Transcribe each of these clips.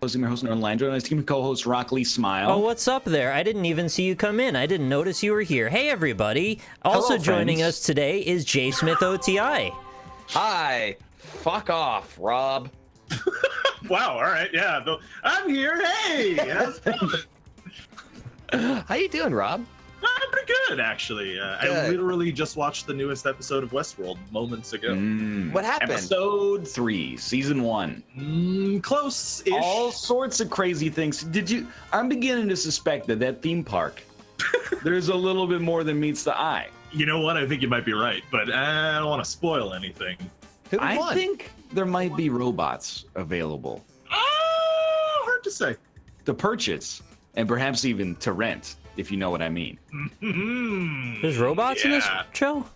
I'm your host, Northernlion. Joining us, team co-host Rockley Smile. Oh, what's up there? I didn't even see you come in. I didn't notice you were here. Hey, everybody. Also Hello, joining friends. us today is JSmithOTI. Hi. Fuck off, Rob. Wow, all right, yeah. I'm here, hey! How's it going? How you doing, Rob? I'm pretty good, actually. I Good. literally just watched the newest episode of Westworld moments ago. What happened? Episode 3, season 1. Close-ish. All sorts of crazy things. I'm beginning to suspect that theme park, there's a little bit more than meets the eye. You know what? I think you might be right, but I don't want to spoil anything. Who I won? think there might be robots available Oh, hard to say. to purchase and perhaps even to rent, if you know what I mean. There's robots in this Yeah. show?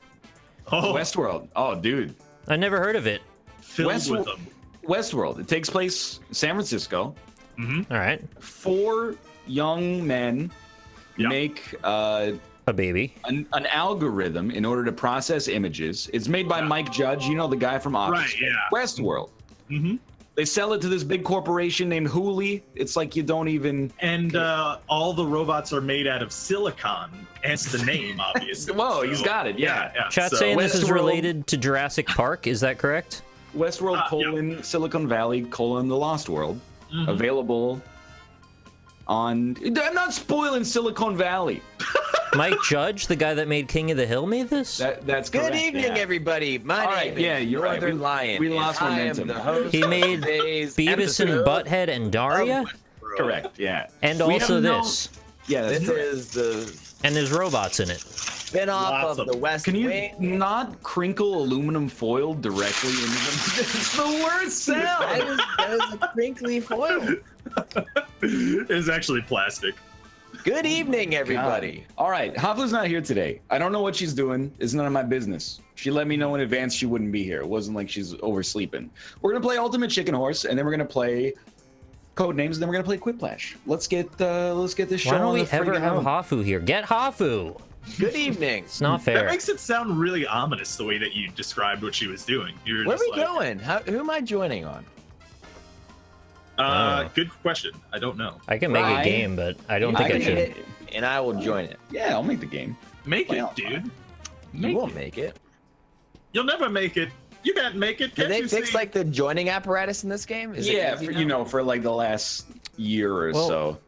Oh, Westworld. Oh, dude. I never heard of it. filled Westworld. with them. Westworld. It takes place in San Francisco. All right. 4 young men Yep. make A baby. an algorithm in order to process images. It's made by Mike Judge, you know, the guy from Office. Right, yeah. Westworld. Mhm. They sell it to this big corporation named Hooli. It's like you don't even. And all the robots are made out of silicon, hence the name, obviously. Whoa, he's got it, yeah. Chat So- saying this is Westworld- related to Jurassic Park. Is that correct? Westworld Yeah. Silicon Valley the Lost World. Mhm. Available on. I'm not spoiling Silicon Valley. Mike Judge, the guy that made King of the Hill, made this? That's Good correct, evening, yeah. everybody. My All name right, is yeah, you're right. We- Northernlion. we lost and momentum. I am the host He of made today's Beavis and episode Butthead and Daria? of Westworld. Correct, yeah. And We also have no- this. Yeah, that's This correct. is the And there's robots in it. spin-off Lots of of the West Can you Wing. not crinkle aluminum foil directly into them? It's the worst That sound. is a crinkly foil. It's actually plastic. Good evening, everybody. All right, Hafla's not here today. I don't know what she's doing. It's none of my business. She let me know in advance she wouldn't be here. It wasn't like she's oversleeping. We're gonna play Ultimate Chicken Horse, and then we're gonna play Codenames, and then we're gonna play Quiplash. Let's get this show Why don't on we the ever friggin' have road. Hafu here? Get Hafu! Good evening. It's not That fair. makes it sound really ominous the way that you described what she was doing. You were Where are just we like, going? Who am I joining on? Good question. I don't know. I can make Ryan? a game, but I don't think I can should. it, and I will join it. Yeah, I'll make the game. Make Well, it, dude. You won't make it. You'll never make it. You can't make it. Did Can't they you fix see? like the joining apparatus in this game? Is it Yeah, easy for, now? you know, for like the last year or Well, so.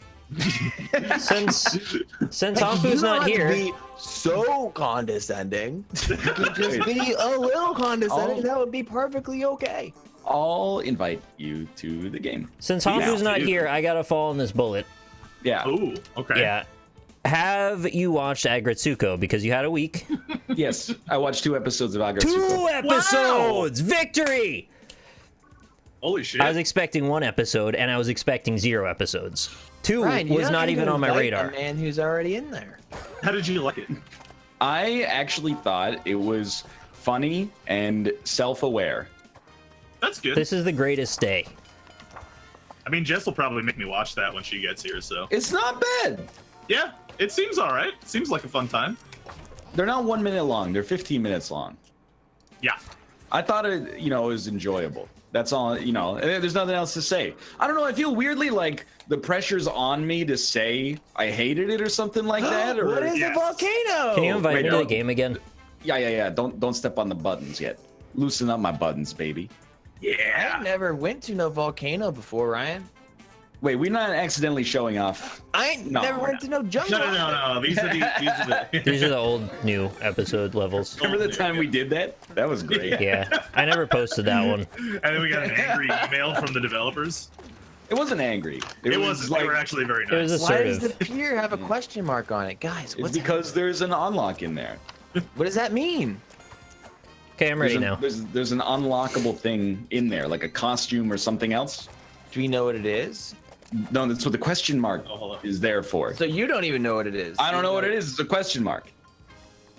Since You Hafu's don't not have to here, be so condescending. You can just be a little condescending. Oh. That would be perfectly okay. I'll invite you to the game. since Yeah, Hafu's not dude. here, I gotta fall on this bullet. Yeah. Ooh, okay. Yeah. Have you watched Agretsuko? Because you had a week. Yes, I watched 2 episodes of Agretsuko. 2 episodes! Victory! Holy shit. I was expecting 1 episode, and I was expecting 0 episodes. 2 Ryan, you was don't not need even to on my invite radar. A man who's already in there. How did you like it? I actually thought it was funny and self-aware. That's good. This is the greatest day. I mean, Jess will probably make me watch that when she gets here, so. It's not bad. Yeah, it seems all right. Seems like a fun time. They're not 1 minute long. They're 15 minutes long. Yeah. I thought it, was enjoyable. That's all, there's nothing else to say. I don't know. I feel weirdly like the pressure's on me to say I hated it or something like that. Or What is Yes. a volcano? Can you invite wait, me to no. the game again? Yeah. Don't step on the buttons yet. Loosen up my buttons, baby. Yeah. I never went to no volcano before, Ryan. Wait, we're not accidentally showing off. I ain't No, never we're went to no jungle. No. These are the. These are the old new episode levels. Remember the time we did that? That was great. Yeah, I never posted that one. And then we got an angry email from the developers. It wasn't angry. It was. They were actually very It was nice. Why does assertive. the pier have a question mark on it? Guys, It's what's because there's an unlock in there. what does that mean? Okay, I'm ready There's, now. there's an unlockable thing in there, like a costume or something else. Do we know what it is? No, that's what the question mark Oh, hold on. is there for. So you don't even know what it is. I don't know what it is. It's a question mark.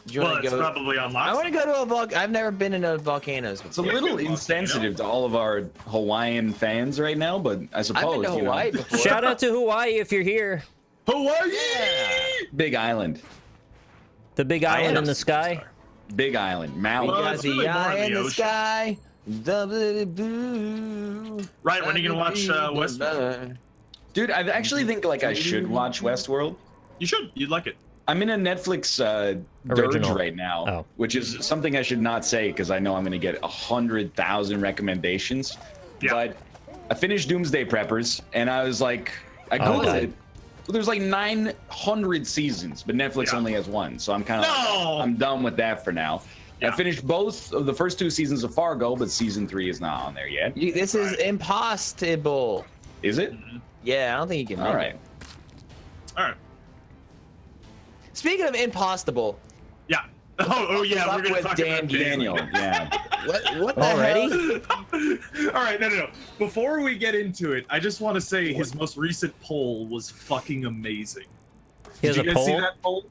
Do you Well, want it's to go? probably unlocked. I want to go to a volcano. I've never been in a volcanoes It's a before. little volcano. insensitive to all of our Hawaiian fans right now, but I I've suppose been to Hawaii before. Shout out to Hawaii if you're here. Hawaii, Yeah. Big Island, The big island in the am sky. Big Island, Maui. Well, Got it's the really more eye in in the the ocean. sky. Right, when are you gonna watch Westworld? Dude, I actually think like I should watch Westworld. You should. You'd like it. I'm in a Netflix dirge Original. right now, Oh. which is something I should not say because I know I'm going to get 100,000 recommendations. Yeah. But I finished Doomsday Preppers, and I was like, I Oh, googled God. it. There's like 900 seasons, but Netflix only has one, so I'm kind of No! I'm done with that for now. Yeah. I finished both of the first 2 seasons of Fargo, but season 3 is not on there yet. This is impossible. Is it? Yeah, I don't think you can. All make right. it. All right. Speaking of impossible, Yeah. Oh yeah. What's We're up gonna with talk Dan about Daniel, yeah. what the Already? hell? All right, no. Before we get into it, I just want to say his most recent poll was fucking amazing. He has Did you a guys see poll? that poll?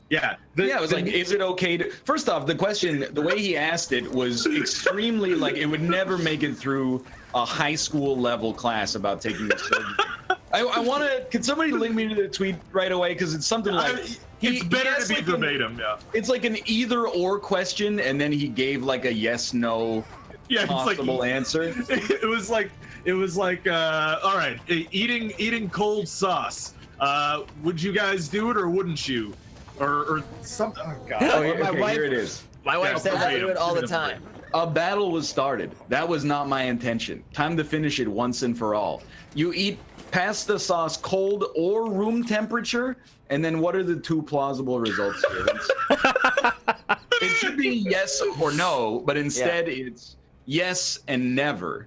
Yeah. Yeah, it was like, is it okay to... First off, the question, the way he asked it was extremely, like, it would never make it through a high school level class about taking the surgery. I want to... Can somebody link me to the tweet right away? Because it's something like... It's better asked to be like verbatim, yeah. It's like an either-or question, and then he gave, like, a yes-no Yeah, it's like possible answer. it was like all right, eating cold sauce. Would you guys do it or wouldn't you? Or something. Oh god. Oh, My okay, wife- here it is. My wife says I do it all the time. A battle was started. That was not my intention. Time to finish it once and for all. You eat pasta sauce cold or room temperature, and then what are the 2 plausible results here? It should be yes or no, but instead it's yes and never.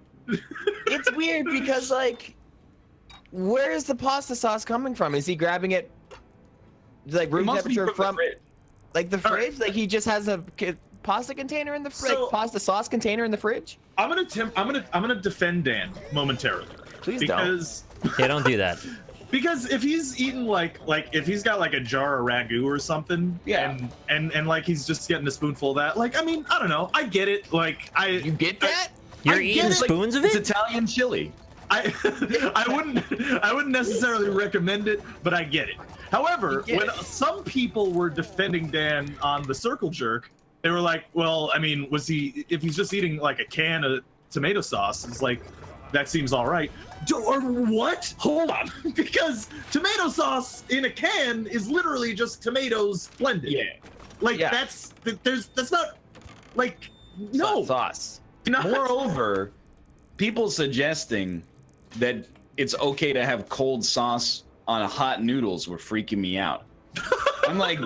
It's weird because, like, where's the pasta sauce coming from? Is he grabbing it, like, It room must be temperature from the from, fridge. like, the fridge? Like, he just has a pasta container in the fridge, So- like, pasta sauce container in the fridge? I'm gonna defend Dan momentarily. Please don't. because Yeah, don't do that. because if he's eating like if he's got like a jar of ragu or something, Yeah. and like he's just getting a spoonful of that, like I mean I don't know, I get it, like You get that? You're I get eating it, like, spoons of It's it? Italian chili. I I wouldn't necessarily recommend it, but I get it. However, You get when it. some people were defending Dan on the circle jerk, they were like, well, I mean, if he's just eating like a can of tomato sauce, it's like that seems all right. Or what? Hold on, because tomato sauce in a can is literally just tomatoes blended. Yeah. Like Yeah. that's not like no. Sauce. Not- Moreover, people suggesting that it's okay to have cold sauce on hot noodles were freaking me out. I'm like,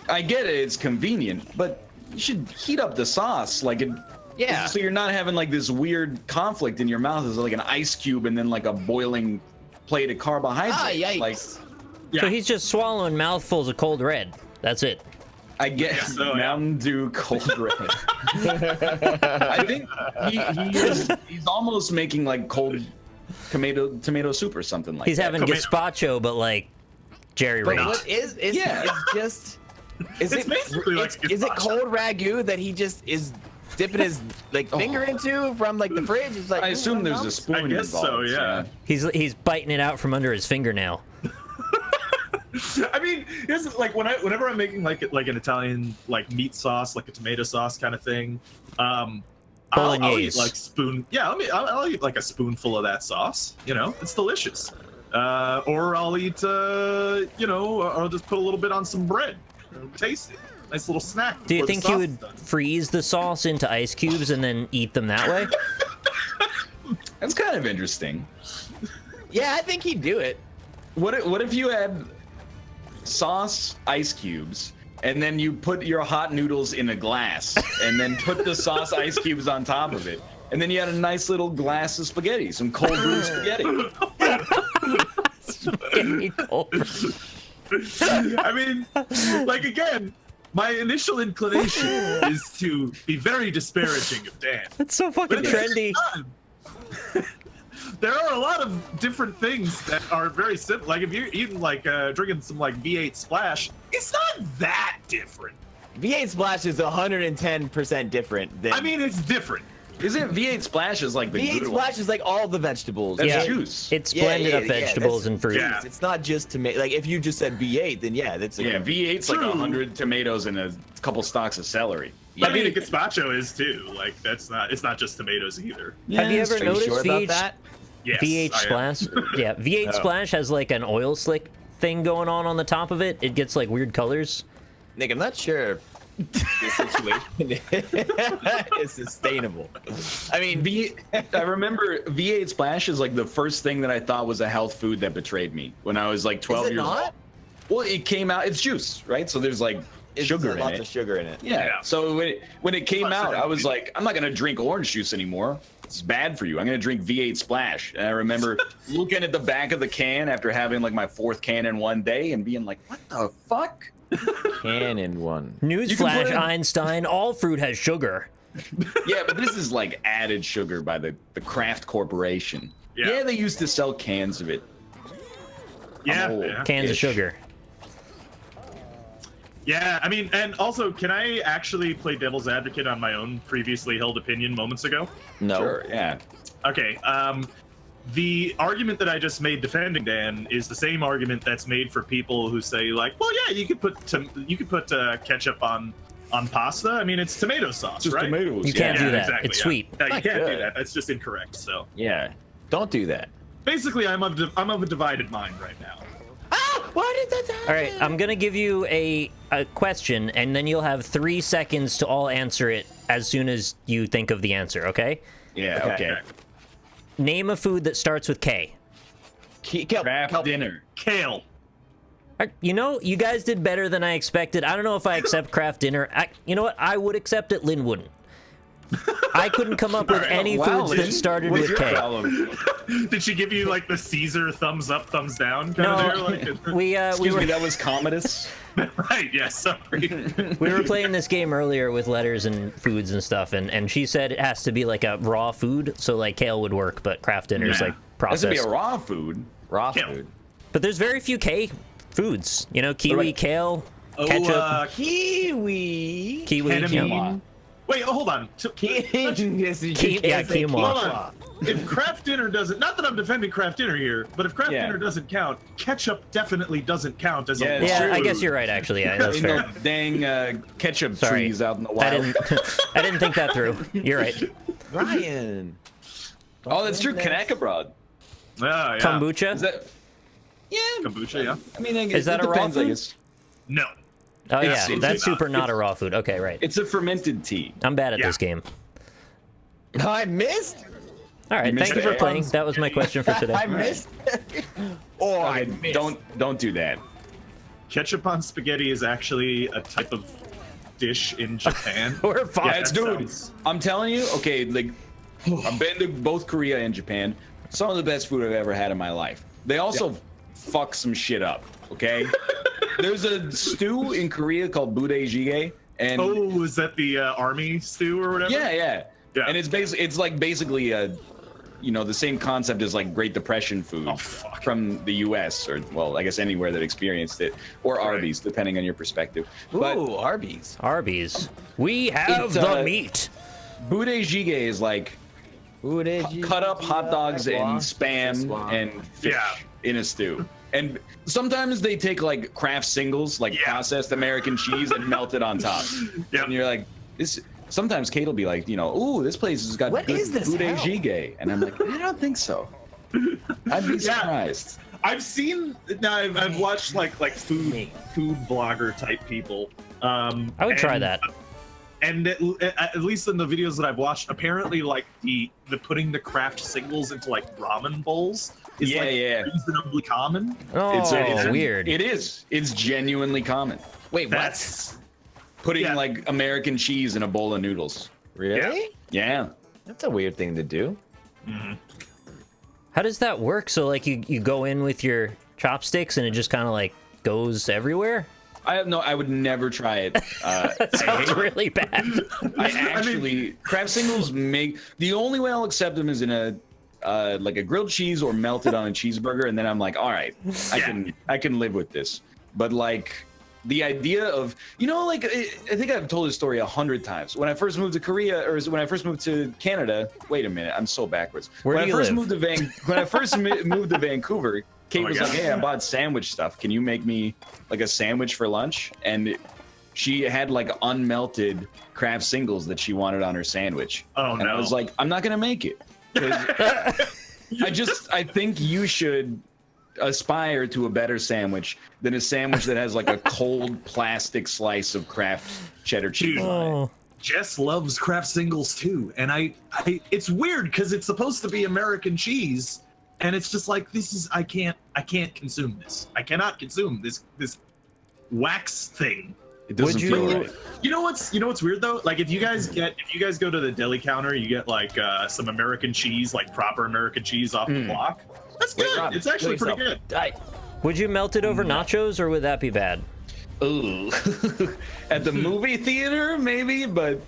I get it, it's convenient, but you should heat up the sauce like it. Yeah. So you're not having like this weird conflict in your mouth. It's like an ice cube and then like a boiling plate of carbohydrates. Ah, yikes. Like, Yeah. So he's just swallowing mouthfuls of cold red. That's it. I guess so, yeah. Mountain Dew Cold Red. I think he's almost making like cold tomato soup or something like He's that. having Tomato. gazpacho, but like Jerry But Reed. what is Yeah. it's just is It's basically like is it gazpacho. cold ragu that he just is dipping his like finger into from like the fridge? It's like I assume there's a yum. spoon I guess so, involved. yeah. He's biting it out from under his fingernail. I mean, here's like whenever I'm making like an Italian like meat sauce, like a tomato sauce kind of thing, I'll eat Bolognese. like I'll eat like a spoonful of that sauce. You know, it's delicious. Or I'll eat I'll just put a little bit on some bread. Taste it. Nice little snack. Do you before the think he sauce would is done. freeze the sauce into ice cubes and then eat them that way? That's kind of interesting. Yeah, I think he'd do it. What if you had sauce, ice cubes, and then you put your hot noodles in a glass and then put the sauce ice cubes on top of it, and then you had a nice little glass of spaghetti, some cold brew spaghetti. Spaghetti cold. I mean, like again, my initial inclination is to be very disparaging of Dan. That's so fucking But at the same trendy. time, there are a lot of different things that are very simple. Like if you're eating like drinking some like V8 Splash, it's not that different. V8 Splash is 110% different than I mean, it's different. Isn't V8 Splash is like the V8 good one? Splash is like all the vegetables. That's Yeah. juice. It's blended up vegetables that's and fruit. Yeah. It's not just tomato. Like if you just said V8, then yeah, that's Yeah, V8's like True. 100 tomatoes and a couple stalks of celery. I mean, a gazpacho is too. Like it's not just tomatoes either. Have you ever Are you noticed sure about that? Yes, V8 I am. Splash? Yeah, V8 Splash has like an oil slick thing going on the top of it. It gets like weird colors. Nick, I'm not sure if the situation is sustainable. I mean, I remember V8 Splash is like the first thing that I thought was a health food that betrayed me when I was like 12 is it years not? old. Well, it came out. It's juice, right? So there's like sugar in lots it. of sugar in it. Yeah. So when it came out, I was like, I'm not gonna drink orange juice anymore. It's bad for you. I'm gonna drink V8 Splash. And I remember looking at the back of the can after having like my 4th can in one day and being like, what the fuck? Cannon one. Newsflash, Einstein, all fruit has sugar. Yeah, but this is like added sugar by the Kraft Corporation. Yeah. Yeah, they used to sell cans of it. Yeah, old. yeah. Cans of sugar. Yeah, I mean, and also, can I actually play devil's advocate on my own previously held opinion moments ago? No. Sure, yeah. Okay, the argument that I just made defending Dan is the same argument that's made for people who say like, well, yeah, you could put ketchup on pasta. I mean, it's tomato sauce, Just right? tomatoes. You can't do that. Exactly, It's yeah. sweet. Yeah, you Not can't do good. that. That's just incorrect. So Yeah. Don't do that. basically, I'm of a divided mind right now. Ah! Why did that happen? All right, I'm gonna give you a question, and then you'll have 3 seconds to all answer it as soon as you think of the answer. Okay? Yeah, okay. Name a food that starts with K. Kraft dinner. Kale. You know, you guys did better than I expected. I don't know if I accept Kraft dinner. You know what? I would accept it. Lynn wouldn't. I couldn't come up with any foods that started What's with your K. problem? Did she give you like the Caesar thumbs up, thumbs down kind No, of deal? Like, we Excuse were me, that was Commodus. right? Yes. Sorry. we were playing this game earlier with letters and foods and stuff, and she said it has to be like a raw food, so like kale would work, but Kraft dinner is Yeah. like Has to be processed. a raw food. Raw Kill. food. But there's very few K foods. You know, kiwi, Right. kale, ketchup, Kiwi. kiwi. ketamine. Wait, hold on. Quinoa. Hold on. If Kraft dinner doesn't, not that I'm defending Kraft dinner here, but if Kraft Yeah. dinner doesn't count, ketchup definitely doesn't count as Yeah, a it's Yeah, true. I guess you're right. Actually, yeah, that's In fair. those dang ketchup Sorry. trees out in the I wild. didn't. I didn't think that through. You're right. Ryan. Oh, that's true. Kanakabroad. Yeah. Kombucha. Is that? Yeah. Kombucha, yeah. I mean, I guess Is that it a raw depends, I food? guess. No. Oh yeah, Absolutely that's not. super not a raw food. Okay, right. It's a fermented tea. I'm bad at Yeah. this game. I missed. All right, missed thank you the for playing. eggs. That was my question for today. I missed. Oh, I Okay, missed. don't do that. Ketchup on spaghetti is actually a type of dish in Japan. We're fine. Yeah, it's that dude. sounds- I'm telling you. Okay, like I've been to both Korea and Japan. Some of the best food I've ever had in my life. They also fuck some shit up. Okay. There's a stew in Korea called budae and Oh, is that the army stew or whatever? yeah. Yeah. And it's basically a, you know, the same concept as like Great Depression food Oh, fuck. from the U.S. or well, I guess anywhere that experienced it, or Arby's, depending on your perspective. But Ooh, Arby's. Arby's. We have It's, the meat. budae is like cut up hot dogs and spam and fish Yeah. in a stew. And sometimes they take like Kraft singles, like processed American cheese, and melt it on top. Yep. And you're like, this. Sometimes Kate will be like, you know, ooh, this place has got What good is this budae, and I'm like, I don't think so. I'd be surprised. I've seen now. I've watched like food vlogger type people. I would try that. And at least in the videos that I've watched, apparently like the putting the Kraft singles into like ramen bowls is Yeah, like yeah. reasonably common. Oh, It's weird. It is. It's genuinely common. Wait, what? That's Putting Yeah. like American cheese in a bowl of noodles. Really? Yeah. That's a weird thing to do. How does that work? So like you go in with your chopsticks and it just kind of like goes everywhere? I would never try it. That sounds really bad. I actually Kraft singles make the only way I'll accept them is in a like a grilled cheese or melted on a cheeseburger, and then I'm like, all right, I can live with this. But like the idea of, you know, like I think I've told this story 100 times. When I first moved to Korea, or when I first moved to Canada. Wait a minute, I'm so backwards. Where when do you I first live? moved to when I first moved to Vancouver, Kate Oh my was God. like, "Hey, I bought sandwich stuff. Can you make me like a sandwich for lunch?" And she had like unmelted Kraft singles that she wanted on her sandwich. Oh, and I no. was like, I'm not gonna make it. 'Cause I think you should aspire to a better sandwich than a sandwich that has like a cold plastic slice of Kraft cheddar cheese on it. Oh. Jess loves Kraft singles too, and I it's weird because it's supposed to be American cheese, and it's just like I can't consume this. I cannot consume this wax thing. It doesn't Would feel you- right. You know what's weird though? Like if you guys go to the deli counter, you get like some American cheese, like proper American cheese off the block. That's good. Rob, It's actually kill pretty good. yourself. Would you melt it over nachos, or would that be bad? Ooh. At the movie theater, maybe, but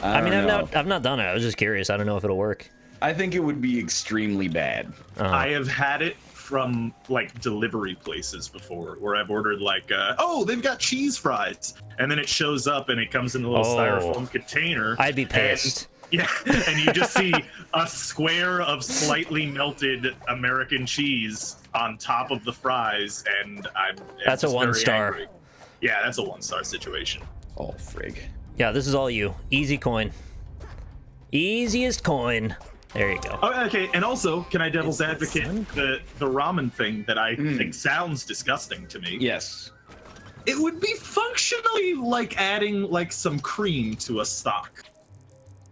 I I mean, don't know. I've not done it. I was just curious. I don't know if it'll work. I think it would be extremely bad. I have had it from like delivery places before where I've ordered like oh, they've got cheese fries, and then it shows up and it comes in a little Oh. styrofoam container. I'd be and- pissed. Yeah, and you just see a square of slightly melted American cheese on top of the fries, and That's a just very 1 star. angry. Yeah, that's a 1-star situation. Oh, frig. Yeah, this is all you. Easy coin. Easiest coin. There you go. Oh, okay, and also, can I devil's advocate the ramen thing that I think sounds disgusting to me? Yes. It would be functionally like adding like some cream to a stock,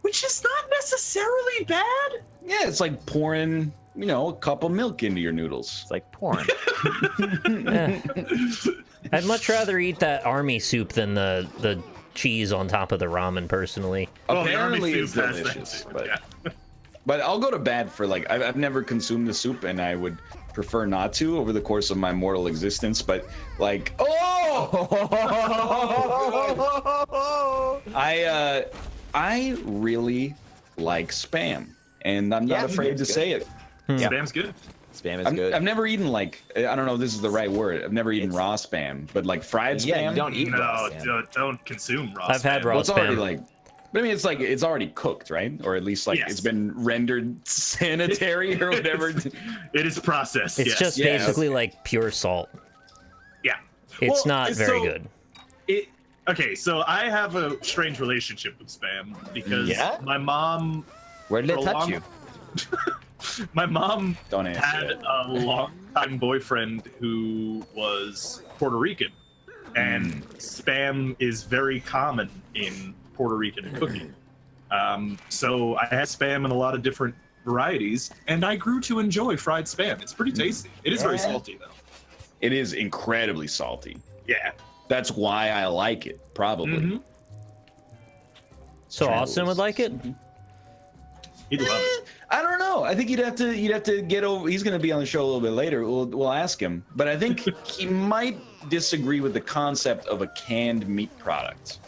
which is not necessarily bad. Yeah, it's like pouring, a cup of milk into your noodles. It's like porn. Eh. I'd much rather eat that army soup than the cheese on top of the ramen, personally. Well, the army Apparently it's soup has that delicious, too, but yeah. but I'll go to bat for like I've never consumed the soup, and I would prefer not to over the course of my mortal existence. But like, I really like Spam, and I'm not Yeah, afraid to Spam's say it. Spam's good. Spam is good. I've never eaten like, I don't know if this is the right word. I've never eaten raw Spam, but like fried Yeah, Spam. you don't eat raw No, Spam. don't consume raw. I've had Spam. raw Well, it's already Spam. like, but I mean, it's like it's already cooked, right? Or at least like Yes. it's been rendered sanitary or whatever. It is processed. It's yes. just Yeah, basically like pure salt. Yeah. It's Well, not very so good. Okay, so I have a strange relationship with Spam because Yeah? my mom, Where did for it a touch long- you? my mom Don't answer had it. a long-time boyfriend who was Puerto Rican, and Spam is very common in Puerto Rican cooking. So I had Spam in a lot of different varieties, and I grew to enjoy fried Spam. It's pretty tasty. It is very Yeah. salty though. It is incredibly salty. Yeah. That's why I like it, probably. Mhm. So Travels. Austin would like it? He'd love it. I don't know. I think you'd have to get over. He's going to be on the show a little bit later. We'll ask him, but I think he might disagree with the concept of a canned meat product.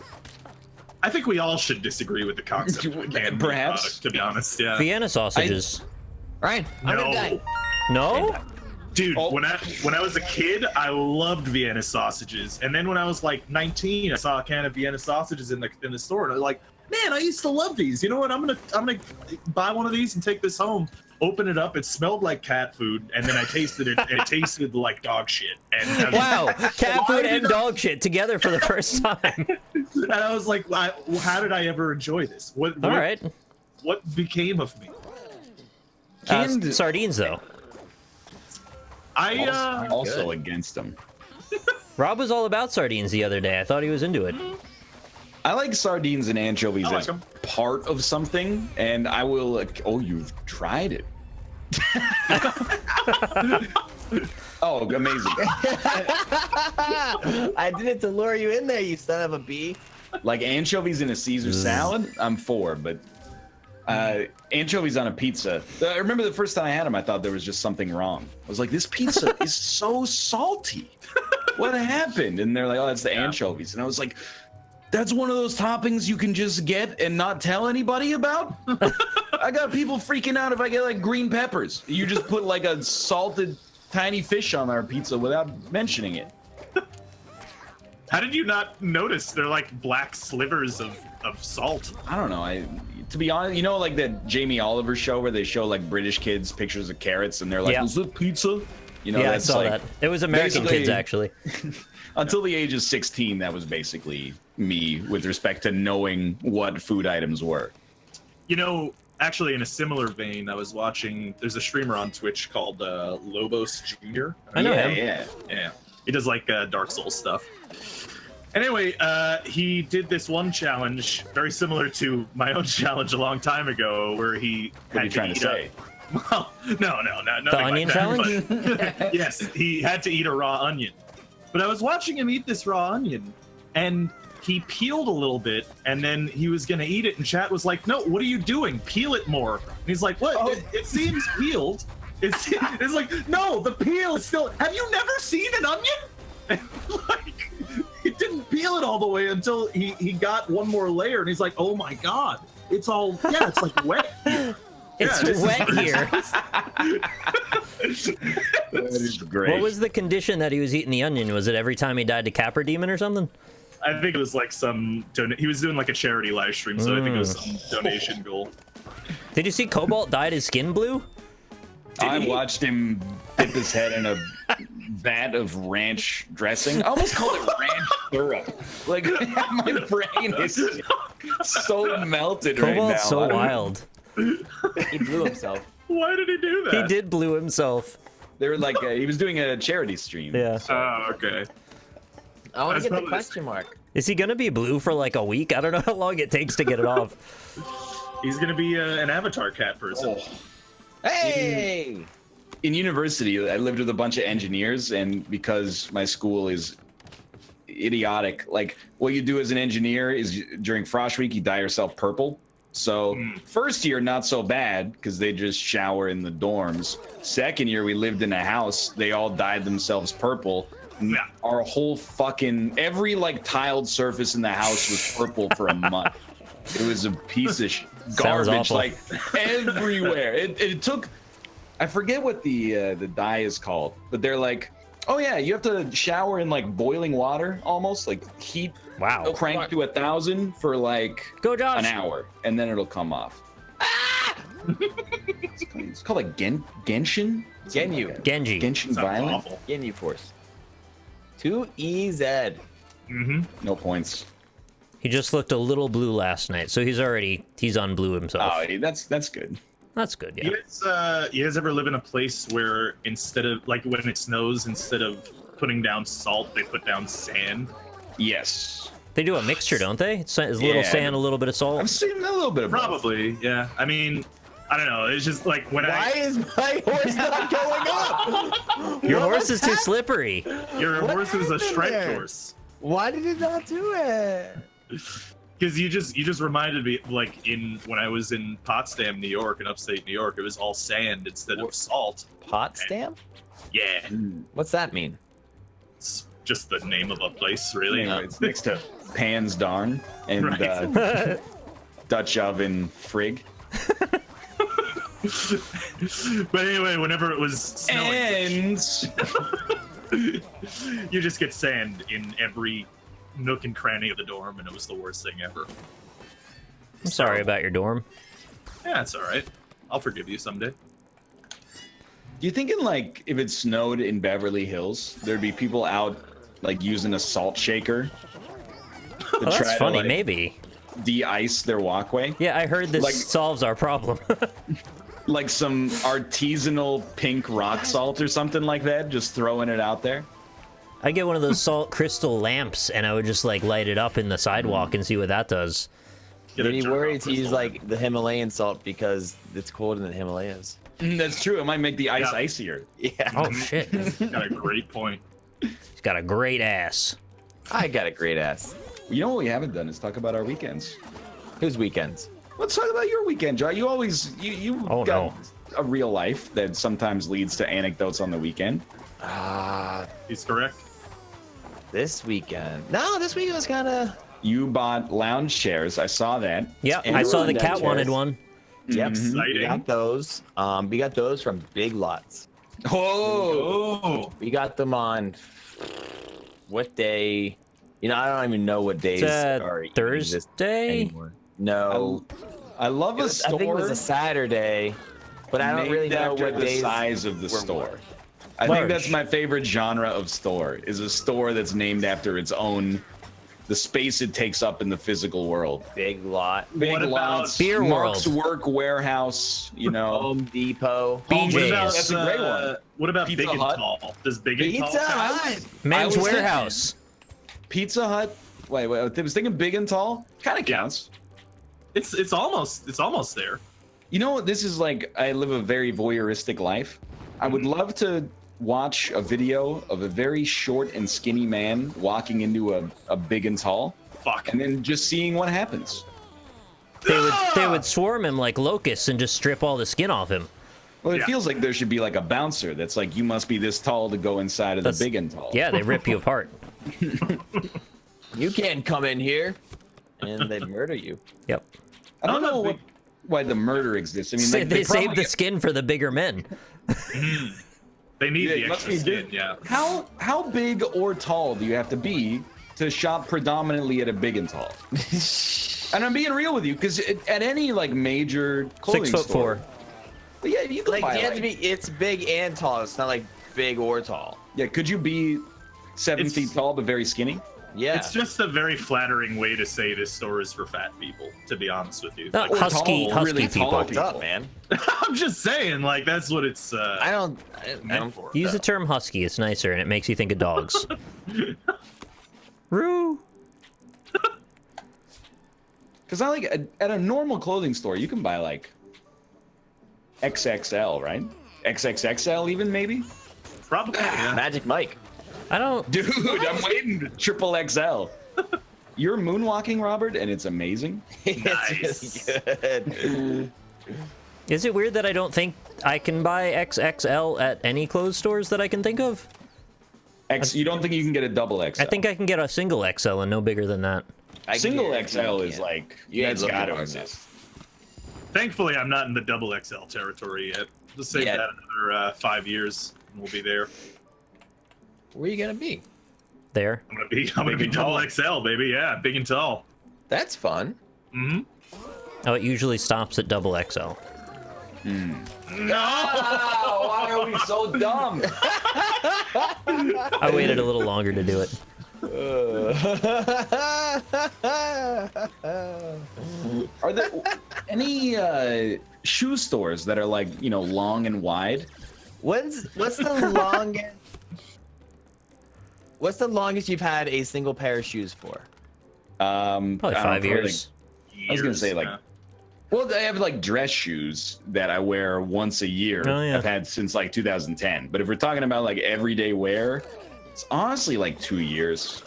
I think we all should disagree with the concept of a canned meat Perhaps. product, to be honest. Yeah. Vienna sausages. Ryan, I'm gonna die. No? Dude, Oh. when I was a kid, I loved Vienna sausages, and then when I was like 19, I saw a can of Vienna sausages in the store, and I was like, man, I used to love these. You know what? I'm gonna buy one of these and take this home. Open it up. It smelled like cat food, and then I tasted it, and it tasted like dog shit. And I was, Wow, cat Why food did and I- dog shit together for the first time. and I was like, how did I ever enjoy this? All right. What became of me? Canned Sardines, though. I also against them. Rob was all about sardines the other day. I thought he was into it. I like sardines and anchovies I like as 'em. part of something, and I will. Oh, you've tried it. Oh, amazing! I did it to lure you in there, you son of a bee. Like anchovies in a Caesar salad, I'm for, but anchovies on a pizza. I remember the first time I had them, I thought there was just something wrong. I was like, this pizza is so salty. What happened? And they're like, oh, that's the anchovies. And I was like, that's one of those toppings you can just get and not tell anybody about? I got people freaking out if I get like green peppers. You just put like a salted tiny fish on our pizza without mentioning it. How did you not notice? They're like black slivers of salt. I don't know. To be honest, like that Jamie Oliver show where they show like British kids pictures of carrots and they're like, Yeah. is it pizza? You know, Yeah, I that's saw like, that. It was American basically- Kids, actually. Until the age of 16, that was basically me with respect to knowing what food items were. You know, actually, in a similar vein, I was watching. There's a streamer on Twitch called Lobos Jr. I know yeah, him. Yeah, he does like Dark Souls stuff. Anyway, he did this one challenge very similar to my own challenge a long time ago, where he What are you had trying to eat say? Well, no, nothing The onion like that, challenge? but- yes, he had to eat a raw onion. But I was watching him eat this raw onion, and he peeled a little bit, and then he was gonna eat it, and chat was like, "No, what are you doing? Peel it more." And he's like, "What? Oh. It seems peeled." It's like, no, the peel is still. Have you never seen an onion? And like, he didn't peel it all the way until he got one more layer, and he's like, "Oh my god, it's all it's like wet." It's this is- wet here. That is great. What was the condition that he was eating the onion? Was it every time he died to Capra Demon or something? I think it was like some he was doing like a charity live stream, so I think it was some donation goal. Did you see Cobalt dyed his skin blue? I watched him dip his head in a vat of ranch dressing. I almost called it ranch syrup. Like, my brain is so melted right now. Cobalt's so I don't- wild. He blew himself. Why did he do that? He did blue himself. They were like, he was doing a charity stream. Yeah. Oh, okay. I want That's to get the probably- question mark. Is he gonna be blue for like a week? I don't know how long it takes to get it off. He's gonna be an avatar cat person. Oh. Hey! In university, I lived with a bunch of engineers, and because my school is idiotic, like what you do as an engineer is during frost week, you dye yourself purple. So first year, not so bad because they just shower in the dorms. Second year, we lived in a house. They all dyed themselves purple. Yeah. Our whole fucking every like tiled surface in the house was purple for a month. It was a piece of garbage, awful. like everywhere. It took. I forget what the dye is called, but they're like, oh yeah, you have to shower in like boiling water, almost like heat Wow. crank to 1,000 for like Go, Josh. an hour, and then it'll come off. It's called like Genshin. Genyu. Genji. Genshin Sounds Violent. awful. Genyu Force. 2EZ. Mm-hmm. No points. He just looked a little blue last night, so he's on blue himself. Oh, that's good. That's good, yeah. You guys ever live in a place where instead of like when it snows, instead of putting down salt, they put down sand? Yes. They do a mixture, don't they? It's a little Yeah. sand, a little bit of I've salt. seen a little bit of both. Probably, yeah. I mean, I don't know. It's just like when Why is my horse not going up? Your horse is too slippery. your What horse is a happened striped there? horse. Why did it not do it? Because you just reminded me like when I was in Potsdam, New York, in upstate New York, it was all sand instead of salt. Potsdam? Yeah, What's that mean? it's just the name of a place, really. Anyway, it's next to Pan's Darn and Right. Dutch Oven Frig. But anyway, whenever it was snowing, And you just get sand in every nook and cranny of the dorm, and it was the worst thing ever. I'm sorry about your dorm. Yeah, it's all right. I'll forgive you someday. you thinking like if it snowed in Beverly Hills, there'd be people out like using a salt shaker to Oh, that's try funny, to like, maybe. de-ice their walkway? Yeah, I heard this Like- solves our problem. Like some artisanal pink rock salt or something like that, just throwing it out there. I get one of those salt crystal lamps, and I would just like light it up in the sidewalk and see what that does. Get a Then you jerk worry off to use crystal. like the Himalayan salt because it's cold in the Himalayas. That's true. It might make the ice Yeah. icier. Yeah. Oh shit, he's Got a great point. got a great ass. I got a great ass. You know what we haven't done is talk about our weekends. Whose weekends? Let's talk about your weekend, Joe. You always you Oh, got no. a real life that sometimes leads to anecdotes on the weekend. He's correct. This weekend. No, this weekend was kind of. You bought lounge chairs. I saw that. Yeah, And I saw the Ronda cat wanted chairs. one. Yep. We Exciting. got those. We got those from Big Lots. Oh, Oh, We got them on. What day? You know, I don't even know what days It's are even exist Thursday. anymore. No, I love a I store. think it was a Saturday, but I don't named really know after what the days. size of the were store. what. I Large. think that's my favorite genre of store, is a store that's named after its own, the space it takes up in the physical world. Big lot. Big What about lots, Beer Mark's World? Work Warehouse, you know. Home Depot. BJ's. That's a great one. What about Pizza Big and Hut? Tall? Does Big and Pizza Tall count? Hut. Men's was thinking- Warehouse. Pizza Hut. Wait, I was thinking Big and Tall. Kind of counts. It's almost there. You know what? This is like, I live a very voyeuristic life. I would love to watch a video of a very short and skinny man walking into a Big and Tall, Fuck. and then just seeing what happens. They would swarm him like locusts and just strip all the skin off him. Well, it Yeah. feels like there should be like a bouncer that's like, you must be this tall to go inside of That's- the Big and Tall. Yeah, they rip you apart. You can't come in here. And they murder you. Yep. I don't I'm not know big- why the murder exists. I mean, Sa- like, they probably save the get- skin for the bigger men. They need Yeah, the it must extra be skin, big. yeah. How big or tall do you have to be to shop predominantly at a Big and Tall? And I'm being real with you, because at any like major clothing 6'4". store, but yeah, you could Like, buy, you have to be, it's big and tall. It's not like big or tall. Yeah, could you be 7 It's- feet tall but very skinny? Yeah. It's just a very flattering way to say this store is for fat people, to be honest with you. No, Like, Or husky tall, really people. tall What's up, man? I'm just saying, like, that's what it's I don't meant for. Use the term husky. It's nicer and it makes you think of dogs. Roo. Because I like at a normal clothing store, you can buy like XXL, right? XXXL even maybe? Probably, yeah. Magic Mike. I don't. Dude, I'm waiting. Triple XL. You're moonwalking, Robert, and it's amazing. It's really good. Is it weird that I don't think I can buy XXL at any clothes stores that I can think of? You don't think you can get a double XL? I think I can get a single XL and no bigger than that. I single guarantee XL you is can. like, You ain't that's looking gotta hard exist. Thankfully, I'm not in the double XL territory yet. Just save Yet. that another 5 years, and we'll be there. Where are you gonna be? There. I'm gonna be and double tall. XL, baby. Yeah, big and tall. That's fun. Mm-hmm. Oh, it usually stops at double XL. Oh, why are we so dumb? I waited a little longer to do it. Are there any shoe stores that are like, you know, long and wide? What's the longest? What's the longest you've had a single pair of shoes for? Probably I don't know, 5 probably, years. I was gonna say, like, yeah. well, I have like dress shoes that I wear once a year. Oh, yeah. I've had since like 2010. But if we're talking about like everyday wear, it's honestly like 2 years.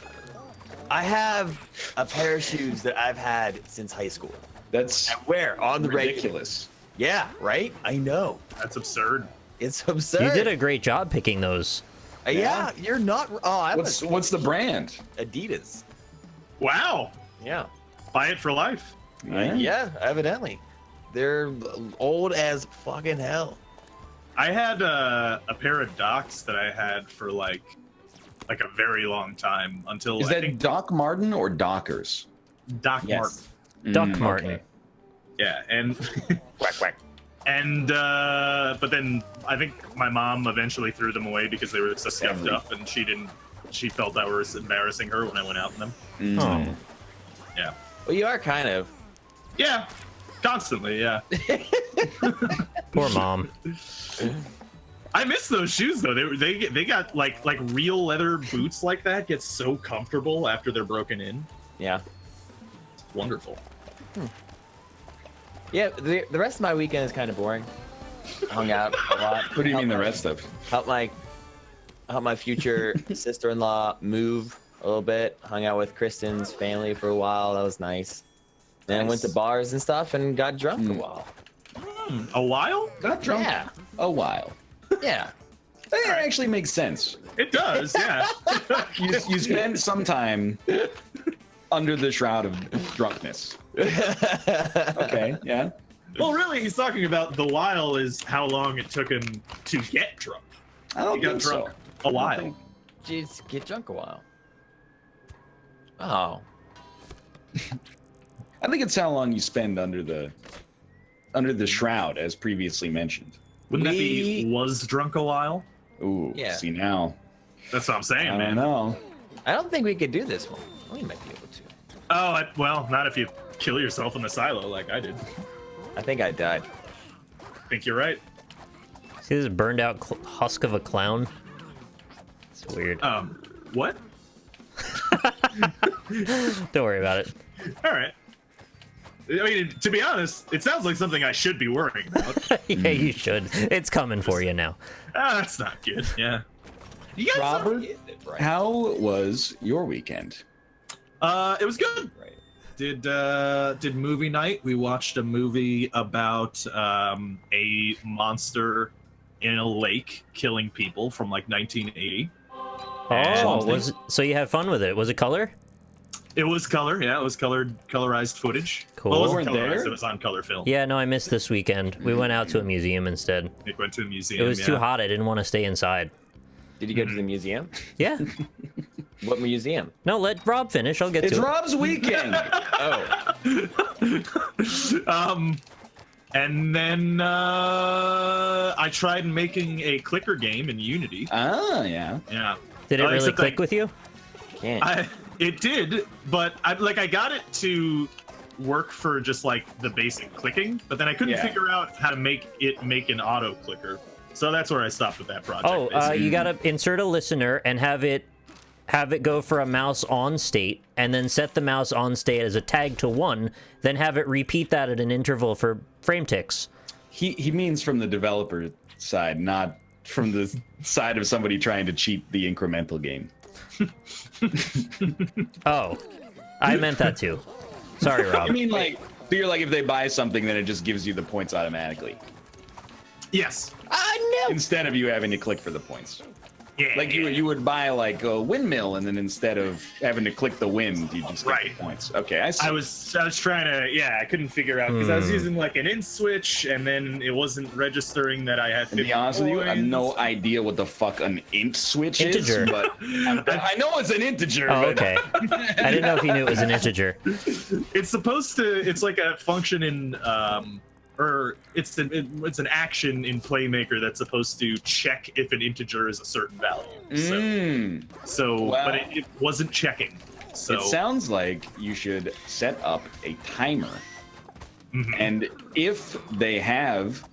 I have a pair of shoes that I've had since high school. That's I wear on the regular. ridiculous. Yeah, right? I know. That's absurd. It's absurd. You did a great job picking those. Yeah, you're not. Oh, I was What's the brand? Adidas. Wow. Yeah. Buy it for life. Yeah, evidently. They're old as fucking hell. I had a pair of Docs that I had for like a very long time until Is I that think Doc Martin or Dockers? Doc Yes. Martin. Duck Martin. okay. Yeah, and Quack quack. and but then I think my mom eventually threw them away because they were so scuffed Every- up, and she felt I was embarrassing her when I went out in them. Mm. Oh. Yeah. Well, you are kind of. Yeah. Constantly, yeah. Poor mom. I miss those shoes though. They got like real leather boots like that get so comfortable after they're broken in. Yeah. It's wonderful. Yeah, the rest of my weekend is kind of boring. Hung out a lot. What do you mean the rest of? Helped my future sister-in-law move a little bit. Hung out with Kristen's family for a while. That was nice. Then I went to bars and stuff and got drunk a while. A while? Got drunk Yeah. a while. Yeah. That actually makes sense. It does, yeah. You spend some time under the shroud of drunkenness. Okay, yeah. Well, really, he's talking about the while is how long it took him to get drunk. I don't He got think drunk so. a while. think- Jeez, get drunk a while. Oh. I think it's how long you spend under the shroud, as previously mentioned. Wouldn't that be was drunk a while? Ooh, Yeah. see now. That's what I'm saying, I man. don't know. I don't think we could do this one. We might be able to. Oh, well, not if you kill yourself in the silo like I did. I think I died. I think you're right. See this burned out husk of a clown? It's weird. What? Don't worry about it. All right. I mean, to be honest, it sounds like something I should be worrying about. Yeah, you should. It's coming for you now. That's not good. Yeah. You guys Robert, Right. how was your weekend? It was good. Right. Did movie night. We watched a movie about a monster in a lake killing people from like 1980. Oh, so you had fun with it? Was it color? It was color, yeah. It was colorized footage. Cool. Well, it You wasn't weren't colorized, there? it was on color film. Yeah, no, I missed this weekend. We went out to a museum instead. It went to a It museum. was too hot. I didn't want to stay inside. Did you go to the museum? Yeah. What museum? No, let Rob finish. I'll get It's to it. Rob's weekend. Oh, And then I tried making a clicker game in Unity. Ah, yeah. Yeah. Did it really except click with you? can't. It did, but I got it to work for just like the basic clicking, but then I couldn't Yeah. figure out how to make an auto clicker. So that's where I stopped with that project. Oh, basically. you gotta insert a listener and have it go for a mouse on state, and then set the mouse on state as a tag to 1. Then have it repeat that at an interval for frame ticks. He means from the developer side, not from the side of somebody trying to cheat the incremental game. Oh, I meant that too. Sorry, Rob. I mean, like, so you're like, if they buy something, then it just gives you the points automatically, Yes. instead of you having to click for the points. Yeah. Like you would buy like a windmill, and then instead of having to click the wind, you just get the points. Okay, I see. I was trying to, yeah, I couldn't figure out because I was using like an int switch, and then it wasn't registering that I had 50 To be honest with you, I have no coins. idea what the fuck an int switch Integer. is, but I know it's an integer. Oh, but- okay. I didn't know if you knew it was an integer. It's supposed to. It's like a function in, or it's an action in Playmaker that's supposed to check if an integer is a certain value. So, Wow. but it wasn't checking. So It sounds like you should set up a timer, Mhm. and if they have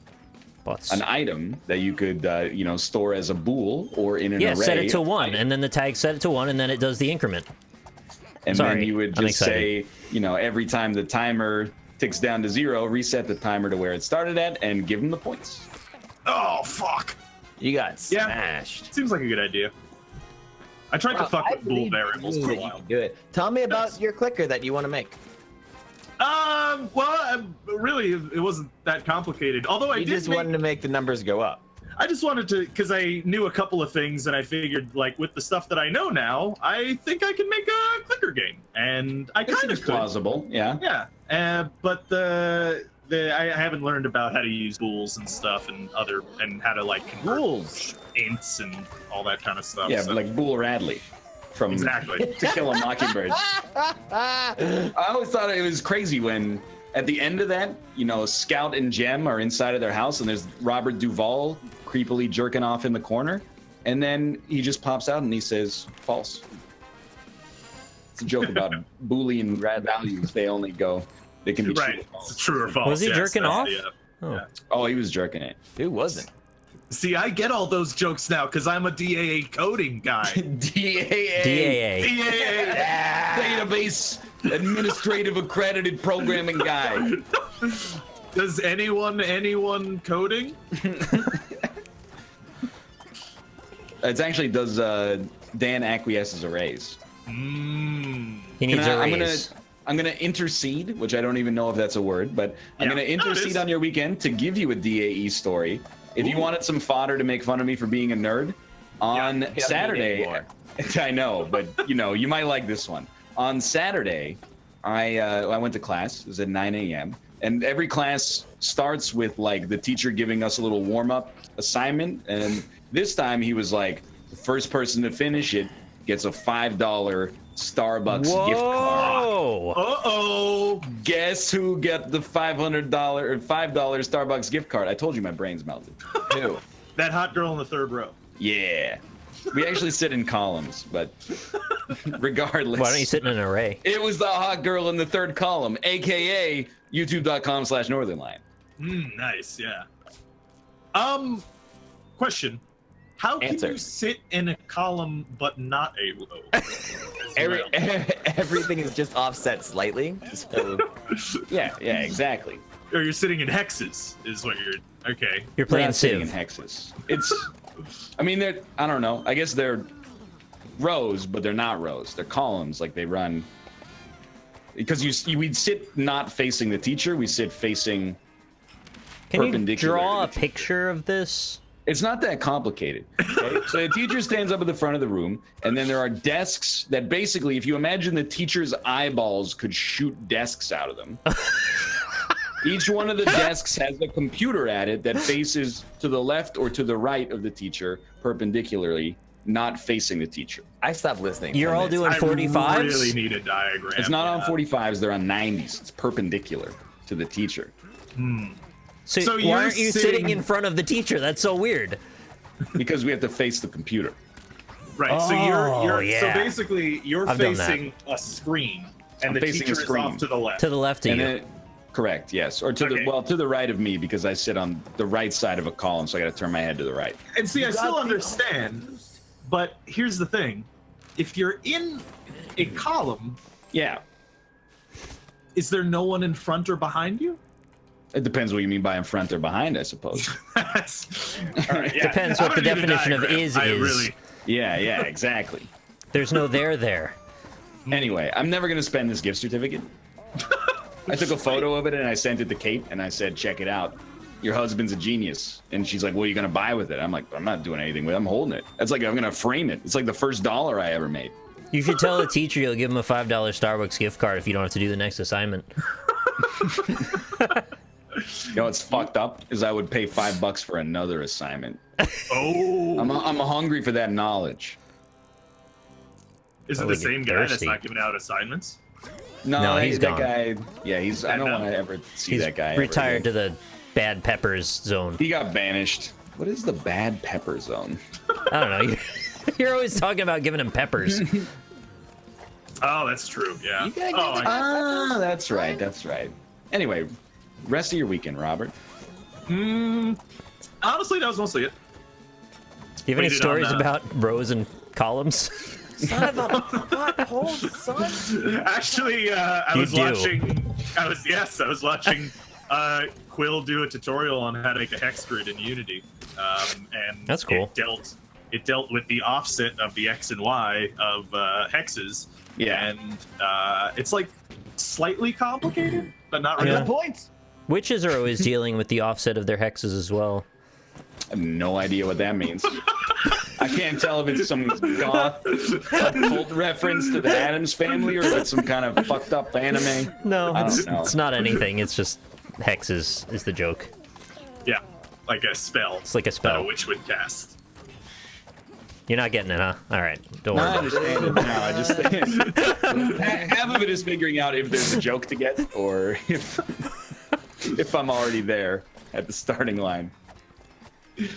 What's... an item that you could, store as a bool or in an Yeah, array, set it to 1, and then the tag set it to 1, and then it does the increment. and Sorry, then you would I'm just say, every time the timer ticks down to 0, reset the timer to where it started at, and give them the points. oh fuck, You got Yeah. smashed. seems like a good idea. I tried to fuck I with bool believe variables you for a that you while. can do it. Tell me about your clicker that you want to make. Well, really, it wasn't that complicated. Although I You did just wanted to make the numbers go up. I just wanted to, because I knew a couple of things, and I figured, like, with the stuff that I know now, I think I can make a clicker game, and I This kind of is could. plausible, yeah. Yeah, but I haven't learned about how to use bools and stuff, and how to like convert Rules. ints and all that kind of stuff. Yeah, so- but like Bool Radley from exactly. To Kill a Mockingbird. I always thought it was crazy when at the end of that, Scout and Jem are inside of their house, and there's Robert Duvall creepily jerking off in the corner, and then he just pops out and he says, false. It's a joke about Boolean values. They can be Right, true or it's false. true or false. Was he yes, jerking that's off? the, Oh. Oh, he was jerking it. Who wasn't? See, I get all those jokes now because I'm a DAA coding guy. DAA. DAA. DAA. Database administrative accredited programming guy. Does anyone coding? It's actually does Dan acquiesces arrays. He needs a raise. I'm gonna intercede, which I don't even know if that's a word, but I'm Yeah. gonna No, it intercede is. on your weekend to give you a DAE story. If you wanted some fodder to make fun of me for being a nerd, on he doesn't need Saturday, any more. I know, but you might like this one. On Saturday, I went to class. It was at 9 a.m. and every class starts with like the teacher giving us a little warm-up assignment, and this time he was like, the first person to finish it gets a $5 Starbucks gift card. Whoa! Uh-oh. Guess who got the $500 or $5 Starbucks gift card? I told you my brain's melted. Who? That hot girl in the third row. Yeah. We actually sit in columns, but regardless. Why don't you sit in an array? It was the hot girl in the third column, aka youtube.com/Northernlion. Nice, yeah. Question. How can Answer. you sit in a column but not a row? Everything is just offset slightly. So Yeah, exactly. Or you're sitting in hexes, is what you're... Okay. You're We're playing not sitting in Civ. hexes. It's, I mean, they're, I don't know. I guess they're rows, but they're not rows. They're columns, like they run. Because we'd sit not facing the teacher, we sit facing Can you perpendicular draw to a the teacher. picture of this? It's not that complicated. Okay? So the teacher stands up at the front of the room, and then there are desks that basically, if you imagine the teacher's eyeballs could shoot desks out of them. Each one of the desks has a computer at it that faces to the left or to the right of the teacher perpendicularly, not facing the teacher. I stopped listening. You're all doing 45s? I really need a diagram. It's not on 45s, they're on 90s. It's perpendicular to the teacher. So So why you're aren't you sitting sitting- in front of the teacher? That's so weird. Because we have to face the computer. Right, so Oh, you're yeah. so basically you're I've done that. facing a screen, and I'm the facing a teacher is screen. off to the left. To the left of And you. then, correct, yes. Or to Okay. to the right of me because I sit on the right side of a column, so I gotta turn my head to the right. And see, I still understand, but here's the thing: if you're in a column, Yeah. is there no one in front or behind you? It depends what you mean by in front or behind, I suppose. That's, all right, yeah. Depends I'm what the gonna need a definition of diagram. is I is. Really, Yeah, exactly. There's no there. Anyway, I'm never gonna spend this gift certificate. I took a photo of it and I sent it to Kate and I said, check it out. Your husband's a genius. And she's like, what are you gonna buy with it? I'm like, I'm not doing anything with it. I'm holding it. It's like I'm gonna frame it. It's like the first dollar I ever made. You should tell the teacher you'll give him a $5 Starbucks gift card if you don't have to do the next assignment. You know what's fucked up is I would pay $5 for another assignment. oh, I'm hungry for that knowledge. is it Probably the get same guy that's thirsty. not giving out assignments? No, he's that gone. guy. Yeah, he's. I don't No. want to ever see He's that guy. ever retired again. to the bad peppers zone. He got banished. What is the bad pepper zone? I don't know. You're always talking about giving him peppers. Oh, that's true. Yeah. You gotta Oh, get I- That's right. That's right. Anyway, rest of your weekend, Robert. honestly, that was mostly it. Do you have any Waited stories on, about rows and columns? Son of a butthole, son. Actually, I You was do. watching. I was watching Quill do a tutorial on how to make a hex grid in Unity, and That's cool. It dealt with the offset of the X and Y of hexes. Yeah. and it's like slightly complicated, but not really. Yeah. Points. Witches are always dealing with the offset of their hexes as well. I have no idea what that means. I can't tell if it's some goth cult reference to the Addams Family or if it's some kind of fucked up anime. No, I don't know. it's not anything. It's just hexes is the joke. Yeah, like a spell. It's like a that spell. a witch would cast. You're not getting it, huh? All right, don't No, I worry. understand it now. I just half of it is figuring out if there's a joke to get or if I'm already there at the starting line. I'm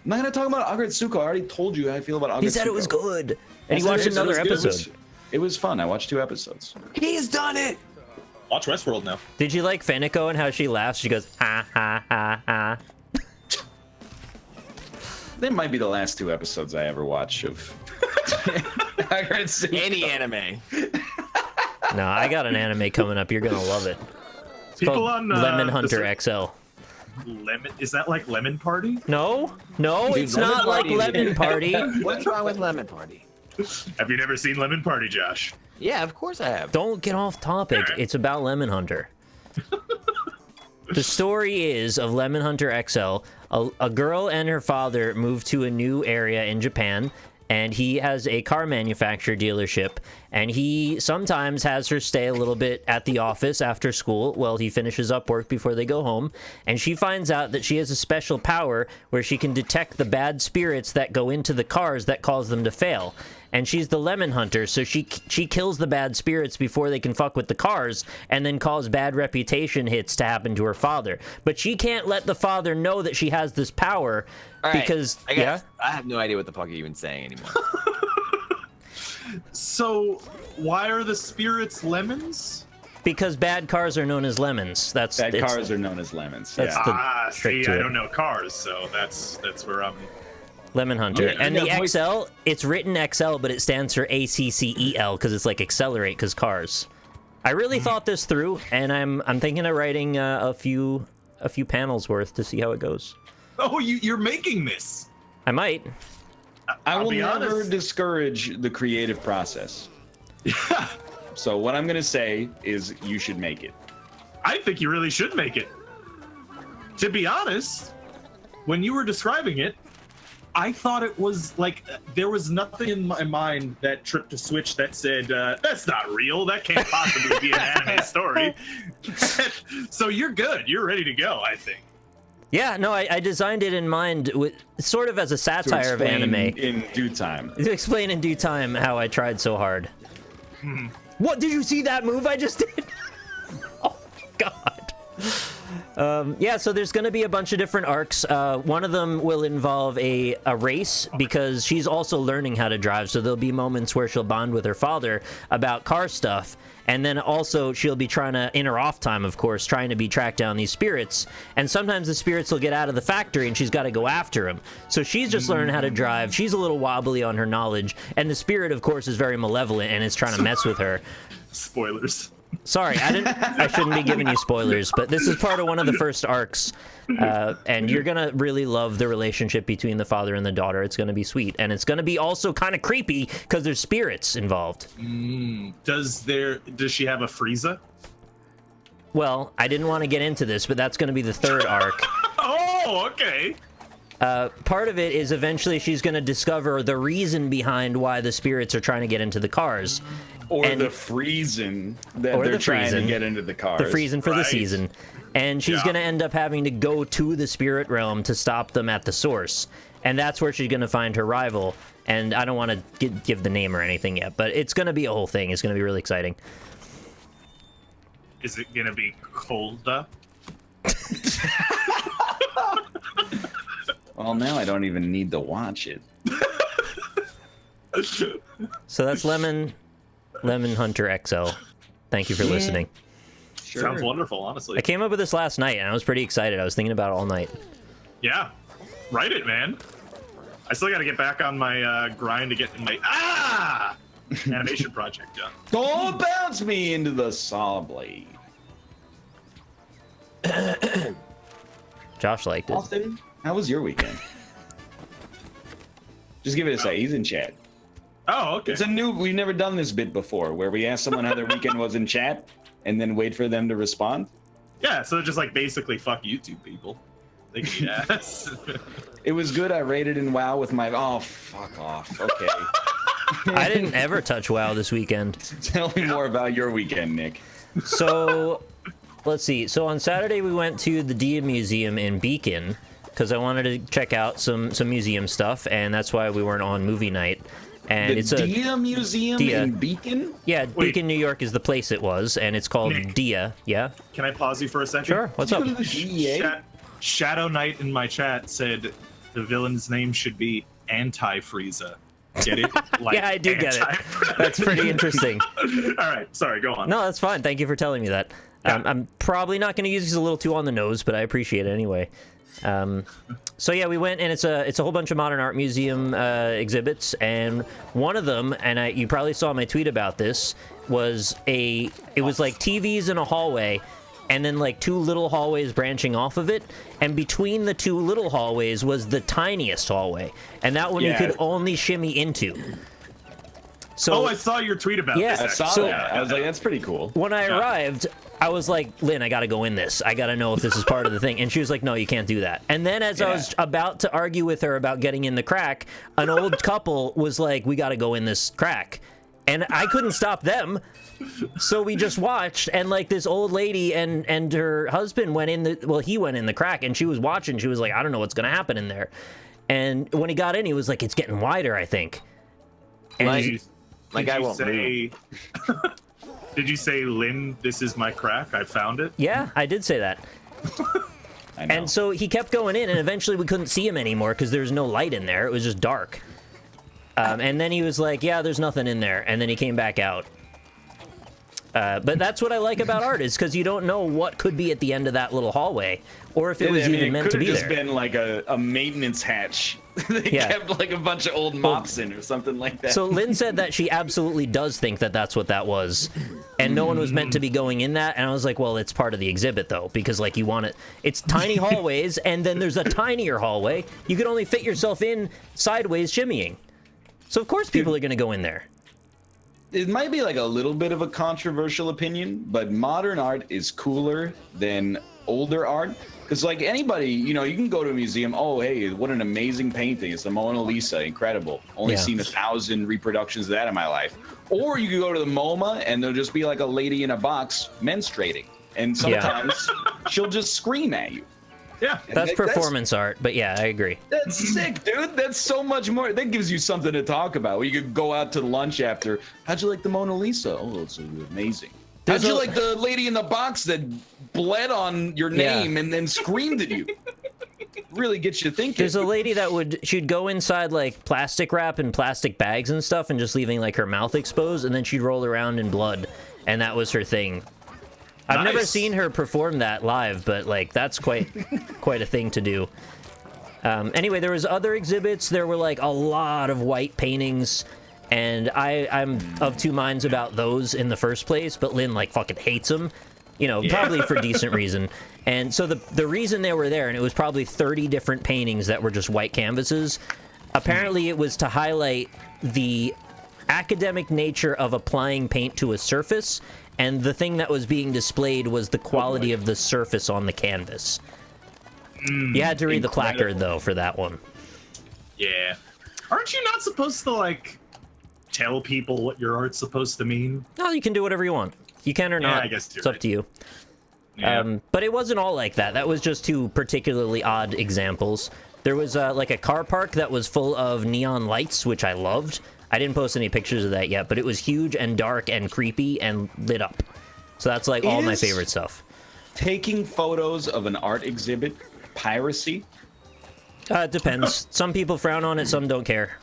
not gonna talk about Agretsuko. I already told you how I feel about Agretsuko. He said it was good, and he watched another episode. It was fun. I watched 2 episodes. He's done it. Watch Westworld now. Did you like Fenico and how she laughs? She goes, ha ha ha ha. They might be the last 2 episodes I ever watch of Agretsuko. Any anime. No, I got an anime coming up. You're gonna love it. It's People called on Lemon the Hunter XL. Lemon, is that like Lemon Party? No, Dude, it's not like Lemon Party. What's wrong with Lemon Party? Have you never seen Lemon Party, Josh? Yeah, of course I have. Don't get off topic. It's about Lemon Hunter. The story is of Lemon Hunter XL. A girl and her father moved to a new area in Japan, and he has a car manufacturer dealership, and he sometimes has her stay a little bit at the office after school while he finishes up work before they go home, and she finds out that she has a special power where she can detect the bad spirits that go into the cars that cause them to fail. and she's the lemon hunter, so she kills the bad spirits before they can fuck with the cars, and then cause bad reputation hits to happen to her father. But she can't let the father know that she has this power because I guess I have no idea what the fuck you're even saying anymore. So why are the spirits lemons? Because bad cars are known as lemons. Bad cars are known as lemons. That's Yeah. the trick See, to I it. don't know cars, so that's where I'm. Lemon Hunter. Yeah, And yeah, the XL, it's written XL, but it stands for ACCEL because it's like accelerate because cars. I really thought this through, and I'm thinking of writing a few panels worth to see how it goes. Oh, you're making this. I might. I I'll will be never honest. discourage the creative process. Yeah, So what I'm gonna say is you should make it. I think you really should make it. To be honest, when you were describing it, I thought it was like there was nothing in my mind that tripped a switch that said that's not real. That can't possibly be an anime story. So you're good. You're ready to go, I think. Yeah, no, I designed it in mind with sort of as a To satire of explain anime. in due time. To explain in due time how I tried so hard. What, did you see that move I just did? Oh god. Yeah, so there's going to be a bunch of different arcs. One of them will involve a race because she's also learning how to drive, so there'll be moments where she'll bond with her father about car stuff, and then also she'll be trying to, in her off time, of course, trying to track down these spirits, and sometimes the spirits will get out of the factory and she's got to go after them. So she's just learning how to drive. She's a little wobbly on her knowledge, and the spirit, of course, is very malevolent and is trying to mess with her. Spoilers. Sorry, I shouldn't be giving you spoilers, but this is part of one of the first arcs, and you're gonna really love the relationship between the father and the daughter. It's gonna be sweet, and it's gonna be also kind of creepy because there's spirits involved. Does she have a Frieza? Well, I didn't want to get into this, but that's gonna be the third arc. Oh, okay. Part of it is eventually she's gonna discover the reason behind why the spirits are trying to get into the cars. Or And- the freezing that Or they're the trying to freezing. get into the cars. The freezing for the Right. season, and she's Yeah. gonna end up having to go to the spirit realm to stop them at the source, and that's where she's gonna find her rival. And I don't want to give the name or anything yet, but it's gonna be a whole thing. It's gonna be really exciting. Is it gonna be Colda? Well, now I don't even need to watch it. So that's Lemon Hunter XL. Thank you for listening. Sure. Sounds wonderful, honestly. I came up with this last night, and I was pretty excited. I was thinking about it all night. Yeah, write it, man. I still got to get back on my grind to get my animation project done. Don't bounce me into the saw blade. Josh liked it. Austin, how was your weekend? Just give it a say. He's in chat. Oh, okay. It's a new. We've never done this bit before, where we ask someone how their weekend was in chat, and then wait for them to respond. Yeah, so just like basically fuck YouTube people. They can eat ass. It was good. I rated in WoW with my. Oh, fuck off. Okay. I didn't ever touch WoW this weekend. Tell me more about your weekend, Nick. So, let's see. So on Saturday we went to the Dia Museum in Beacon because I wanted to check out some museum stuff, and that's why we weren't on movie night. And The it's a Dia Museum Dia. in Beacon. yeah, Wait. Beacon, New York is the place it was, and it's called Nick. Dia. Yeah, Can I pause you for a second? sure. What's Did up? you go to the DEA? Shadow Knight in my chat said the villain's name should be Anti-Frieza. Get it? Like Yeah, I do get it. anti- That's pretty interesting. All right, sorry, go on. No, that's fine. Thank you for telling me that. I'm probably not going to use these a little too on the nose, but I appreciate it anyway. So yeah, we went, and it's a whole bunch of modern art museum exhibits, and one of them, and you probably saw my tweet about this, was it was like TVs in a hallway, and then like two little hallways branching off of it, and between the two little hallways was the tiniest hallway, and that one you Yeah. could only shimmy into. So Oh, I saw your tweet about Yeah, this. I saw actually. that. I was like, that's pretty cool. when I Yeah. arrived, I was like, Lynn, I gotta go in this. I gotta know if this is part of the thing. And she was like, no, you can't do that. And then as I was about to argue with her about getting in the crack, an old couple was like, we gotta go in this crack. And I couldn't stop them. So we just watched, and like this old lady and her husband went in he went in the crack, and she was watching. She was like, I don't know what's gonna happen in there. And when he got in, he was like, it's getting wider, I think. And My guy won't say, Did you say, Lynn, this is my crack? I found it? yeah, I did say that. I know. And so he kept going in, and eventually we couldn't see him anymore because there's no light in there. It was just dark. And then he was like, yeah, there's nothing in there. And then he came back out. But that's what I like about art, is because you don't know what could be at the end of that little hallway, or if it was even meant to be there. there. It could have just been like a maintenance hatch. They kept like a bunch of old mops in or something like that. So Lynn said that she absolutely does think that that's what that was, and no one was meant to be going in that. And I was like, well, it's part of the exhibit though, because like you want it. It's tiny hallways, and then there's a tinier hallway. You could only fit yourself in sideways shimmying. So of course people are going to go in there. It might be like a little bit of a controversial opinion, but modern art is cooler than older art. Because like anybody, you know, you can go to a museum, oh, hey, what an amazing painting. It's the Mona Lisa, incredible. Only seen 1,000 reproductions of that in my life. Or you could go to the MoMA and there'll just be like a lady in a box menstruating. And sometimes she'll just scream at you. Yeah. That's performance art, but yeah, I agree. That's sick, dude. That's so much more. That gives you something to talk about. You could go out to lunch after. How'd you like the Mona Lisa? Oh, it's amazing. How'd you like the lady in the box that bled on your name and then screamed at you? Really gets you thinking. There's a lady that she'd go inside like plastic wrap and plastic bags and stuff and just leaving like her mouth exposed, and then she'd roll around in blood, and that was her thing. I've never seen her perform that live, but like that's quite a thing to do. Anyway, there was other exhibits. There were like a lot of white paintings, and I'm of two minds about those in the first place, but Lynn like fucking hates them, you know, probably for decent reason. And so the reason they were there, and it was probably 30 different paintings that were just white canvases, apparently it was to highlight the academic nature of applying paint to a surface, and the thing that was being displayed was the quality of the surface on the canvas. You had to read the placard, though, for that one. Yeah. Aren't you not supposed to, like, tell people what your art's supposed to mean? No, you can do whatever you want. You can or not. I guess it's up to you. Yeah. But it wasn't all like that. That was just two particularly odd examples. There was, like, a car park that was full of neon lights, which I loved. I didn't post any pictures of that yet, but it was huge and dark and creepy and lit up. So that's like all my favorite stuff. Taking photos of an art exhibit, piracy? It depends. Some people frown on it, some don't care.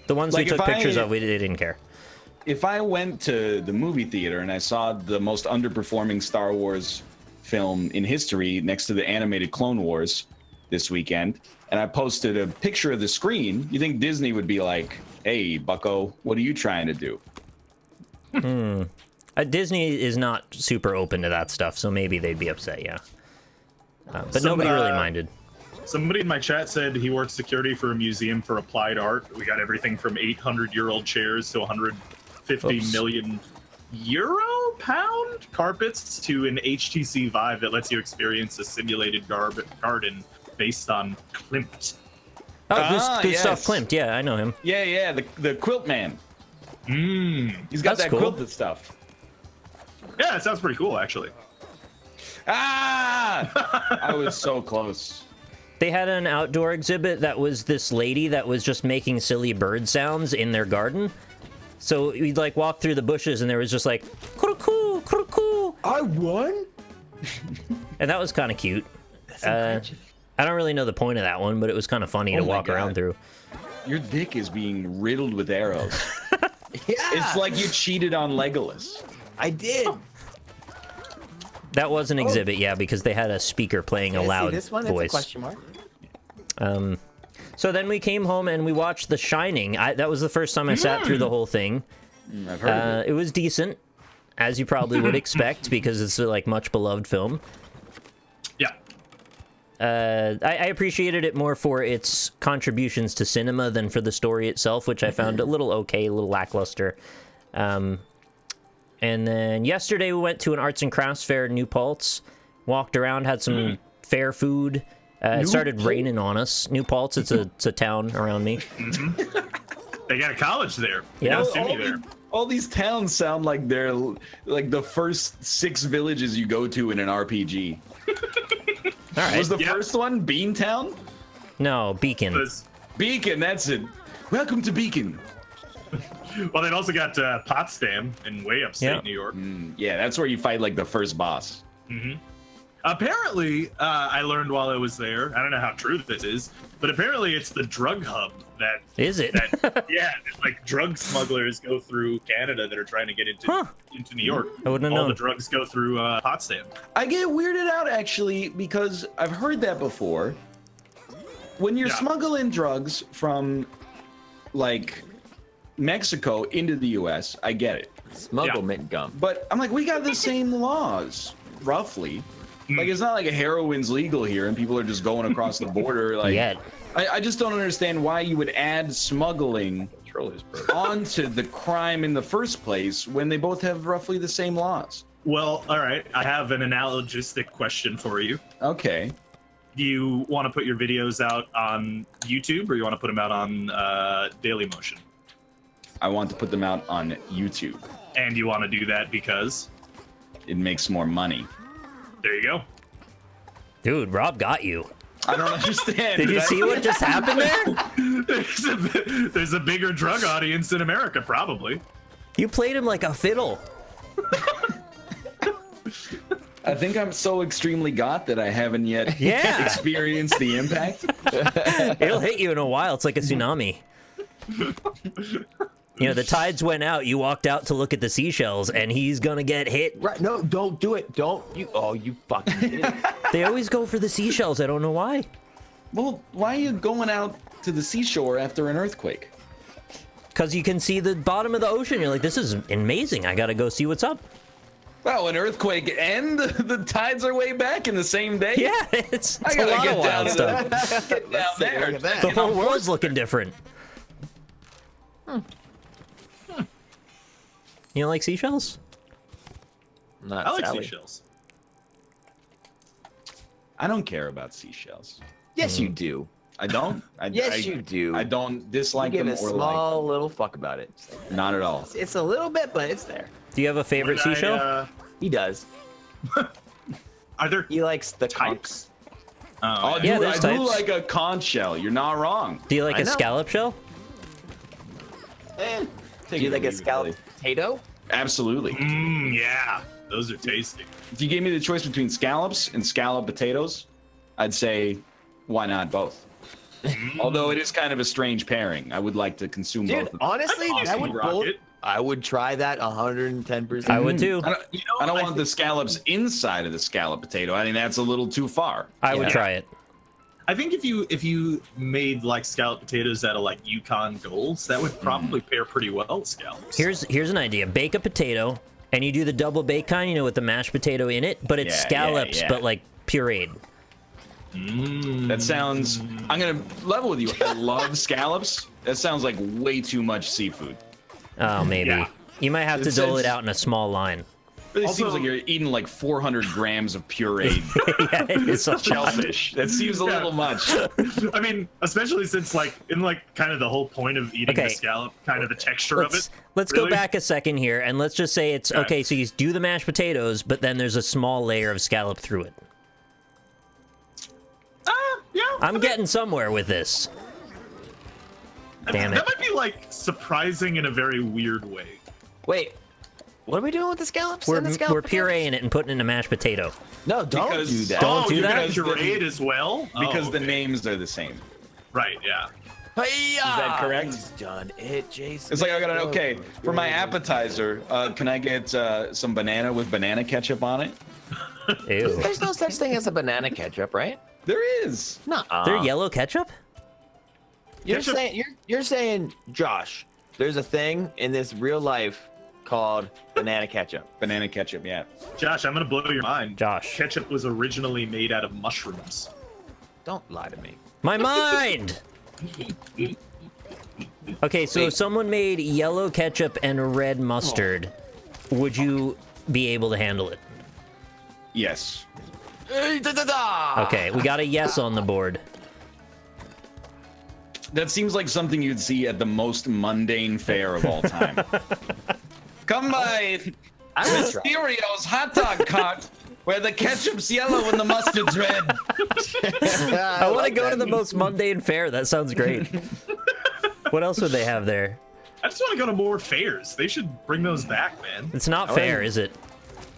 The ones we took pictures of, they didn't care. If I went to the movie theater and I saw the most underperforming Star Wars film in history next to the animated Clone Wars this weekend, and I posted a picture of the screen, you think Disney would be like, hey, bucko, what are you trying to do? Disney is not super open to that stuff, so maybe they'd be upset, yeah. But nobody really minded. Somebody in my chat said he works security for a museum for applied art. We got everything from 800-year-old chairs to 150 million pound carpets to an HTC Vive that lets you experience a simulated garden based on Klimt. Oh, good stuff, Klimt. Yeah, I know him. Yeah, the quilt man. He's got That's that cool. quilted stuff. Yeah, it sounds pretty cool, actually. I was so close. They had an outdoor exhibit that was this lady that was just making silly bird sounds in their garden. So we'd like walk through the bushes and there was just like, cuckoo, cuckoo. I won? And that was kind of cute. I don't really know the point of that one, but it was kind of funny to walk around through. Your dick is being riddled with arrows. It's like you cheated on Legolas. I did. That was an exhibit, yeah, because they had a speaker playing a loud this one? voice. It's a question mark. So then we came home and we watched The Shining. That was the first time I sat through the whole thing. I've heard of it. It was decent, as you probably would expect, because it's a like much beloved film. Yeah. I appreciated it more for its contributions to cinema than for the story itself, which I found a little okay, a little lackluster. And then yesterday we went to an arts and crafts fair in New Paltz, walked around, had some fair food. It started raining on us. New Paltz, it's a town around me. They got a college there. Yeah. They got a SUNY there. All these towns sound like they're like the first 6 villages you go to in an RPG. All right. Was the first one Well, they've also got Potsdam in way upstate Yeah. New York. Yeah, that's where you fight like the first boss. Apparently, I learned while I was there. I don't know how true this is, but apparently it's the drug hub that. Is it? Yeah, like drug smugglers go through Canada that are trying to get into New York. I wouldn't have All known. the drugs go through Potsdam. I get weirded out actually because I've heard that before. When you're Yeah. smuggling drugs from like Mexico into the US, I get it. Smugglement gum. But I'm like, we got the same laws, roughly. Like, it's not like a heroin's legal here and people are just going across the border. Like, Yet. I just don't understand why you would add smuggling onto the crime in the first place when they both have roughly the same laws. Well, all right. I have an analogistic question for you. Okay. Do you want to put your videos out on YouTube, or you want to put them out on Dailymotion? I want to put them out on YouTube. And you want to do that because It makes more money. there you go. Dude, Rob got you. I don't understand. Did you see what just happened there? There's a bigger drug audience in America, probably. You played him like a fiddle. I think I'm so extremely got that I haven't yet Yeah. experienced the impact. It'll hit you in a while. It's like a tsunami. You know, the tides went out. You walked out to look at the seashells, and he's gonna get hit. Right? No, don't do it. Don't you? Oh, you fucking idiot. They always go for the seashells. I don't know why. Well, why are you going out to the seashore after an earthquake? Because you can see the bottom of the ocean. You're like, this is amazing. I gotta go see what's up. Well, an earthquake and the tides are way back in the same day. Yeah, it's I a gotta lot get of down wild to stuff. Get down there. Look at that. The whole world's looking different. You don't like seashells? Not I like Sally. seashells. I don't care about seashells. Yes, you do. I don't. Yes, you do. I don't dislike You give them a or small little fuck about it. like. Not at all. It's a little bit, but it's there. Do you have a favorite When seashell? He does. Are there He likes the types? Oh, Yeah, dude, there's I do types. like a conch shell. You're not wrong. Do you like I a know. scallop shell? Do Take you it like or a leave it, scallop really. potato? Absolutely. Yeah, those are tasty. If you gave me the choice between scallops and scallop potatoes, I'd say, why not both? Although it is kind of a strange pairing. I would like to consume Dude, both of them. honestly, That's that awesome, would Rocket. I would try that 110%. I would too. I don't want the scallops inside of the scallop potato. I think that's a little too far. I would Yeah. try it. I think if you made like scallop potatoes out of like Yukon Golds, that would probably pair pretty well with scallops. Here's an idea. Bake a potato, and you do the double bake kind, you know, with the mashed potato in it, but it's Yeah, scallops, yeah. but like pureed. That sounds. I'm gonna level with you. I love scallops. That sounds like way too much seafood. Oh, maybe. Yeah. You might have to It's- dole it it's- out in a small line. It Also- seems like you're eating like 400 grams of pureed Yeah, it's a lot. shellfish. That seems a little much. I mean, especially since like in like kind of the whole point of eating Okay. the scallop, kind of the texture of it. Let's go Really? back a second here, and let's just say it's okay. So you do the mashed potatoes, but then there's a small layer of scallop through it. Yeah, I'm getting somewhere with this. Damn it. That might be like surprising in a very weird way. Wait, what are we doing with the scallops? We're and the scallop we're potatoes? pureeing it and putting it in a mashed potato. No, don't Because- do that. Don't do you're that? gonna puree it as well? Because Oh, the okay. names are the same. Right, yeah. Is that correct? He's done it, Jason. It's like I got okay for my appetizer. Can I get some banana with banana ketchup on it? Ew. There's no such thing as a banana ketchup, right? There is. Nuh-uh. They're yellow ketchup? You're Ketchup- saying you're saying, Josh, there's a thing in this real life called banana ketchup. Banana ketchup, yeah. Josh, I'm gonna blow your mind. Josh. Ketchup was originally made out of mushrooms. Don't lie to me. My mind! Okay, so if someone made yellow ketchup and red mustard, would you be able to handle it? Yes. Okay, we got a yes on the board. That seems like something you'd see at the most mundane fair of all time. Come by I'm gonna try. Mysterio's hot dog cart where the ketchup's yellow and the mustard's red. I want to go to the most mundane fare. That sounds great. What else would they have there? I just want to go to more fairs. They should bring those back, man. It's not fair, is it?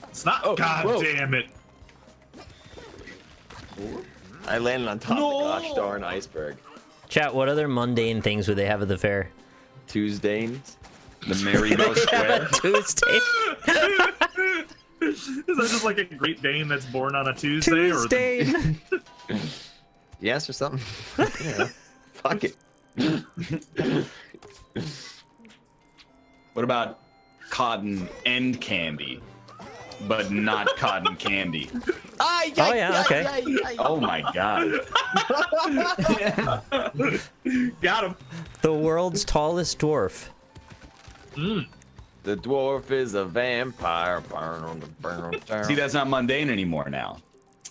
It's not. Oh, God whoa. damn it. I landed on top of the gosh darn iceberg. Chat, what other mundane things would they have at the fair? Tuesdays. The Merry-Go Square. Tuesday. Is that just like a Great Dane that's born on a Tuesday? Tuesday. Yes, or something. Yeah. Fuck it. What about cotton and candy, but not cotton candy? Oh, yeah, okay. Oh my god. Got him. The world's tallest dwarf. The dwarf is a vampire. See, that's not mundane anymore now.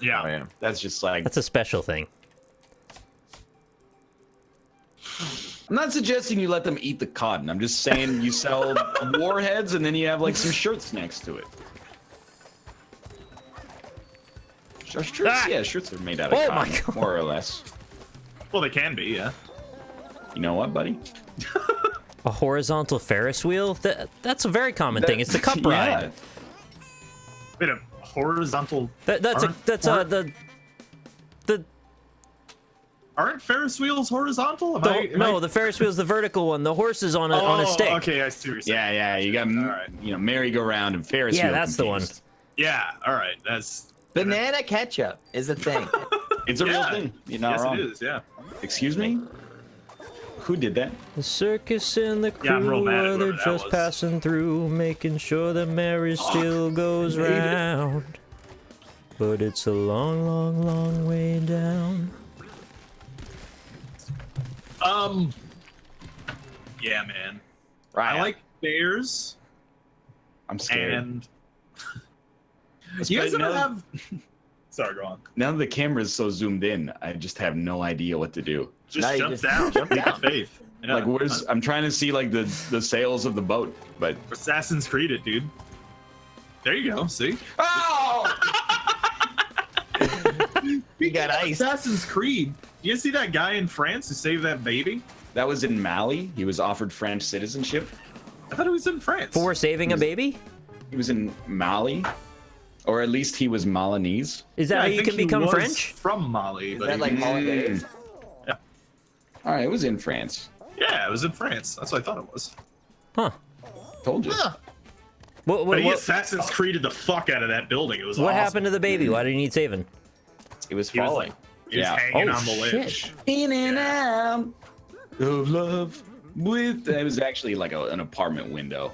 Yeah. Oh, yeah. That's just like, That's a special thing. I'm not suggesting you let them eat the cotton. I'm just saying you sell warheads and then you have like some shirts next to it. Shirts, yeah, shirts are made out of Oh my cotton, God. more or less. Well, they can be, yeah. You know what, buddy? A horizontal Ferris wheel? That's a very common thing. It's the cup Yeah. ride. Wait, a horizontal. Aren't Ferris wheels horizontal? The Ferris wheel's the vertical one. The horse is on a stick. Okay, I see what you're saying. Yeah, you got right. merry-go-round and Ferris wheel. Yeah, that's the one. confused. Yeah, all right. That's. Banana ketchup is a thing. It's a real Yeah. thing. You're not Yes, wrong. it is. Yeah. Excuse me? Who did that? The circus and the Yeah, I'm real crew mad at are whoever they're that just was. passing through, making sure the merry still goes made it. round. But it's a long, long, long way down. Yeah, man. Right. I like bears I'm scared. and. You guys But ever now- have? Sorry, go on. Now that the camera's so zoomed in, I just have no idea what to do. Just Now you jump just down. jump Leap down. of faith. Yeah. Like, I'm trying to see like the sails of the boat, but Assassin's Creed it, dude. There you go. See? oh! You got ice. Assassin's Creed. You guys see that guy in France who saved that baby? That was in Mali. He was offered French citizenship. I thought it was in France. For saving a baby? He was in Mali, or at least he was Malinese. Is that Yeah, how I you think can he become was French? From Mali. Is but that he- like holidays? All right, it was in France. Yeah, it was in France. That's what I thought it was. Huh. Told you. What, But he what Assassin's Creeded the fuck out of that building. It was what awesome. happened to the baby? Why did he need saving? It was He was falling. like, he was Yeah. hanging Oh, on the shit. ledge. In and out of love with. It was actually like an apartment window.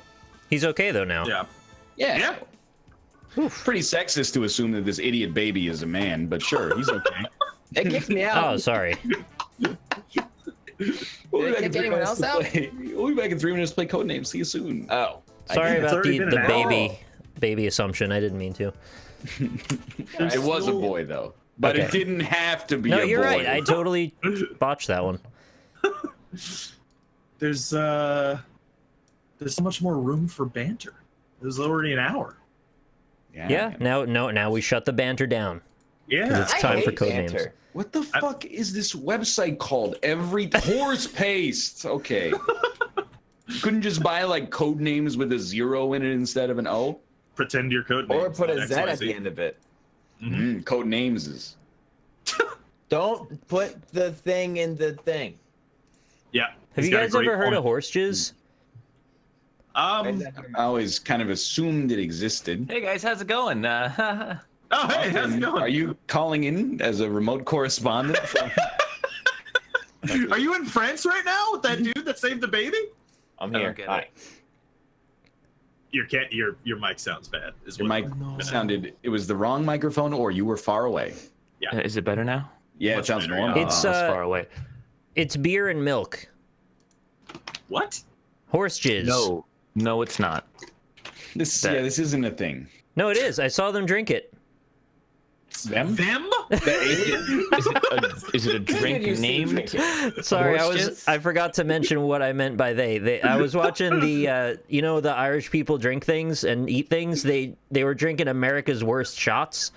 He's okay though now. Yeah. Yeah. Yeah. Pretty sexist to assume that this idiot baby is a man, but sure, he's okay. It kicked me out. Oh, sorry. We'll Did it kick anyone else out? We'll be back in 3 minutes to play Codenames. See you soon. Oh. Sorry it's about already the been an baby assumption. I didn't mean to. It was a boy though, but Okay. it didn't have to be No, a you're boy. right. I totally botched that one. There's so much more room for banter. It was already an hour. Yeah. Now we shut the banter down. Yeah. It's time I for hate Codenames. banter. What the fuck is this website called? Every horse paste. Okay. You couldn't just buy like Codenames with a 0 in it instead of an O. Pretend your code Or names, put a not Z at XYZ. the end of it. Codenames is. Don't put the thing in the thing. Yeah. Have he's you got a guys great ever heard point. of horse jizz? I always kind of assumed it existed. Hey guys, how's it going? Oh, hey, how's it going? Are you calling in as a remote correspondent? Are you in France right now with that dude that saved the baby? I'm I here. don't get Hi. it. Your mic sounds bad. Is Your what- mic sounded. It was the wrong microphone, or you were far away. Is it better now? Yeah, it Much sounds better, normal. yeah. It's I was far away. It's beer and milk. What? Horse jizz. No, it's not. This isn't a thing. No, it is. I saw them drink it. Them? Them? Is it a drink you see named? Sorry, Horse jizz? I forgot to mention what I meant by they. I was watching the the Irish people drink things and eat things. They were drinking America's worst shots,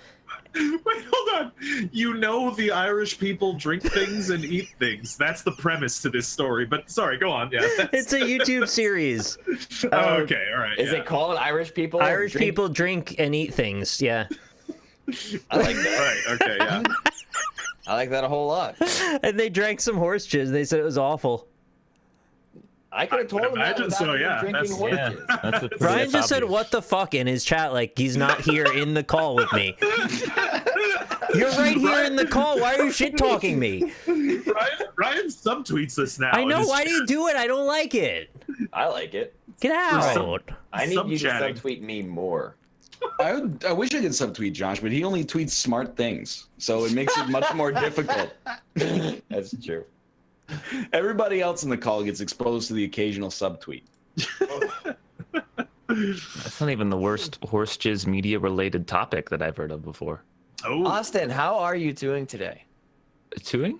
Wait, hold on. You know the Irish people drink things and eat things. That's the premise to this story. But sorry, go on. Yeah. It's a YouTube series. Okay, all right. Is it called Irish people? Irish people drink and eat things. Yeah. I like that. Right. Okay. Yeah. I like that a whole lot. And they drank some horse jizz. They said it was awful. I could have told him that imagine without so, even yeah. drinking horse Yeah, jizz. that's a Ryan just said, "What the fuck?" in his chat, like he's not here in the call with me. You're right here in the call. Why are you shit talking me? Ryan subtweets this now. I know. Just- Why do you do it? I don't like it. I like it. Get out. I need you to Sub-chatting. subtweet me more. I wish I could subtweet Josh, but he only tweets smart things, so it makes it much more difficult. That's true. Everybody else in the call gets exposed to the occasional subtweet. That's not even the worst horse jizz media related topic that I've heard of before. Oh, Austin, how are you doing today? Tuing?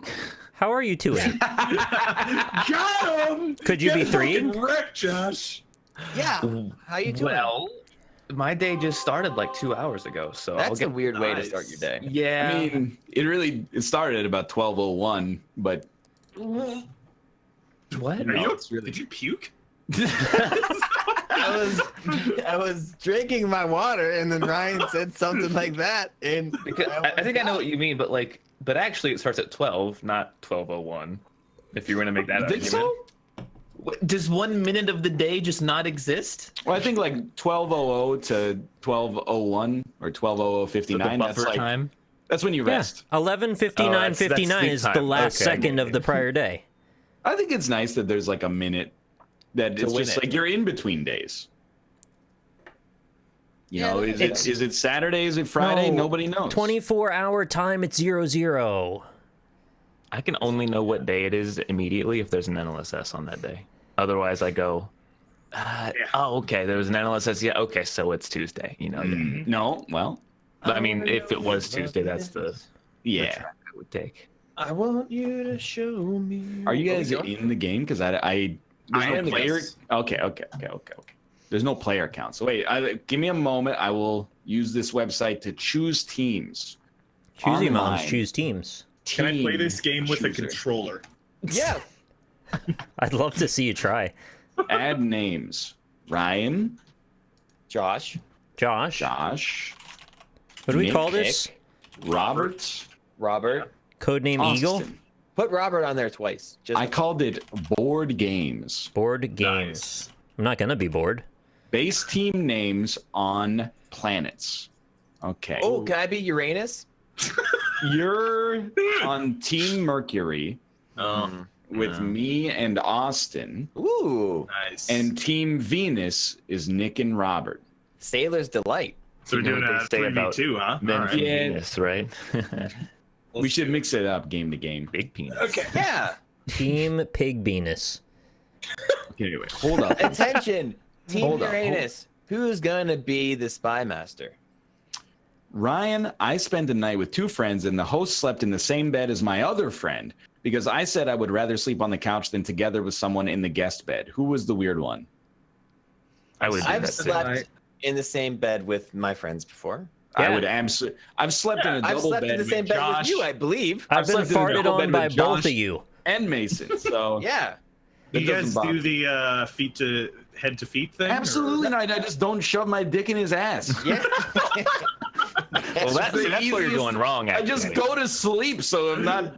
How are you doing? got him! Could you be three? Wrecked, Josh. Yeah. How you doing? Well, my day just started like 2 hours ago, so I'll That's get a weird way to Nice. start your day. Yeah. I mean, it started at about 12:01, but what? Are No, you? it's really- Did you puke? I was drinking my water, and then Ryan said something like that, and Because I think I know what you mean, but actually it starts at 12, not 12:01. If you're gonna make that You think argument. so? Does 1 minute of the day just not exist? Well, I think like 12:00 to 12:01 or 12:00:59. Buffer That's like time. that's when you Yeah. rest. 11:59:59 sleep is the time. last Okay. second of the prior day. I think it's nice that there's like a minute that it's win just it. like you're in between days. You know, is it's- it Saturday? Is it Friday? No, Nobody knows. 24-hour time. It's 00. I can only know what day it is immediately if there's an NLSS on that day. Otherwise, I go, oh, okay, there was an NLSS. Yeah, okay, so it's Tuesday. You know, yeah. No, well, But, I mean, if it was Tuesday, that's the yeah. track I would take. I want you to show me. Are you guys in the game? Because there's I no am, player. yes. Okay. There's no player count. So wait, give me a moment. I will use this website to choose teams. Choosy moms Online. choose teams. Can I play Team this game with a chooser. controller? Yeah. I'd love to see you try. Add names. Ryan, Josh. Josh, Josh, what do we Nick, call this? Robert, Robert. Codename Eagle? Austin. Put Robert on there twice. Just I called it board games. Board games. Nice. I'm not gonna be bored. Base team names on planets. Okay. Oh, can I be Uranus? You're on Team Mercury Oh, with me and Austin, Ooh. nice. and Team Venus is Nick and Robert. Sailor's Delight. so we're You know doing what a they say about 3v2, huh? Men All from right. Yeah. Venus, right? We should mix it up game to game. Big penis. Okay. Yeah. Team Pig Venus. Okay, anyway, hold up. Attention, Team Hold up, Uranus. Who's gonna be the spy master? Ryan, I spent the night with two friends, and the host slept in the same bed as my other friend because I said I would rather sleep on the couch than together with someone in the guest bed. Who was the weird one? I would do I've that too. slept in the same bed with my friends before. I Yeah. would absolutely. I've slept in a I've double slept bed in the same with bed Josh with you, I believe. I've been slept in a farted double on bed by with both Josh. of you. and Mason. So Yeah. Do that you guys doesn't bother do me. the feet to head to feet thing? or- Absolutely not. I just don't shove my dick in his ass. Yeah. Well, that's the where you're easiest- going wrong. I Actually. just go to sleep, so I'm not.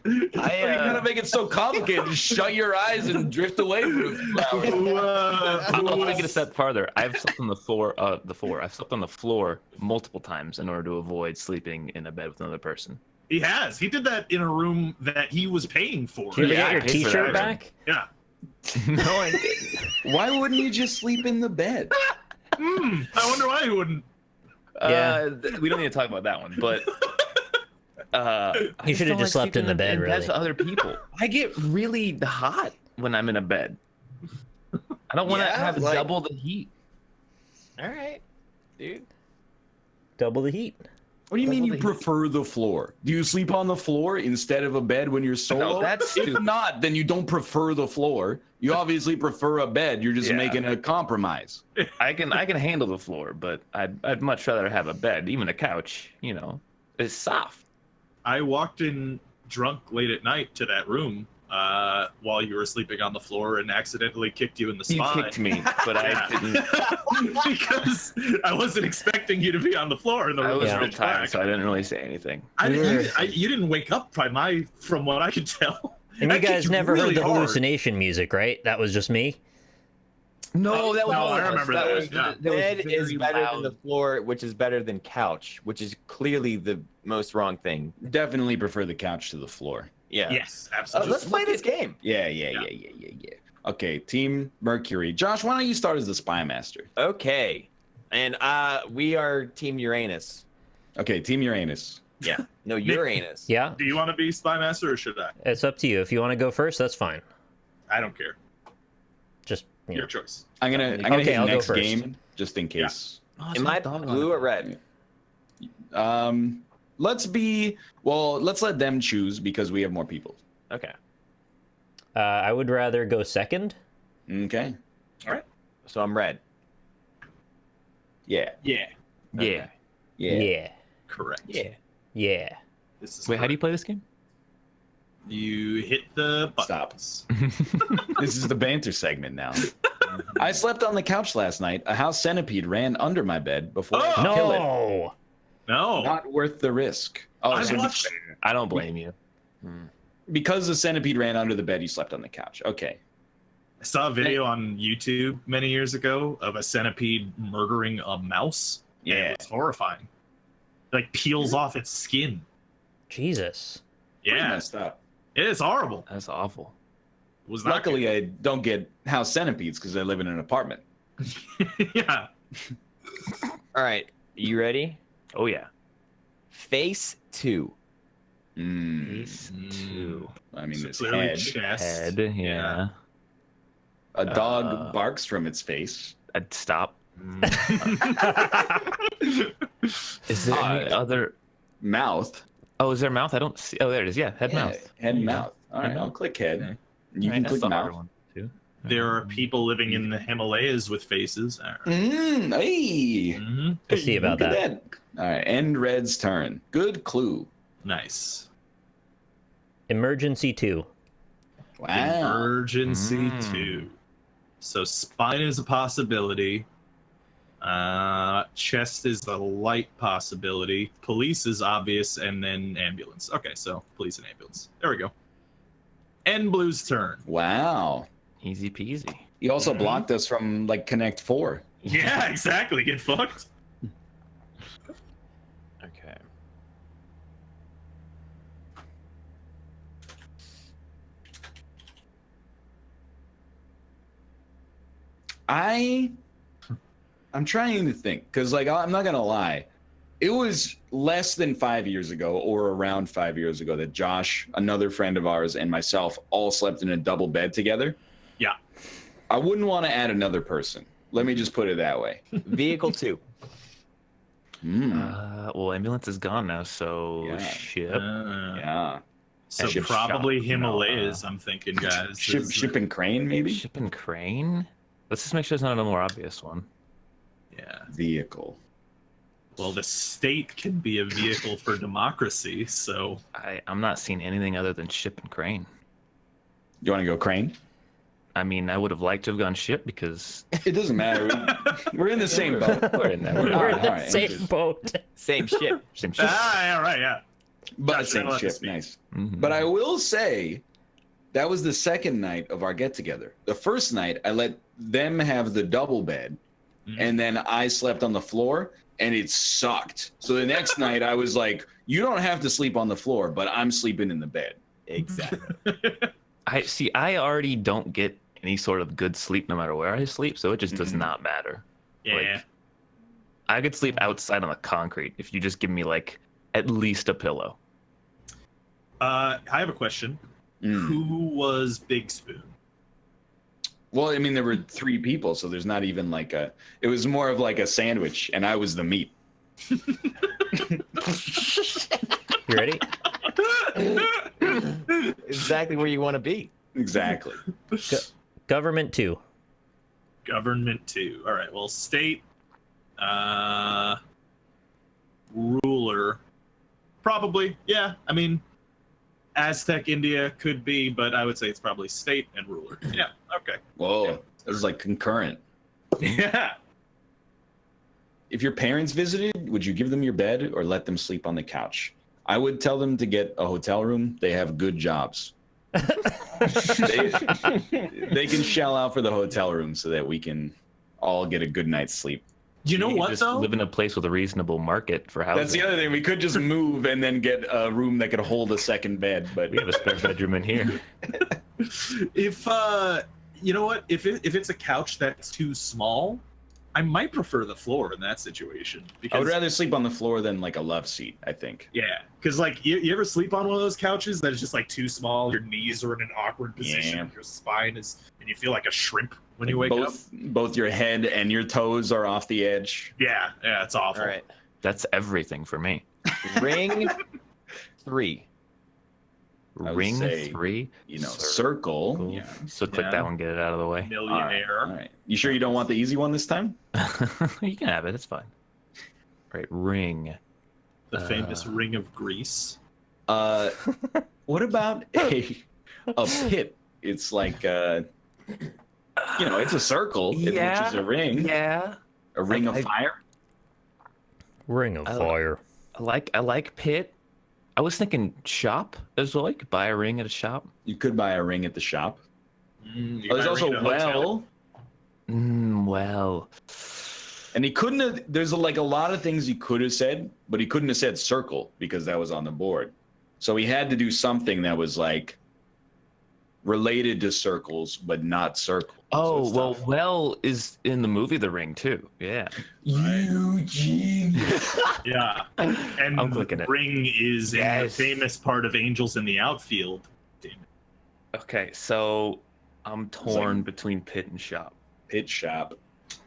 You gotta make it so complicated. Just shut your eyes and drift away for a few hours. I'll take it a step farther. I've slept on the floor. I've slept on the floor multiple times in order to avoid sleeping in a bed with another person. He has. He did that in a room that he was paying for. Did you Yeah, get your I paid for t-shirt that. back? Yeah. No, I didn't. Why wouldn't you just sleep in the bed? I wonder why he wouldn't. Yeah. We don't need to talk about that one, but I You should have don't just slept sleeping in the bed, beds really. with other people. I get really hot when I'm in a bed. I don't want to Yeah, have like- double the heat. All right, dude. Double the heat. What do you mean you Well, prefer the floor? Do you sleep on the floor instead of a bed when you're solo? that's if stupid. not, then you don't prefer the floor. You obviously prefer a bed. You're just Yeah. making a compromise. I can handle the floor, but I'd much rather have a bed, even a couch. You know, it's soft. I walked in drunk late at night to that room while you were sleeping on the floor and accidentally kicked you in the You spine. kicked me, but I didn't. Because I wasn't expecting you to be on the floor in the I room. was was real pitch tired, black. so I didn't really say anything. You didn't wake up from what I could tell. And I you kicked guys never really heard the hard. hallucination music, right? That was just me. No, that was. No, I remember that. was, Yeah. that was Bed is very better loud. than the floor, which is better than couch, which is clearly the most wrong thing. Definitely prefer the couch to the floor. Yeah. Yes, absolutely. Let's play this game. Yeah. Okay, Team Mercury. Josh, why don't you start as the spy master? Okay. And we are Team Uranus. Okay, Team Uranus. Yeah. No, Uranus. Yeah, Do you want to be spy master or should I? it's up to you. If you want to go first, that's fine. I don't care. Just you Your know. choice. I'm gonna Okay, hit I'll go next first. game just in case. Oh, it's Am my I dog on blue it. or red? Let's let them choose because we have more people. Okay. I would rather go second. Okay. All right. So I'm red. Yeah. Yeah. Yeah. Yeah. Correct. Yeah. This is Wait, how do you correct. play this game? You hit the Stop. buttons. This is the banter segment now. I slept on the couch last night. A house centipede ran under my bed before I could kill it. No. No. Not worth the risk. Oh, I've so watched. I don't blame you. because the centipede ran under the bed, you slept on the couch. Okay. I saw a video on YouTube many years ago of a centipede murdering a mouse. and Yeah. It was horrifying. Like peels off its skin. Jesus. Pretty Yeah. messed up. It is horrible. That's awful. It was not Luckily, I don't get house centipedes because I live in an apartment. good. Yeah. All right. You ready? Oh yeah. Phase 2. Phase 2. I mean, So this clearly head. chest. Head. Yeah. A dog barks from its face. I'd stop. Is there any other? Mouth. Oh, is there mouth? I don't see. Oh, there it is. Yeah, head Yeah, mouth. Head and Yeah. mouth. All right, Head, I'll mouth. click head. Okay. You Right, can that's click the harder mouth. one too. There are people living in the Himalayas with faces. All right. Hey. Mhm. We'll see about Look at that. All right, end Red's turn. Good clue. Nice. Emergency 2. Wow. Emergency Mm. 2. So spine is a possibility. Chest is a light possibility. Police is obvious, and then ambulance. Okay, so police and ambulance. There we go. End Blue's turn. Wow. Easy peasy. He also Mhm. blocked us from like Connect 4. Yeah, exactly. Get fucked. Okay. I'm trying to think because like I'm not gonna lie, it was less than 5 years ago or around 5 years ago that Josh, another friend of ours, and myself all slept in a double bed together. Yeah. I wouldn't want to add another person. Let me just put it that way. Vehicle 2. Well, ambulance is gone now, so Yeah. ship. Yeah. So Ship probably shop. Himalayas, I'm thinking, guys. Ship and crane, maybe? Ship and crane. Let's just make sure it's not a more obvious one. Yeah. Vehicle. Well, the state can be a vehicle for democracy, so I'm not seeing anything other than ship and crane. You want to go crane? I mean, I would have liked to have gone ship because It doesn't matter. We're in the same boat. we're in there. We're All in right, the all right. same boat. Same ship. Same ship. yeah, right, yeah. But Josh, same I'll let you ship. speak. Nice. Mhm. But I will say that was the second night of our get together. The first night, I let them have the double bed, Mhm. and then I slept on the floor, and it sucked. So the next night, I was like, you don't have to sleep on the floor, but I'm sleeping in the bed. Exactly. I already don't get any sort of good sleep no matter where I sleep, so it just does Mhm. not matter. Yeah. Like, I could sleep outside on the concrete if you just give me like at least a pillow. I have a question. Mm. Who was Big Spoon? Well, I mean, there were 3 people, so there's not even like a. It was more of like a sandwich, and I was the meat. You ready? Exactly where you want to be. Exactly. Government 2. Government 2. All right. Well, state. Ruler. Probably. Yeah. I mean, Aztec India could be, but I would say it's probably state and ruler. Yeah. Okay. Whoa, Yeah. this is like concurrent. Yeah. If your parents visited, would you give them your bed or let them sleep on the couch? I would tell them to get a hotel room. They have good jobs. they can shell out for the hotel room so that we can all get a good night's sleep. You know what just though? live in a place with a reasonable market for housing. That's the other thing. We could just move and then get a room that could hold a second bed. But We have a spare bedroom in here. If you know what? If it's a couch that's too small, I might prefer the floor in that situation. Because I would rather sleep on the floor than like a love seat, I think. yeah, because like you ever sleep on one of those couches that is just like too small? Your knees are in an awkward position. Yeah. Your spine is, and you feel like a shrimp when you wake up. Both your head and your toes are off the edge. Yeah, it's awful. All right. That's everything for me. Ring 3. I would Ring say, 3. Circle. Cool. Yeah. So click Yeah. that one, get it out of the way. Millionaire. All right. You sure you don't want the easy one this time? You can have it. It's fine. All right, ring. The famous Ring of Greece. What about a pit? It's like it's a circle, which is a ring. Yeah. A ring of fire. Ring of Fire. I like pit. I was thinking shop as well. You could buy a ring at a shop. You could buy a ring at the shop. You There's might also ring at a hotel. Well. And he couldn't have. There's a lot of things he could have said, but he couldn't have said circle because that was on the board. So he had to do something that was like related to circles, but not circles. Oh, So it's well, tough. well is in the movie The Ring too. Yeah. Eugene. Yeah. And I'm clicking it. Ring is in the Yes. famous part of Angels in the Outfield. Damn it. Okay, so I'm torn between pit and shop. Pit shop.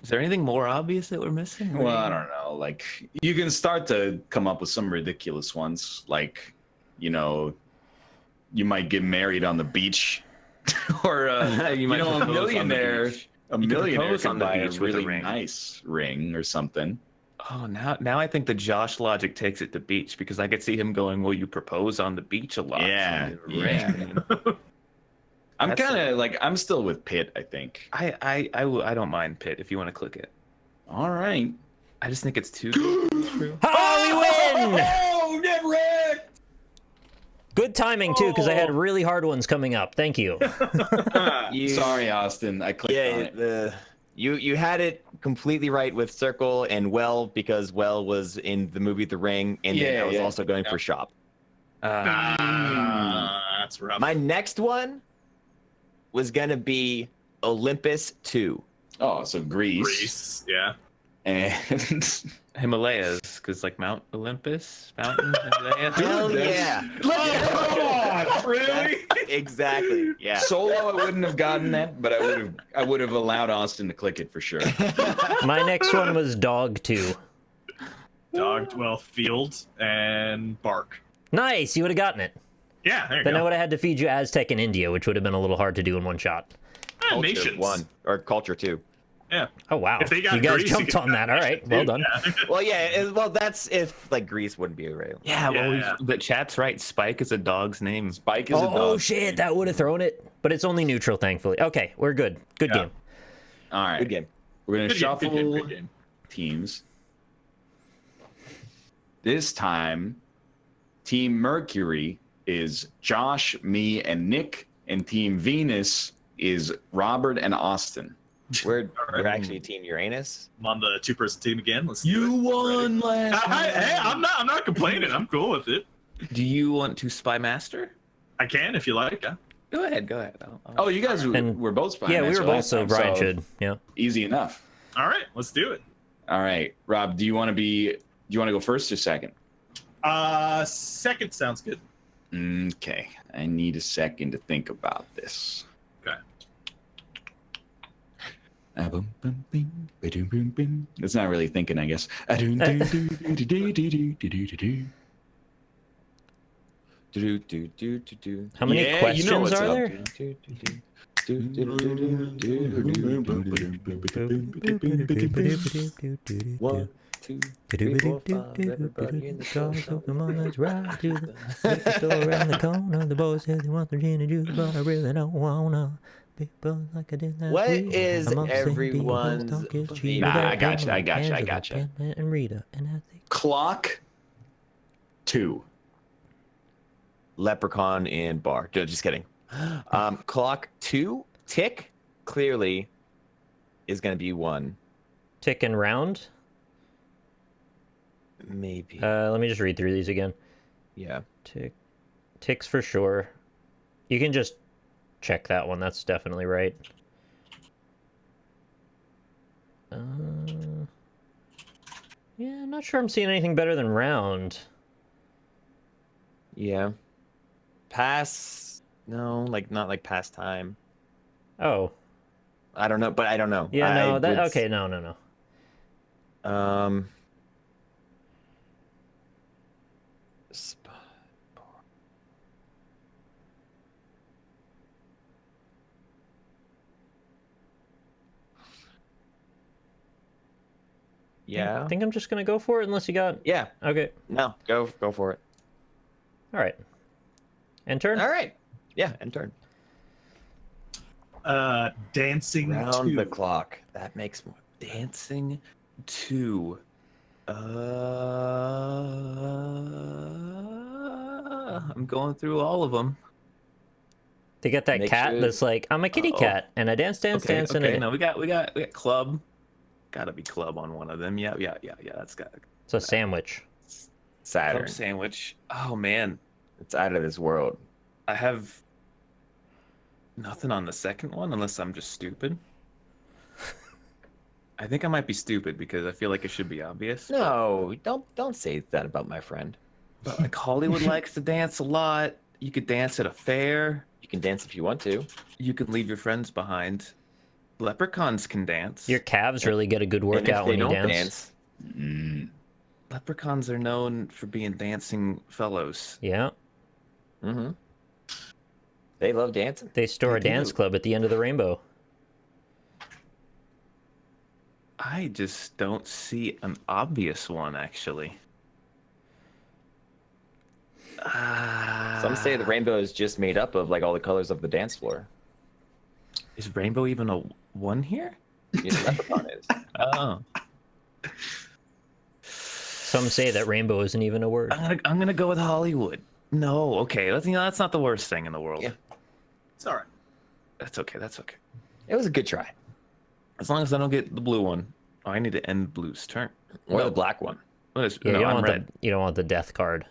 Is there anything more obvious that we're missing? Well, I don't know. Like you can start to come up with some ridiculous ones, like, you might get married on the beach, or You might a propose on the millionaire. beach. A You could millionaire propose can on the buy a beach with a really ring. nice ring or something. Oh, now I think the Josh logic takes it to beach because I could see him going, "Well, you propose on the beach a lot." Yeah, so you have a ring." I'm That's kind of like I'm still with Pitt. I think. I don't mind pit if you want to click it. All right. I just think it's too true. Oh, we win! Oh, get wrecked! Good timing too, because I had really hard ones coming up. Thank you. Sorry, Austin. I clicked on it. You had it completely right with circle and well because well was in the movie The Ring, and then I was also going for shop. That's rough. My next one was gonna be Olympus 2. Oh, so Greece. Greece. Yeah. And Himalayas, because like Mount Olympus, mountain. Himalayas. Hell yeah! really? Exactly. Yeah. Solo, I wouldn't have gotten that, but I would have allowed Austin to click it for sure. My next one was Dog 2. Dog, 12 fields, and bark. Nice, you would have gotten it. Yeah, there you Then I go. would have had to feed you Aztec and India, which would have been a little hard to do in one shot. Culture Nations. 1 or culture 2. Yeah. Oh wow, If they got you guys Greece, you jumped could on that. All right, well done. Yeah. Well, yeah. Well, that's if like Greece wouldn't be available. Yeah, well, Yeah. but chat's right. Spike is a dog's name. Spike is a dog. Oh shit, that would have thrown it, but it's only neutral, thankfully. Okay, we're good. Good Yeah. game. All right. Good game. We're gonna Good game, shuffle good game, good game. teams. This time, Team Mercury is Josh, me, and Nick, and Team Venus is Robert and Austin. We're right. actually Team Uranus. I'm on the two-person team again. Let's do it. won last Hey, I'm not complaining. I'm cool with it. Do you want to spy master? I can if you like. Yeah. Go ahead. I'll- Oh, you guys And- were both spying. Yeah, we were both, so Brian should. Yeah. Easy enough. All right, let's do it. All right, Rob, do you want to go first or second? Second sounds good. Okay, I need a second to think about this. Okay. It's not really thinking, I guess. How many Yeah, questions you know what's are up. there? One, two, three, 4, 5. Everybody in the car. Come on, let's ride to the liquor store around the corner. The boys said they want the gin and juice, but I really don't wanna. People like I did last What week. is I'm off San Diego, everyone's don't get favorite- cheated. Nah, I gotcha, Pamela, I gotcha, I Angela, gotcha. Pam, and Rita, and I think Clock 2. Leprechaun in bar. No, just kidding. Clock 2, tick, clearly is going to be 1. tick and round. Maybe. Let me just read through these again. Yeah. Ticks for sure. You can just check that one. That's definitely right. Yeah, I'm not sure I'm seeing anything better than round. Yeah. Pass. No, like not like pastime. Oh, I don't know, but I don't know. yeah, no, I that would- okay, no. Spot. Yeah. I think I'm just gonna go for it unless you got. Yeah. Okay. No, go for it. All right. And turn. All right. Yeah, and turn. Dancing Round 2. the clock. That makes more. Dancing 2. I'm going through all of them. To get that Make cat sure- that's like, I'm a kitty Uh-oh. cat, and I dance, and Okay, a... no, we got club. Gotta be club on one of them. Yeah. That's got It's a sandwich. Saturn. club sandwich. Oh man, It's out of this world. I have nothing on the second one unless I'm just stupid. I think I might be stupid because I feel like it should be obvious. No, don't say that about my friend. But like Hollywood likes to dance a lot. You could dance at a fair. You can dance if you want to. You could leave your friends behind. Leprechauns can dance. Your calves really get a good And if workout they when you don't dance. Leprechauns are known for being dancing fellows. Yeah. Mm-hmm. They love dancing. They store a They dance do. club at the end of the rainbow. I just don't see an obvious one, actually. Some say the rainbow is just made up of like all the colors of the dance floor. Is rainbow even a one here? You know, leprechaun is. Oh, Some say that rainbow isn't even a word. I'm gonna go with Hollywood. No, okay, that's not the worst thing in the world. Yeah. It's all right. That's okay. That's okay. It was a good try. As long as I don't get the blue one. Oh, I need to end blue's turn. Or No. the black one. What is? Yeah, no, you don't I'm want red. you don't want the death card.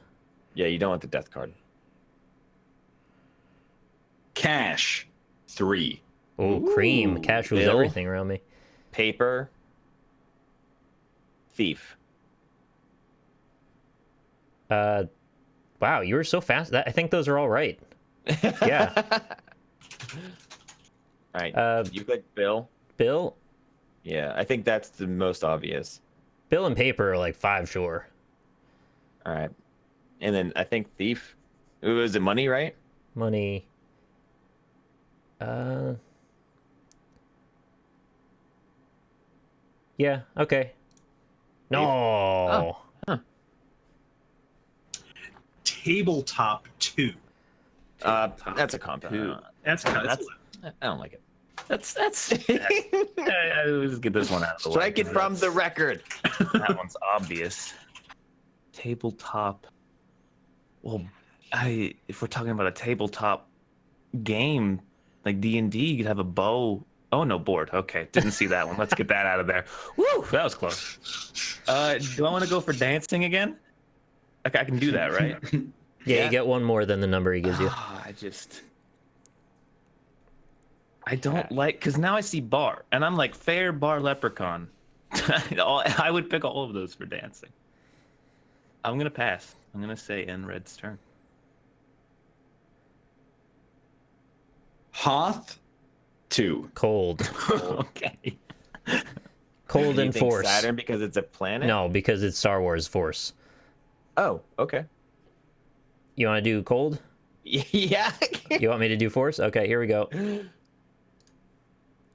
Yeah, you don't want the death card. Cash 3. Oh, cream. Cash was Bill. everything around me. Paper. Thief. Wow, you were so fast. I think those are all right. Yeah. All right. You click Bill. Bill Yeah, I think that's the most obvious. and paper are like 5 sure. All right. And then I think thief. Was it money, right? Money. Yeah, okay. No. Tabletop 2. That's a compound. That's kind of That's- I don't like it. That's. Let's get this one out of the way. Strike it from the record. That one's obvious. Tabletop. Well, if we're talking about a tabletop game like D&D, you could have a bow. Oh no, board. Okay, didn't see that one. Let's get that out of there. Woo, that was close. Do I want to go for dancing again? Okay, I can do that, right? Yeah, you get one more than the number he gives you. I don't like, because now I see bar, and I'm like, fair, bar, leprechaun. I would pick all of those for dancing. I'm going to pass. I'm going to say end red's turn. Hoth 2. Cold. Okay. Cold You and think force. Saturn because it's a planet? No, because it's Star Wars Force. Oh, okay. You want to do cold? Yeah. You want me to do force? Okay, here we go.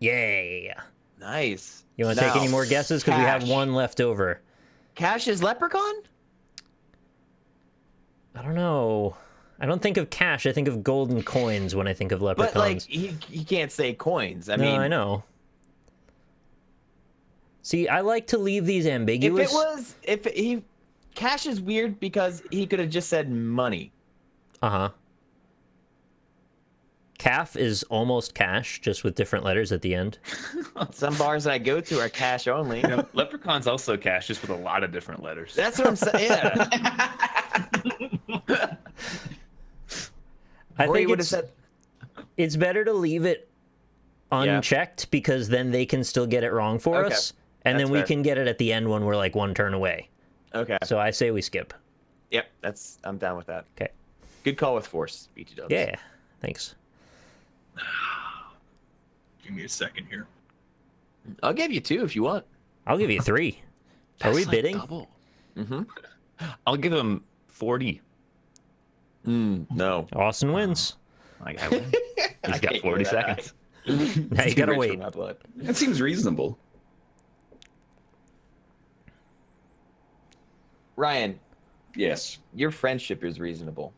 Yeah. Nice. You want to take Now, any more guesses? Because we have Cash. one left over. Cash is leprechaun? I don't know. I don't think of cash. I think of golden coins when I think of leprechauns. But like he can't say coins. I no, mean, I know. See, I like to leave these ambiguous. Cash is weird because he could have just said money. Uh-huh. Calf is almost cash, just with different letters at the end. Some bars I go to are cash only. Yeah, leprechaun's also cash, just with a lot of different letters. That's what I'm saying. Yeah. I Or he think would have said, it's better to leave it unchecked because then they can still get it wrong for Okay. us. And That's then we fair. can get it at the end when we're like one turn away. okay. So I say we skip. Yep, I'm down with that. Okay. Good call with force, BT Dubs. Yeah. Thanks. Give me a second here. I'll give you 2 if you want. I'll give you 3. Are we That's like bidding? double. Mm-hmm. I'll give him 40. No. Austin wins. I got one. I He's got can't 40 go that high. seconds. Now you Too gotta rich for wait. my blood. That seems reasonable. Ryan, Yes. your friendship is reasonable.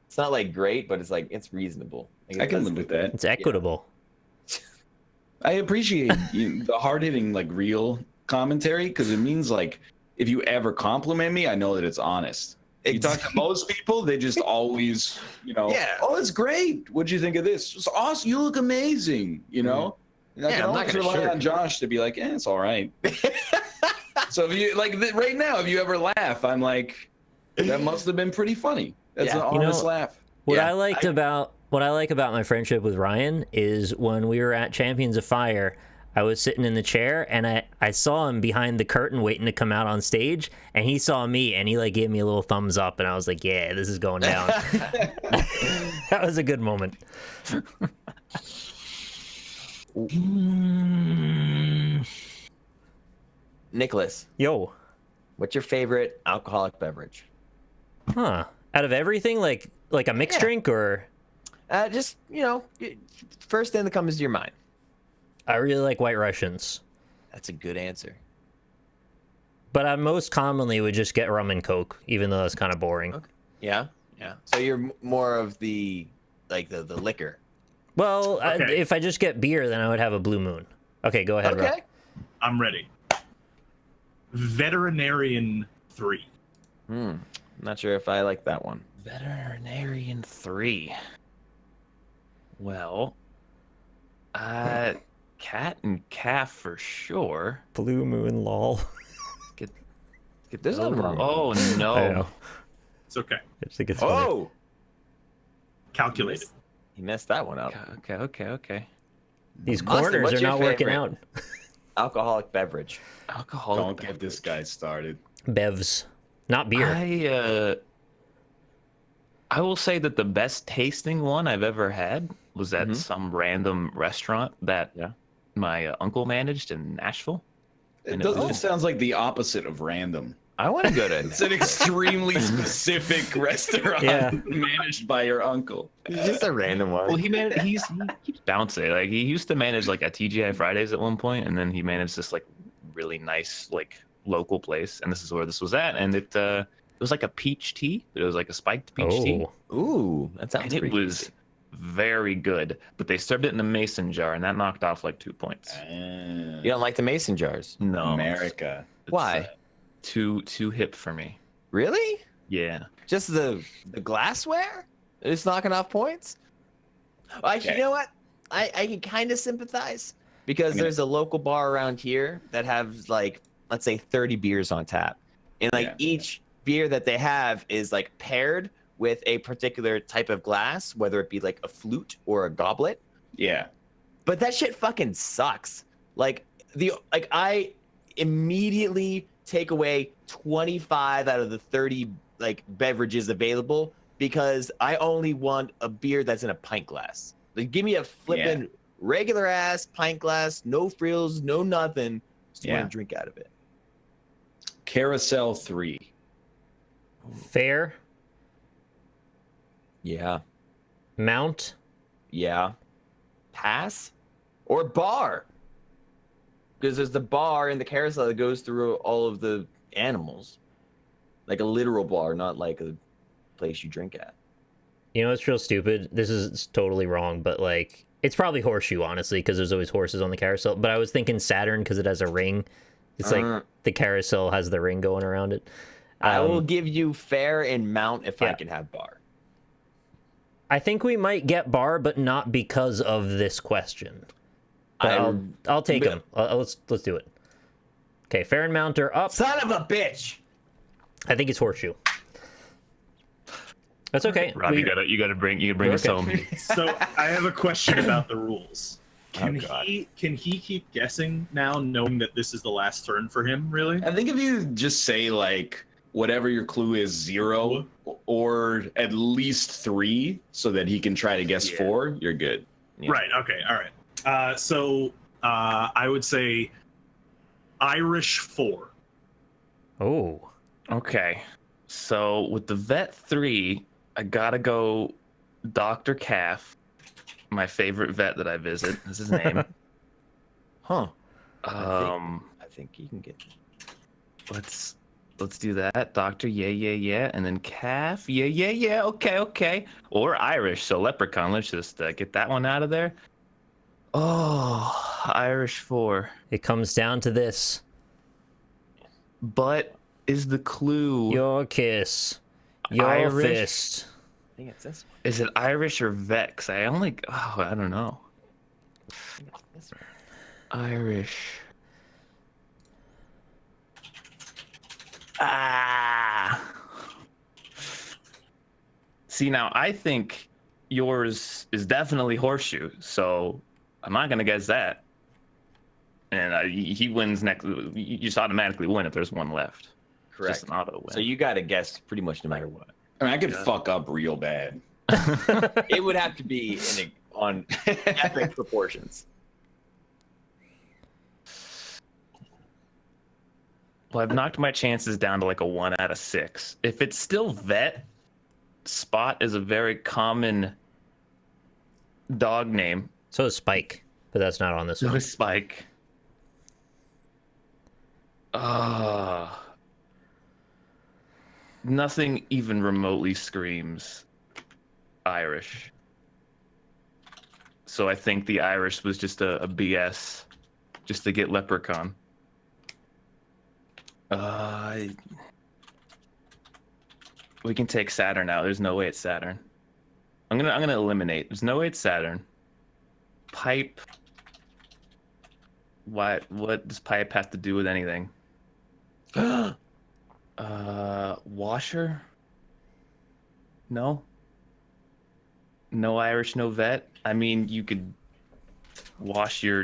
It's not like great, but it's reasonable. Like, I it can does- live with that. It's equitable. I appreciate the hard-hitting, like, real commentary, because it means, like, if you ever compliment me, I know that it's honest. You talk to most people, they just always, Yeah. oh, it's great. What'd you think of this? It's awesome. You look amazing, And I Yeah, can I'm not always gonna rely shirk on it. Josh to be like, it's all right. So if you, like, right now, if you ever laugh, I'm like, that must have been pretty funny. That's Yeah. an You know, honest laugh. What Yeah, I like about my friendship with Ryan is when we were at Champions of Fire, I was sitting in the chair and I saw him behind the curtain waiting to come out on stage, and he saw me and he like gave me a little thumbs up, and I was like, yeah, this is going down. That was a good moment. Nicholas, Yo. what's your favorite alcoholic beverage? Huh. Out of everything, like a mixed Yeah. drink, or Just, first thing that comes to your mind. I really like White Russians. That's a good answer. But I most commonly would just get rum and Coke, even though that's kind of boring. Okay. Yeah. So you're more of the liquor. Well, Okay. if I just get beer, then I would have a Blue Moon. Okay, go ahead, Rob. Okay. I'm ready. Veterinarian 3. I'm not sure if I like that one. Veterinarian 3. Well, cat and calf for sure. Blue Moon, lol. Get There's nothing wrong. Oh I no. know. It's okay. I just think it's funny. Oh, Calculated. he messed that one up. Okay. These Austin, corners what's are your not working favorite? out. Alcoholic beverage. Alcohol. Don't get this guy started. Bevs, not beer. I will say that the best tasting one I've ever had was at some random restaurant that my uncle managed in Nashville. It just sounds like the opposite of random. I want to go to. It's an extremely specific restaurant Yeah. managed by your uncle. Just a random one. Well, he keeps bouncing. Like he used to manage like a TGI Fridays at one point, and then he managed this like really nice like local place, and this is where this was at, and it was like a peach tea, but it was like a spiked peach tea, Oh, Ooh, that sounds and it pretty was very good. But they served it in a mason jar, and that knocked off like 2 points. You don't like the mason jars? No, America. it's, Why? Too hip for me. Really? Yeah. Just the glassware? It's knocking off points? Actually, Okay. you know what? I can kind of sympathize because there's a local bar around here that has like, let's say 30 beers on tap. And like Yeah. each beer that they have is like paired with a particular type of glass, whether it be like a flute or a goblet. Yeah. But that shit fucking sucks. I immediately take away 25 out of the 30 like beverages available because I only want a beer that's in a pint glass. Like give me a flippin' regular ass pint glass, no frills, no nothing. Just want to drink out of it. Carousel 3. Fair. Yeah. Mount. Yeah. Pass or bar. Because there's the bar in the carousel that goes through all of the animals. Like a literal bar, not like a place you drink at. You know, it's real stupid. This is totally wrong, but like, it's probably horseshoe, honestly, because there's always horses on the carousel. But I was thinking Saturn because it has a ring. It's like the carousel has the ring going around it. I will give you fair and mount if I can have bar. I think we might get bar, but not because of this question. But I'll take them. Let's do it. Okay, fair and mount are up. Son of a bitch! I think it's horseshoe. That's okay. Rob, you gotta bring us home. So I have a question about the rules. Can he keep guessing now, knowing that this is the last turn for him? Really? I think if you just say like whatever your clue is 0 or at least 3, so that he can try to guess 4, you're good. Yeah. Right. Okay. All right. So I would say Irish 4. Oh. Okay. So with the vet 3, I gotta go Dr. Calf, my favorite vet that I visit. Is his name. Huh. I think you can get let's do that. Doctor, yeah. And then Calf, yeah. Okay. Or Irish, so Leprechaun. Let's just get that one out of there. Oh, Irish 4. It comes down to this. But is the clue Your kiss. Your Irish? fist. I think it's this one. Is it Irish or Vex? I don't know. I think it's this one. Irish. Ah. See, now I think yours is definitely horseshoe, so I'm not gonna guess that. And he wins next. You just automatically win if there's one left. Correct. Just an auto win. So you got to guess pretty much no matter what. I mean, I could fuck up real bad. It would have to be on epic proportions. Well, I've knocked my chances down to like a 1 out of 6. If it's still vet, Spot is a very common dog name. So is Spike, but that's not on this So one. is Spike. Nothing even remotely screams Irish. So I think the Irish was just a BS, just to get Leprechaun. We can take Saturn out. There's no way it's Saturn. I'm gonna eliminate. There's no way it's Saturn. Pipe. What does pipe have to do with anything? Washer? No. No Irish, no vet. I mean, you could wash you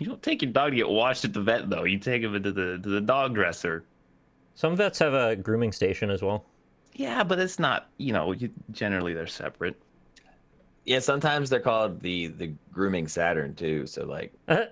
don't take your dog to get washed at the vet though. You take him to the dog dresser. Some vets have a grooming station as well. Yeah, but it's not, generally they're separate. Yeah, sometimes they're called the grooming Saturn too. So like, gotta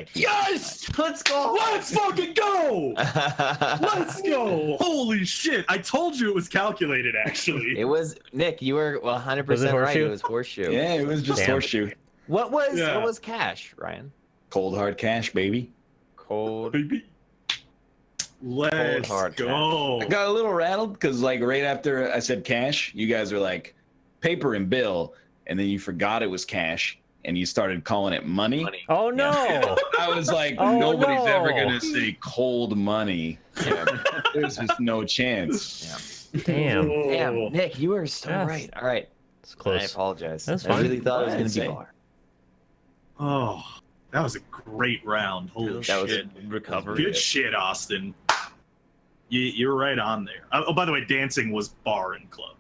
keep Yes! Let's go! Let's fucking go! Let's go! Holy shit! I told you it was calculated. Actually, It was Nick. You were 100% Was it right. horseshoe? It was horseshoe. Yeah, it was just Damn. horseshoe. What was cash, Ryan? Cold hard cash, baby. Cold. baby. Let's hard go! I got a little rattled because like right after I said cash, you guys were like paper and bill, and then you forgot it was cash and you started calling it money. Oh no! I was like, Oh, nobody's no. ever gonna say cold money. Yeah. There's just no chance. Yeah. Damn. Damn, Nick, you were so Yes. right. All right. It's I close. apologize. That's I fine. really thought it was going to be Say. bar. Oh, that was a great round. Holy That was shit! Recovery. Good shit, Austin. You're right on there. Oh, by the way, dancing was bar and club.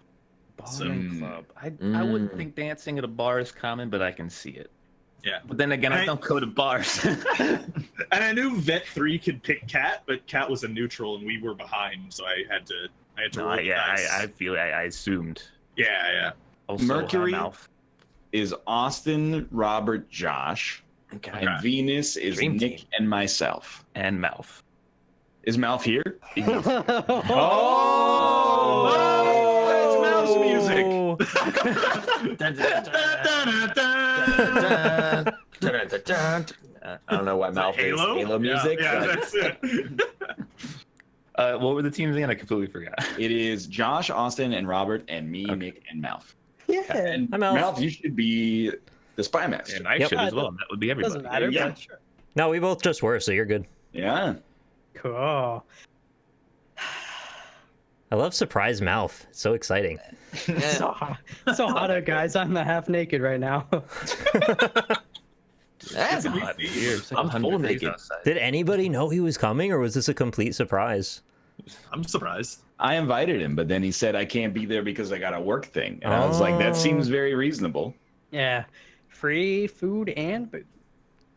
Bar and club. I wouldn't think dancing at a bar is common, but I can see it. Yeah. But then again, I don't go to bars. And I knew Vet 3 could pick Cat, but Cat was a neutral and we were behind, so I had to No, roll the dice. I assumed. Yeah. Also, Mercury? high mouth. is Austin, Robert, Josh, Okay. and Venus is Dream Nick team. and myself. And mouth. Is Malf here? Oh, It's Malf's music. I don't know why Malf is Halo? Halo music. Yeah, but- that's it. What were the teams again? I completely forgot. It is Josh, Austin, and Robert, and me, Okay. Nick, and Malf. Yeah. And Hi, Malf. Malf, you should be the spy master. And I Yep. should as well. That would be everybody. Doesn't matter, Yeah. but sure. no, we both just were, so you're good. Yeah. Cool. I love surprise mouth. It's so exciting. So hot. So hot out, guys. I'm half naked right now. That's Hot here. It's like I'm 100 full degrees naked. outside. Did anybody know he was coming, or was this a complete surprise? I'm surprised. I invited him, but then he said I can't be there because I got a work thing. And I was like, that seems very reasonable. Yeah. Free food and booze.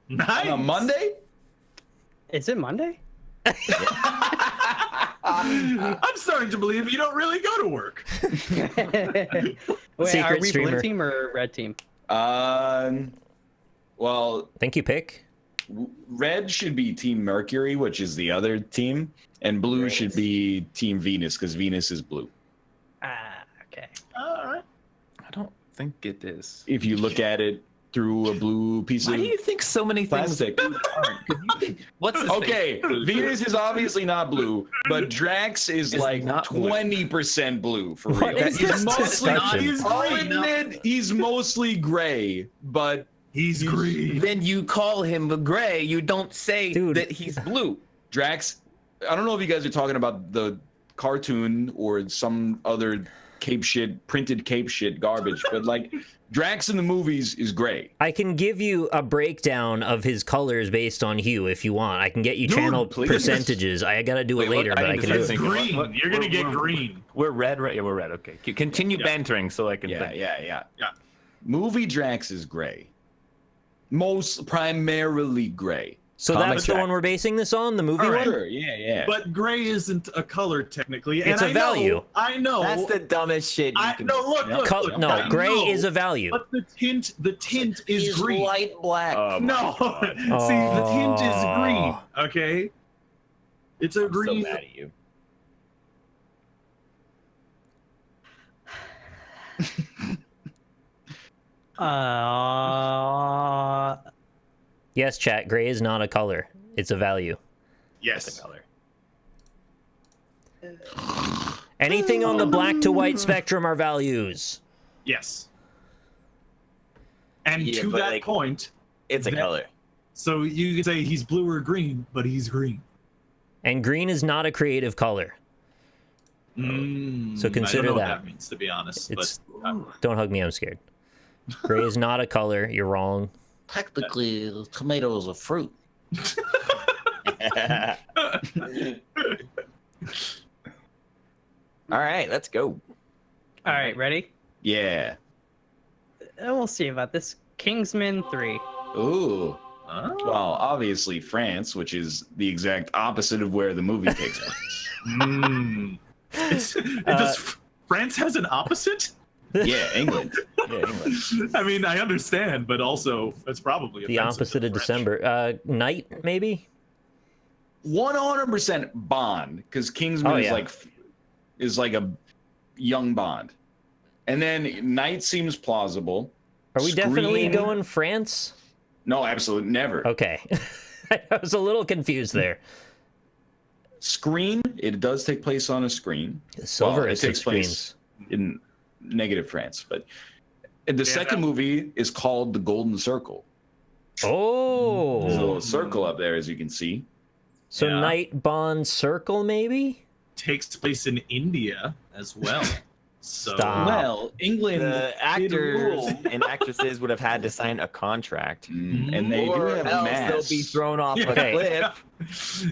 Nice. On a Monday? Is it Monday? I'm starting to believe you don't really go to work. Wait, are Secret we streamer. blue team or red team? Well, Think you pick? red should be Team Mercury, which is the other team, and blue should be Team Venus because Venus is blue. Ah, okay. All right. I don't think it is. If you look at it through a blue piece Why of do you think so many things plastic. aren't? 'Cause you think- What's his Okay, thing? Venus is obviously not blue, but Drax is It's like not blue. 20% blue for What real. is this discussion? He's I'll green. admit he's mostly gray, but He's green. Then you call him gray. You don't say Dude. that he's blue. Drax, I don't know if you guys are talking about the cartoon or some other printed cape shit garbage, but like Drax in the movies is gray. I can give you a breakdown of his colors based on hue if you want. I can get you Dude, channel please. percentages. I gotta do it Wait, what? later, I but I need can to do It's it. think. green. What- You're gonna get we're- green. We're red, right? Yeah, we're red. Okay. Continue Yeah. bantering so I can Yeah, think. yeah. Yeah. Movie Drax is gray. Most primarily gray. So Comic that's the Drax. one we're basing this on, the movie All right. one? Sure, yeah. But gray isn't a color technically. And It's a I know- value. I know. That's the dumbest shit you I can no look. Yeah. Look, look No, I gray know, is a value. But the tint is green. light black. Oh, my No, God. see, the tint is Oh. green. Okay, it's a I'm so green. mad at you. Yes, chat, gray is not a color. It's a value. Yes. Color. Anything on the black to white spectrum are values. Yes. And Yeah, to but, that like- point, It's a That- color. so you can say he's blue or green, but he's green. And green is not a creative color. So consider I don't know that. what that means, to be honest. It's but don't hug me, I'm scared. Gray is not a color. You're wrong. Technically, tomato is a fruit. All right, let's go. All right, ready? Yeah. We'll see about this. Kingsman 3. Ooh. Oh. Well, obviously France, which is the exact opposite of where the movie takes place. Does France has an opposite? Yeah, England. Yeah, England. I mean, I understand, but also that's probably The offensive opposite to of the French. December. Night, maybe? 100% Bond, because Kingsman Oh, is yeah. like a young Bond, and then Night seems plausible. Are we definitely Scream- going France? No, absolutely never. Okay. I was a little confused there. Screen. It does take place on a screen. Silver Well, it is takes screens. place in negative France, but the second movie is called The Golden Circle. Oh. There's a little circle up there, as you can see. So Yeah. Night Bond Circle, maybe? Takes place in India as well. So Stop. Well, England The did actors rule. and actresses would have had to sign a contract, And they do or have else masks. they'll be thrown off a Okay. cliff.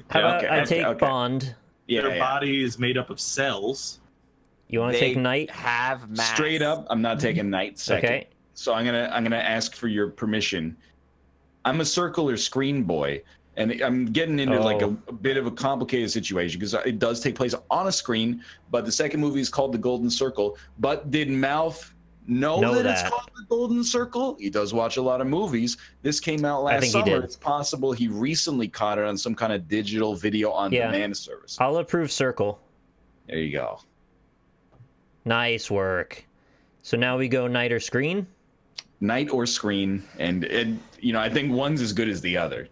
How about Okay, I okay, take okay. Bond? Yeah, their yeah. body is made up of cells. You want to They take Night? Have masks. Straight up, I'm not taking Night second. Okay. So I'm gonna ask for your permission. I'm a circle or screen boy, and I'm getting into like Oh. a bit of a complicated situation because it does take place on a screen. But the second movie is called The Golden Circle. But did Mouth know that it's that. called the Golden Circle. He does watch a lot of movies. This came out last think he summer. did. It's possible he recently caught it on some kind of digital video on demand service. I'll approve circle. There you go. Nice work. So now we go night or screen. Night or screen, and I think one's as good as the other.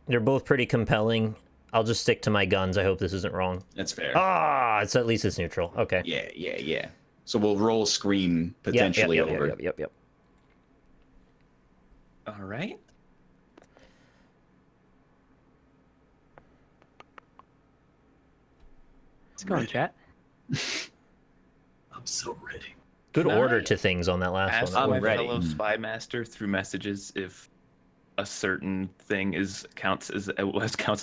They're both pretty compelling. I'll just stick to my guns. I hope this isn't wrong. That's fair. Ah, it's at least it's neutral. Okay. Yeah. So we'll roll screen potentially over. Yep. All right. Let's go, chat. I'm so ready. Good Can order I to things on that last Ask one. my I'm ready. fellow spy master through messages if a certain thing counts as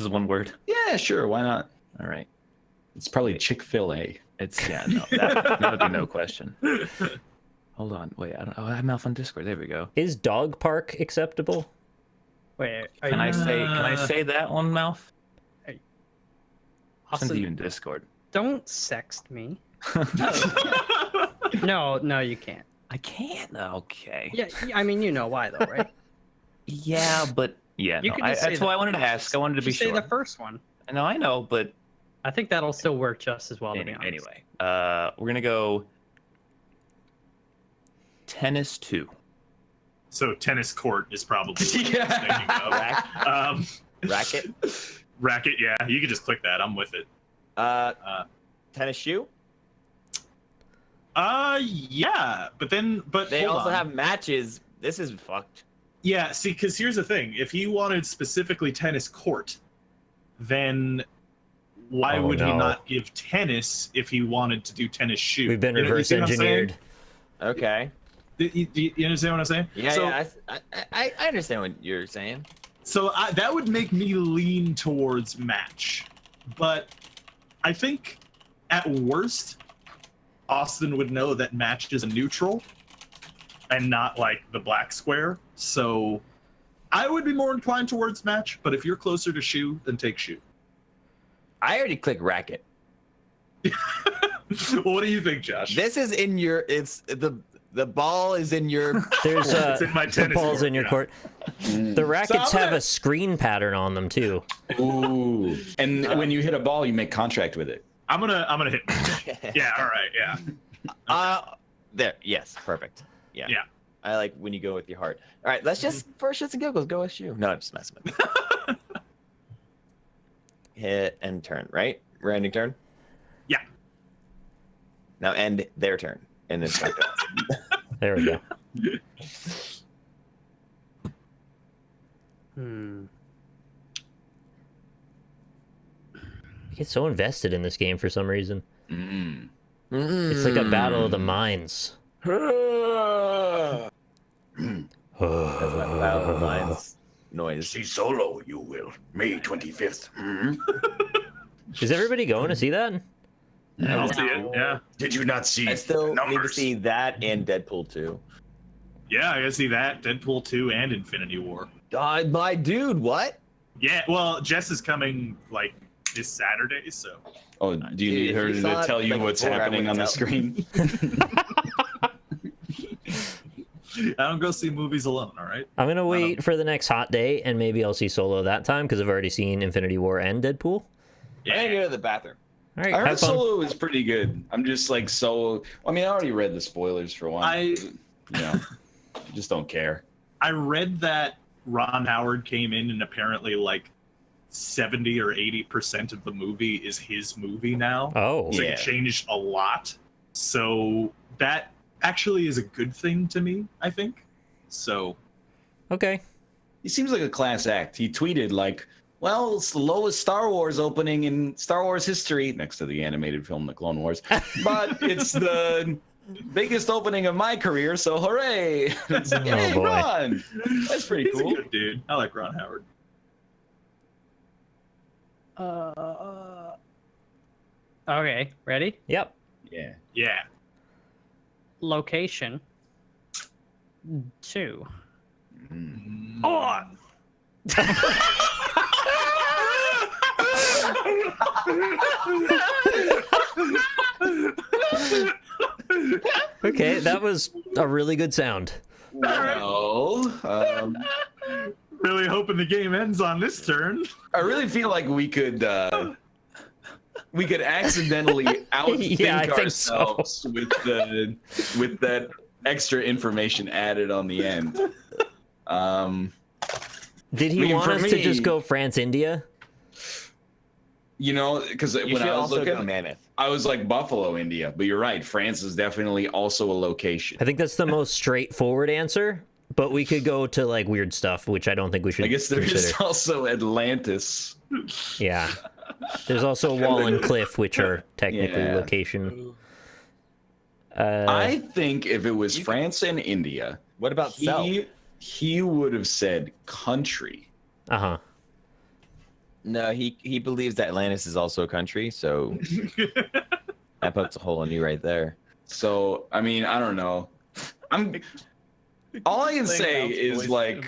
one word. Yeah, sure. Why not? All right. It's probably Chick-fil-A. It's that would be no question. Hold on. Wait. I have Malf on Discord. There we go. Is dog park acceptable? Wait, are Can you, I say that one, Malf? Send Austin, to you in Discord. don't sext me. No, you can't. I can't. Okay. Yeah, I mean, you know why though, right? Yeah, but yeah. You No, could just say that's the why I wanted to ask. I wanted to be Just say sure. the first one. No, I know, but I think that'll still work just as well. To be honest. anyway, we're gonna go tennis 2. So tennis court is probably what I'm thinking of. Racket. Racket, yeah. You could just click that. I'm with it. Tennis shoe. Yeah, but They hold also on. have matches. This is fucked. Yeah, see, because here's the thing: if he wanted specifically tennis court, then why Oh, would he no. not give tennis if he wanted to do tennis shoe? We've been You know- you reverse see what I'm saying? engineered. Okay. You understand what I'm saying? Yeah, So, yeah. I understand what you're saying. So that would make me lean towards match, but I think at worst, Austin would know that match is a neutral and not like the black square. So I would be more inclined towards match, but if you're closer to shoe, then take shoe. I already clicked racket. What do you think, Josh? This is in your. It's the ball is in your. There's It's in my the tennis balls court, in your yeah. court. The rackets I'm have gonna- a screen pattern on them too. Ooh. And when you hit a ball, you make contract with it. I'm gonna hit. Yeah. All right. Yeah. There. Yes. Perfect. Yeah. Yeah. I like when you go with your heart. All right. Let's just for shits and giggles go with shoe. No, I'm just messing with you. Hit and turn. Right. We're ending turn. Yeah. Now end their turn and then start that. There we go. I get so invested in this game for some reason. Mm. It's like a battle of the minds. That's my battle of minds noise. See solo, you will. May 25th. Is everybody going to see that? I'll see it. Yeah. Did you not see I still the need to numbers? see that and Deadpool 2. Yeah. I gotta see that Deadpool 2 and Infinity War. My dude, what? Yeah. Well, Jess is coming like this Saturday, so. Oh, do you Dude, need if her you saw to it, tell you like, what's before, I happening on wouldn't the tell. screen? I don't go see movies alone, all right? I'm gonna wait for the next hot day, and maybe I'll see Solo that time because I've already seen Infinity War and Deadpool. I'm gonna go to the bathroom. All right, I heard have fun. Solo is pretty good. I'm just like I mean, I already read the spoilers for one. I just don't care. I read that Ron Howard came in and apparently like 70 or 80% of the movie is his movie now. Oh, So Yeah. it changed a lot. So that actually is a good thing to me, I think. So okay. He seems like a class act. He tweeted like, well, it's the lowest Star Wars opening in Star Wars history, next to the animated film The Clone Wars, but it's the biggest opening of my career, so hooray! It's like, Oh, hey, boy. Ron! That's pretty he's cool. a good dude. I like Ron Howard. Okay, ready? Yep. Yeah. Yeah. Location 2. Oh! Okay, that was a really good sound. Well, Really hoping the game ends on this turn. I really feel like we could accidentally outthink Yeah, I think so. ourselves with that extra information added on the end. Did he I mean, want for us to me- just go France, India? You know, because You when should I was also go looking, Mammoth. I was like Buffalo, India. But you're right, France is definitely also a location. I think that's the most straightforward answer, but we could go to like weird stuff, which I don't think we should I guess there consider. is also Atlantis. Yeah. There's also Wall and Cliff, which are technically Yeah. location. I think if it was France and India, What about Cell? he would have said country. Uh-huh. No, he believes that Atlantis is also a country, so that puts a hole in you right there. So I mean, I don't know. All I can say is like,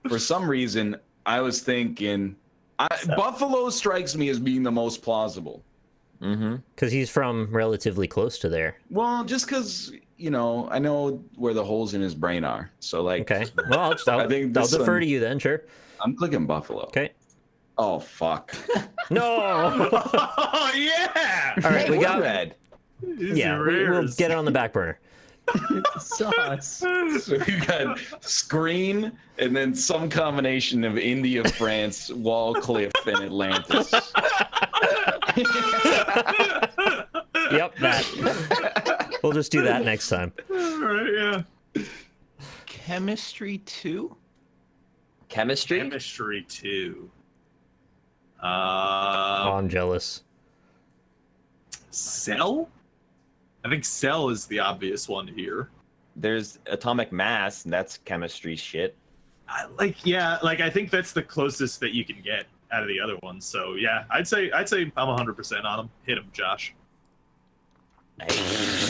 for some reason, I was thinking Buffalo strikes me as being the most plausible. Mm-hmm. Because he's from relatively close to there. Well, just because I know where the holes in his brain are. So like, Okay. Well, I'll I think I'll this defer one- to you then, sure. I'm clicking Buffalo. Okay. Oh fuck. No! Oh yeah. All right, we got... red. Yeah, we'll get it on the back burner. Sauce. So we got screen and then some combination of India, France, Wall, Cliff, and Atlantis. Yep, that. We'll just do that next time. All right, yeah. Chemistry 2? Chemistry? Chemistry 2. Oh, I'm jealous. Cell? I think Cell is the obvious one here. There's atomic mass, and that's chemistry shit. I think that's the closest that you can get out of the other ones. So yeah, I'd say I'm 100% on him. Hit him, Josh.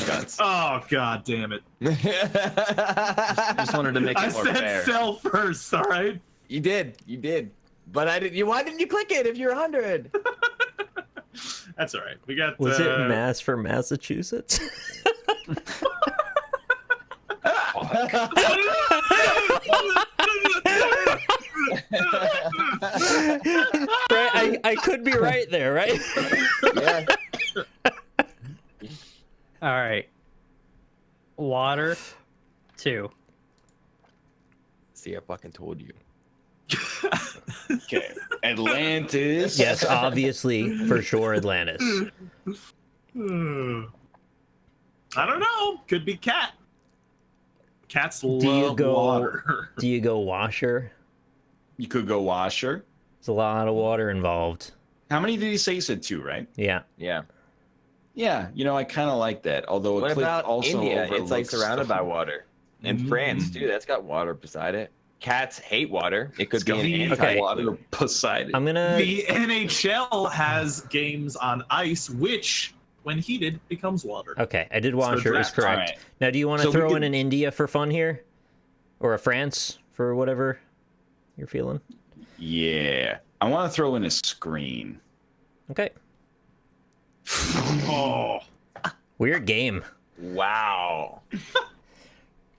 Guns. Oh god damn it! Just wanted to make I it more said fair. Cell first. All right. You did. But I didn't. Why didn't you click it if you're 100? That's all right. We got. Was it Mass for Massachusetts? Right, I could be right there, right? Yeah. All right. Water, 2. See, I fucking told you. Okay. Atlantis. Yes, obviously, for sure, Atlantis. I don't know. Could be cat. Cats love you go- water. Do you go washer? You could go washer. There's a lot of water involved. How many did he say? He said 2, right? Yeah. Yeah. Yeah, I kind of like that. Although What a cliff about also India? It's like overlooks surrounded by stuff. water. And France, too. That's got water beside it. Cats hate water. It could It's be got an Okay. anti-water. Poseidon. I'm gonna... The NHL has games on ice, which, when heated, becomes water. Okay, I did washer, is draft. correct. Alright. Now, do you want to So we throw in could- an India for fun here? Or a France for whatever you're feeling? Yeah. I want to throw in a screen. Okay. Oh, Weird game. Wow.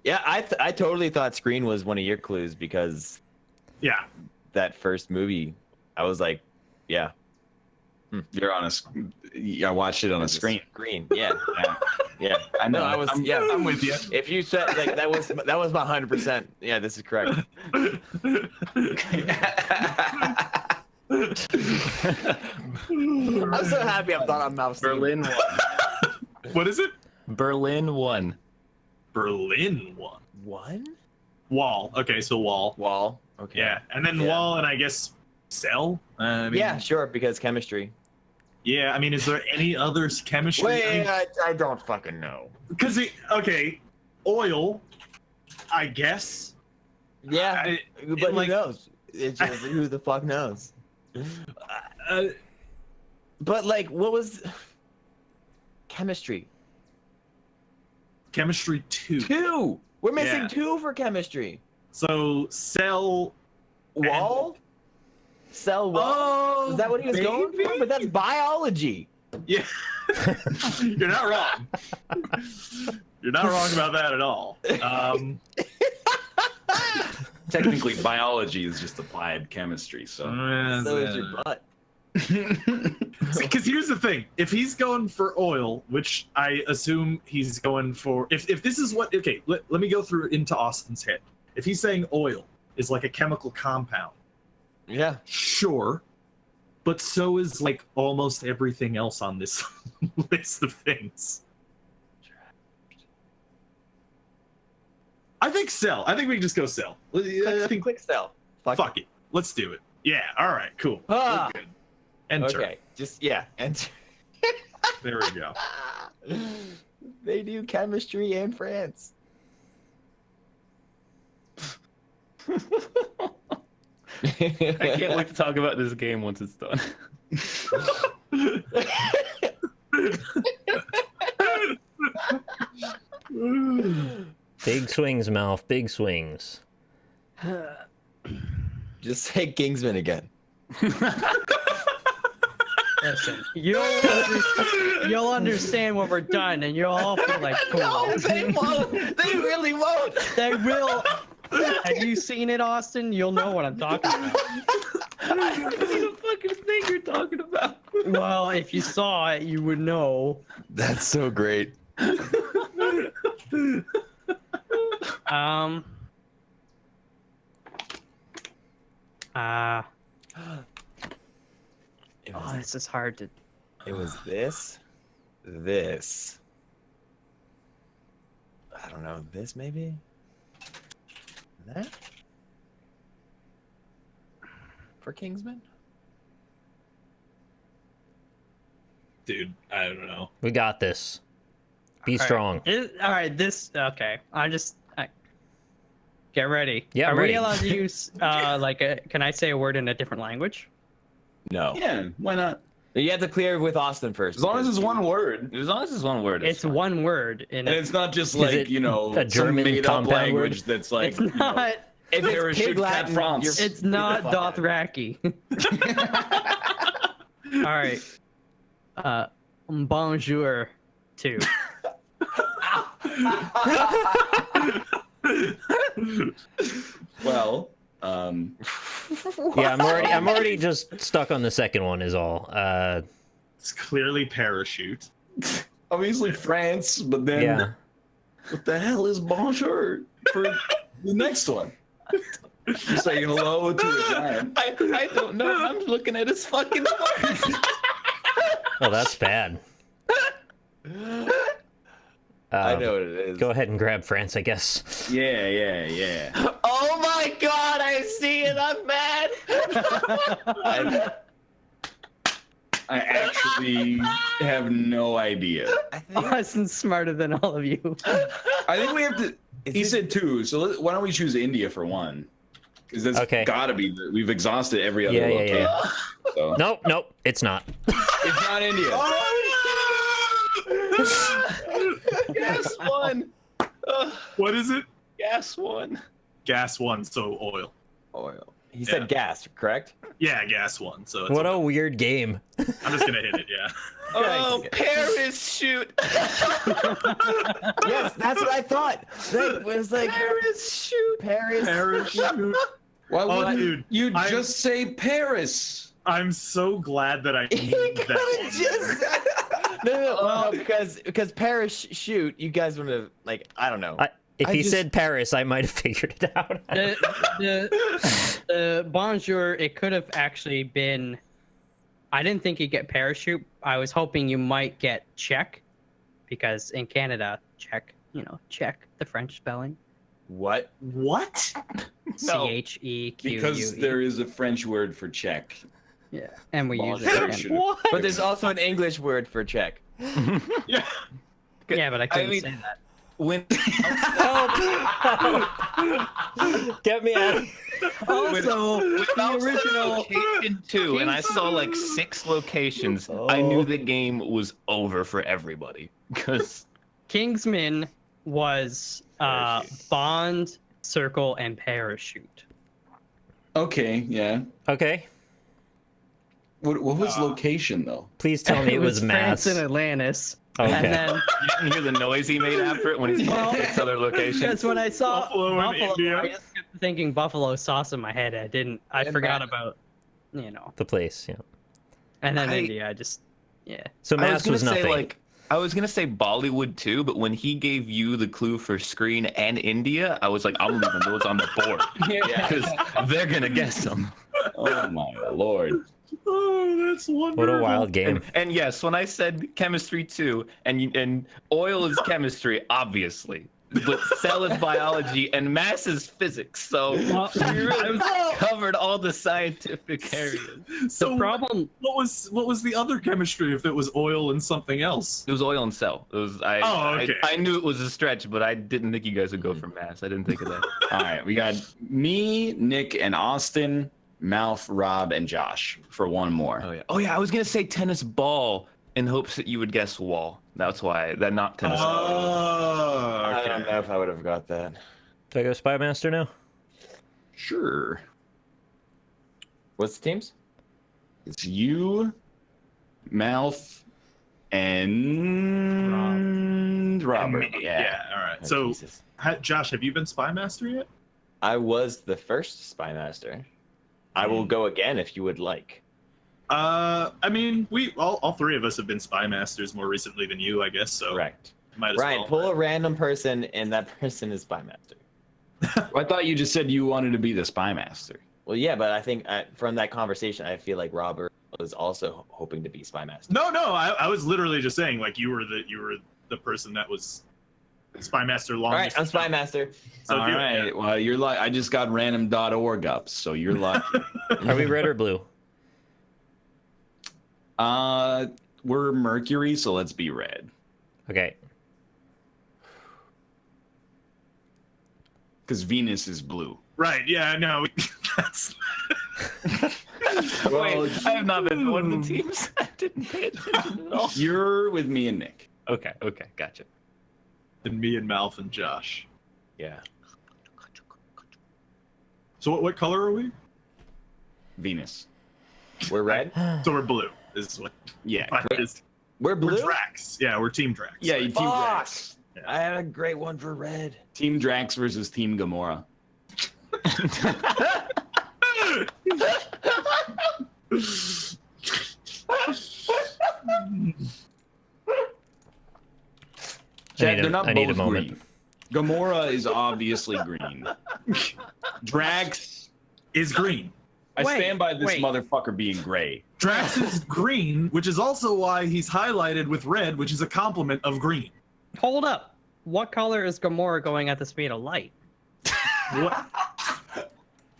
Yeah, I totally thought Screen was one of your clues because yeah. that first movie, I was like, yeah. You're on I watched it on a screen. Screen, yeah. Yeah. I know. No, I was, yeah. I'm with you. If you said, like, that was my 100%. Yeah, this is correct. I'm so happy I'm not on mouse. Berlin 1. What is it? Berlin 1. Berlin one. One? Wall. Okay, so wall. Wall. Okay. Yeah, and then Yeah. wall, and I guess cell. I mean, Yeah, sure, because chemistry. Yeah, I mean, is there any other chemistry? Wait, I don't fucking know. Because okay, oil. I guess. Yeah, I- but like- who knows? It's just who the fuck knows. But like, what was chemistry? Chemistry 2. 2. We're missing Yeah. 2 for chemistry. So cell. Wall. Cell wall. Oh, Is that what he was going maybe? for? But that's biology. Yeah. You're not wrong. You're not wrong about that at all. Technically, biology is just applied chemistry, so. So is your butt. Because here's the thing: if he's going for oil, which I assume he's going for, if this is what, okay, let me go through into Austin's head. If he's saying oil is like a chemical compound, Yeah. sure, but so is like almost everything else on this list of things. I think sell. I think we can just go sell. I think Click sell. fuck it. Let's do it. Yeah. All right. Cool. Ah. We're good. Enter. Okay. Just yeah. Enter. There we go. They do chemistry in France. I can't wait to talk about this game once it's done. Big swings, Mouth. Big swings. Just say Kingsman again. Listen, you'll understand when we're done, and you'll all feel like cool. No, they won't. They really won't. They will. Have you seen it, Austin? You'll know what I'm talking about. I haven't seen the fucking thing you're talking about. Well, if you saw it, you would know. That's so great. Oh, this is hard to. It was this. I don't know, this maybe? That? For Kingsman? Dude, I don't know. We got this. Be All right. strong. All right, this. Okay, get ready. Yeah, I'm Are ready. we allowed to use can I say a word in a different language? No. Yeah, why not? You have to clear with Austin first. As long as it's one word. As long as it's one word. It's fine. one word in And it. it's not just Is like, it you know, a some German made-up compound word? language that's like, It's not. if it's parachute pig cat Latin, France. you're- It's not Get the fuck out. Dothraki. All right. Bonjour, too. well, Yeah, I'm already just stuck on the second one is all. It's clearly parachute. obviously France, but then Yeah. what the hell is bonjour for the next one? Say hello to a giant. I don't know. I'm looking at his fucking words. Oh, that's bad. I know what it is. Go ahead and grab France, I guess. Yeah. Oh my god, I see it. I'm mad. I actually have no idea. I think Austin's smarter than all of you. I think we have to. He said two, so why don't we choose India for one? Because that's Okay. gotta be. We've exhausted every other Yeah. location. So. Nope, it's not. It's not India. Gas one. What is it? Gas one. Gas one, so oil. oil. He said Yeah. gas, correct? Yeah, gas one. So it's What a weird game. I'm just gonna hit it. Yeah. Oh, Paris, shoot. Yes, that's what I thought. That was like Paris, shoot. Paris. Parachute. Why Oh, wouldn't dude, you I'm- just say Paris? I'm so glad that I named that one. No, because Paris shoot, you guys want to like I don't know. If I he just- said Paris, I might have figured it out. The bonjour, it could have actually been. I didn't think you'd get parachute. I was hoping you might get Czech, because in Canada, Czech, Czech, the French spelling. What? What? No. CHEQUE. Because there is a French word for Czech. Yeah, and we use Bonjour it. should- What? But there's also an English word for Czech. Yeah. Yeah, but I couldn't mean- say that. When Get me out. Also, the original. location 2 and I saw like 6 locations, I knew the game was over for everybody. Because Kingsman was Bond, Circle, and Parachute. Okay, yeah. Okay. What was location though? Please tell me it was France mass. and Atlantis. Okay. And then You didn't hear the noise he made after it when he picks other locations. because when I saw Buffalo in India. I just kept thinking buffalo sauce in my head. I And forgot that- about, The place, yeah. and then I- India. I just, yeah. So I mass was gonna say, nothing. I was gonna say Bollywood too, but when he gave you the clue for screen and India, I was like, I'm leaving those on the board because they're gonna guess them. Oh my lord. Oh, that's wonderful. What a wild game. And yes, when I said chemistry too, and oil is chemistry, obviously, but cell is biology and mass is physics. So you really covered all the scientific areas. So The problem. what was the other chemistry if it was oil and something else? It was oil and cell. It was okay. I knew it was a stretch, but I didn't think you guys would go for mass. I didn't think of that. All right, we got me, Nick, and Austin, Malf, Rob, and Josh for one more. Oh yeah. I was gonna say tennis ball in hopes that you would guess wall. That's why that not tennis ball. Oh, I don't okay. know if I would have got that. Do I go Spy Master now? Sure. What's the teams? It's you, Malf, and Robert. Yeah. All right. Oh, So, Jesus. Josh, have you been Spy Master yet? I was the first Spy Master. I will go again if you would like. I mean, we all three of us have been Spy Masters more recently than you, I guess. So Correct. might as Ryan, well. pull a random person, and that person is Spy Master. I thought you just said you wanted to be the spy master. Well, yeah, but I think from that conversation, I feel like Robert was also hoping to be Spy Master. No, I was literally just saying like you were the person that was Spy Master All longest. right, I'm Spy Master. So All do it, right. yeah. Well, you're like I just got random.org up, so you're lucky. Are we red or blue? We're Mercury, so let's be red. Okay. Because Venus is blue. Right? Yeah. No. That's. Well, Wait, I have not been one of the teams. I didn't pay attention at all. you're with me and Nick. Okay, gotcha. And me and Malf and Josh. Yeah. So what color are we? Venus. We're red. So we're blue. Is what. Yeah. We're We're blue. Drax. Yeah, we're Team Drax. Yeah, you Team Drax. I had a great one for red. Team Drax versus Team Gamora. Chad, they're not I need a both moment. green. Gamora is obviously green. Drax, Is green. I Wait, stand by this wait. motherfucker being gray. Drax is green, which is also why he's highlighted with red, which is a complement of green. Hold up. What color is Gamora going at the speed of light? What?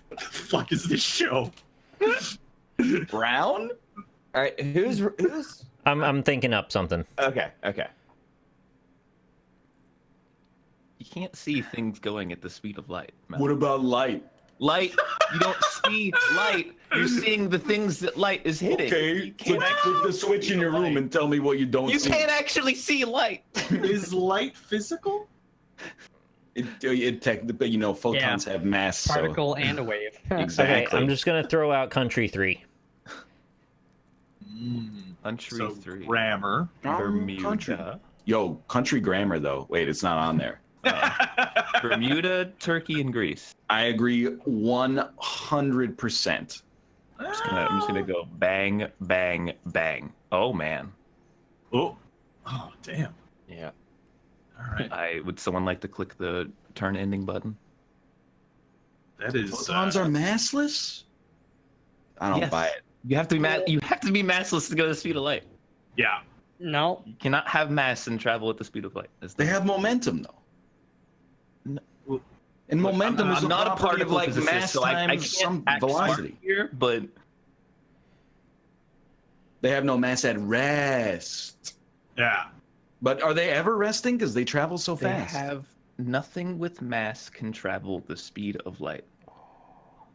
What the fuck is this show? Brown? All right, who's? I'm thinking up something. Okay. You can't see things going at the speed of light. Mel. What about light? Light, you don't see light. You're seeing the things that light is hitting. Okay, You so can't, flip the switch in your room and tell me what you don't you see. can't actually see light. Is light physical? It technically, photons have mass. Particle and a wave. So, Okay, exactly. I'm just gonna throw out country 3. Country So 3. grammar. Country. Bermuda. Yo, country grammar though. Wait, it's not on there. Bermuda, Turkey, and Greece. I agree 100%. I'm just gonna go bang, bang, bang. Oh man. Oh damn. Yeah. All right. Would someone like to click the turn ending button? That is. Photons are massless? I don't Yes. buy it. You have to be you have to be massless to go the speed of light. Yeah. No. You cannot have mass and travel at the speed of light. They have momentum though. No. And momentum is I'm not a part property of like physicist, mass so I times can't some act smart velocity. here, but They have no mass at rest. Yeah. But are they ever resting? Because they travel so they fast. have nothing with mass can travel the speed of light.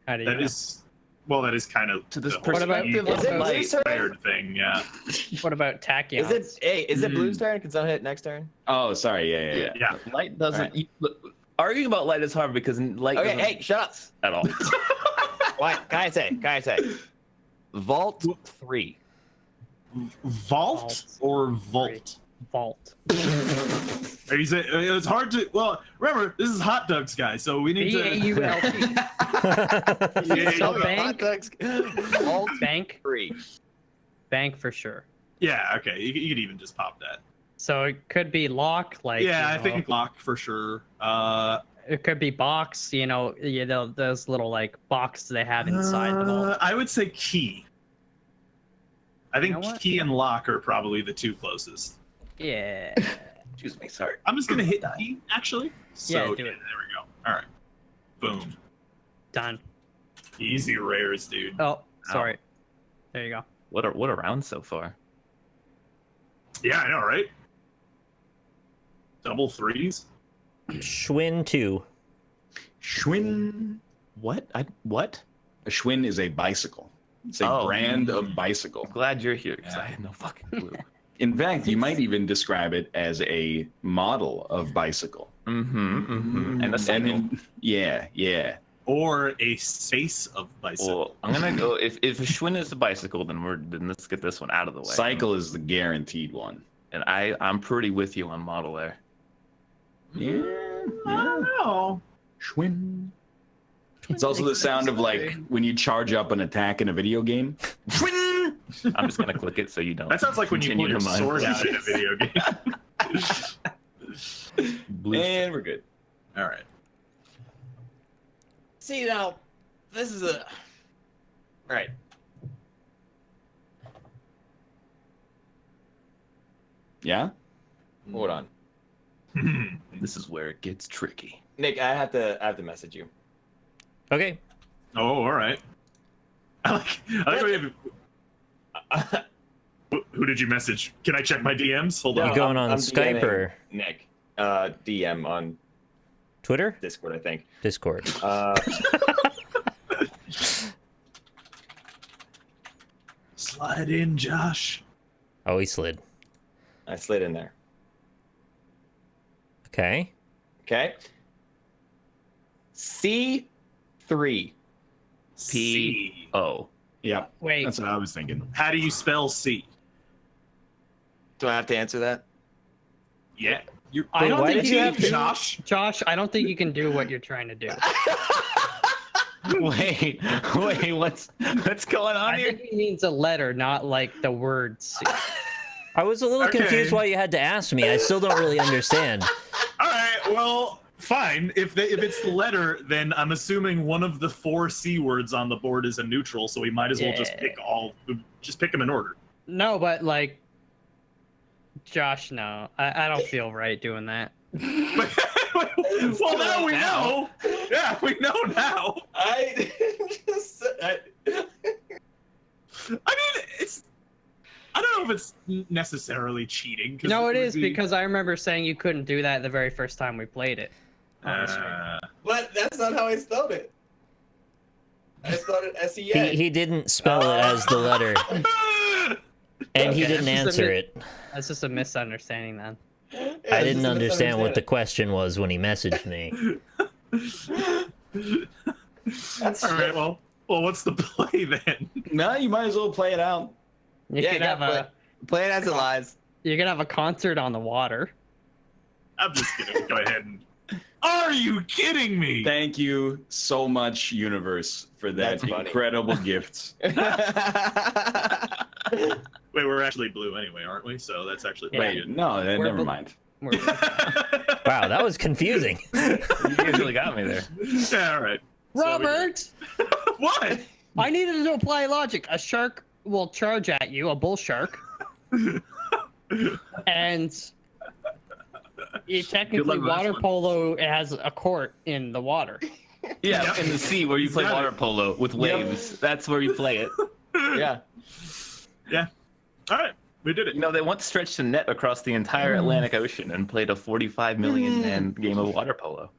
How do you That know? is. Well, that is kind of To this the whole perspective of speed light. squared thing. Yeah. What about tachyons? Is it Blue's turn? Can someone hit next turn? Oh, sorry. Yeah. Yeah. Light doesn't. Right. Look, arguing about light is hard because light Okay, doesn't hey, shut up. at all. What? Can I say? Vault 3. Vault or Volt? Vault. Are you saying it's hard to? Well, remember this is hot dogs, guys. So we need to. B-A-U-L-T. So bank. Vault Bank. 3. Bank for sure. Yeah. Okay. You could even just pop that. So it could be lock, like. Yeah, you I know, think lock for sure. it could be box. You know, those little like boxes they have inside the vault. I would say key. I think You know what? key and lock are probably the two closest. Yeah. Excuse me, sorry. I'm just gonna hit key actually. So Yeah, do it. there we go. All right. Boom. Done. Easy rares, dude. Oh, sorry. There you go. What a round so far. Yeah, I know, right? Double threes. Schwinn 2. Schwinn. What? What? A Schwinn is a bicycle. It's a Oh. brand of bicycle. I'm glad you're here because I had no fucking clue. In fact, you might even describe it as a model of bicycle. And a cycle. Yeah. Or a space of bicycle. Well, I'm gonna go. If a Schwinn is a bicycle, then let's get this one out of the way. Cycle is the guaranteed one. And I'm pretty with you on model there. Yeah. I don't know. Schwinn. It's also the sound of like when you charge up an attack in a video game. Schwinn. I'm just gonna click it so you don't. That sounds like when you pull continue your to sword mine. out in a video game. And we're good. All right. See now, this is a. Right. Yeah? Hold on. This is where it gets tricky. Nick, I have to message you. Okay. Oh, all right. I like we have. Who did you message? Can I check my DMs? Hold You on. going on Skype DMing or Nick? DM on Twitter? Discord, I think. Discord. Slide in, Josh. Oh, he slid. I slid in there. Okay. Okay. C3. P-O. Yeah. Wait. That's what I was thinking. How do you spell C? Do I have to answer that? Yeah. You, I don't why think did you you have to. Josh. Josh, I don't think you can do what you're trying to do. Wait, what's going on I here? think he needs a letter, not like the words. I was a little Okay. confused why you had to ask me. I still don't really understand. All right. Well, fine. If it's the letter, then I'm assuming one of the 4 C words on the board is a neutral, so we might as well just pick them in order. No, but like, Josh, no, I don't feel right doing that. Well, now we know. Yeah, we know now. I mean, it's. I don't know if it's necessarily cheating. 'Cause No, it would is be- because I remember saying you couldn't do that the very first time we played it. But that's not how I spelled it. I spelled it S-E-N. He didn't spell it as the letter, and he Okay, didn't this is a answer bit- it. That's just a misunderstanding then. I didn't understand what the question was when he messaged me. All right. Well, what's the play then? No, you might as well play it out. You Yeah, could you have gotta play it as it lies. you could have a concert on the water. I'm just gonna go ahead and. Are you kidding me? Thank you so much, universe, for that That's funny. incredible gift. Wait, we're actually blue anyway, aren't we? So that's actually Yeah. pretty Wait, no, We're never bel- mind. We're- good. Wow, that was confusing. You guys really got me there. Yeah, all right. So Robert, what? I needed to apply logic. A shark will charge at you, a bull shark, and technically luck with this water one. polo has a court in the water. Yeah, Yep. in the sea where you play Got it. water polo with waves. That's where you play it. Yeah. Yeah. All right, we did it. You know, they once stretched a net across the entire Atlantic Ocean and played a 45 million man game of water polo.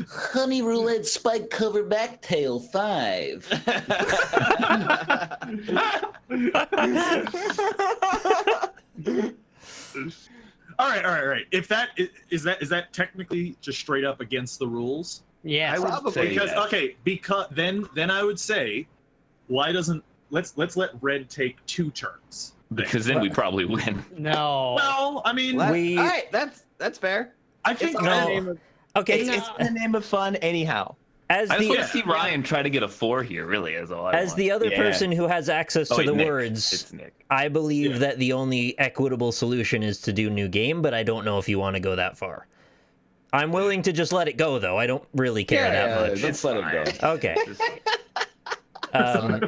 Honey roulette spike cover backtail 5. All right. If that is that technically just straight up against the rules? Yes. I would say Because yes. okay, because then I would say, why doesn't let's let red take 2 turns. Because then we probably win. No. Well, I mean, All We- right, that's fair. I It's think all in the name of, Okay, it's in the name of fun, anyhow. as I just want the to see Ryan try to get a 4 here, really, is all I as want. the other Yeah. person who has access to wait, the Nick. words, It's Nick. I believe Yeah. that the only equitable solution is to do new game, but I don't know if you want to go that far. I'm willing to just let it go, though. I don't really care that much. Let's let it go. Okay. Um,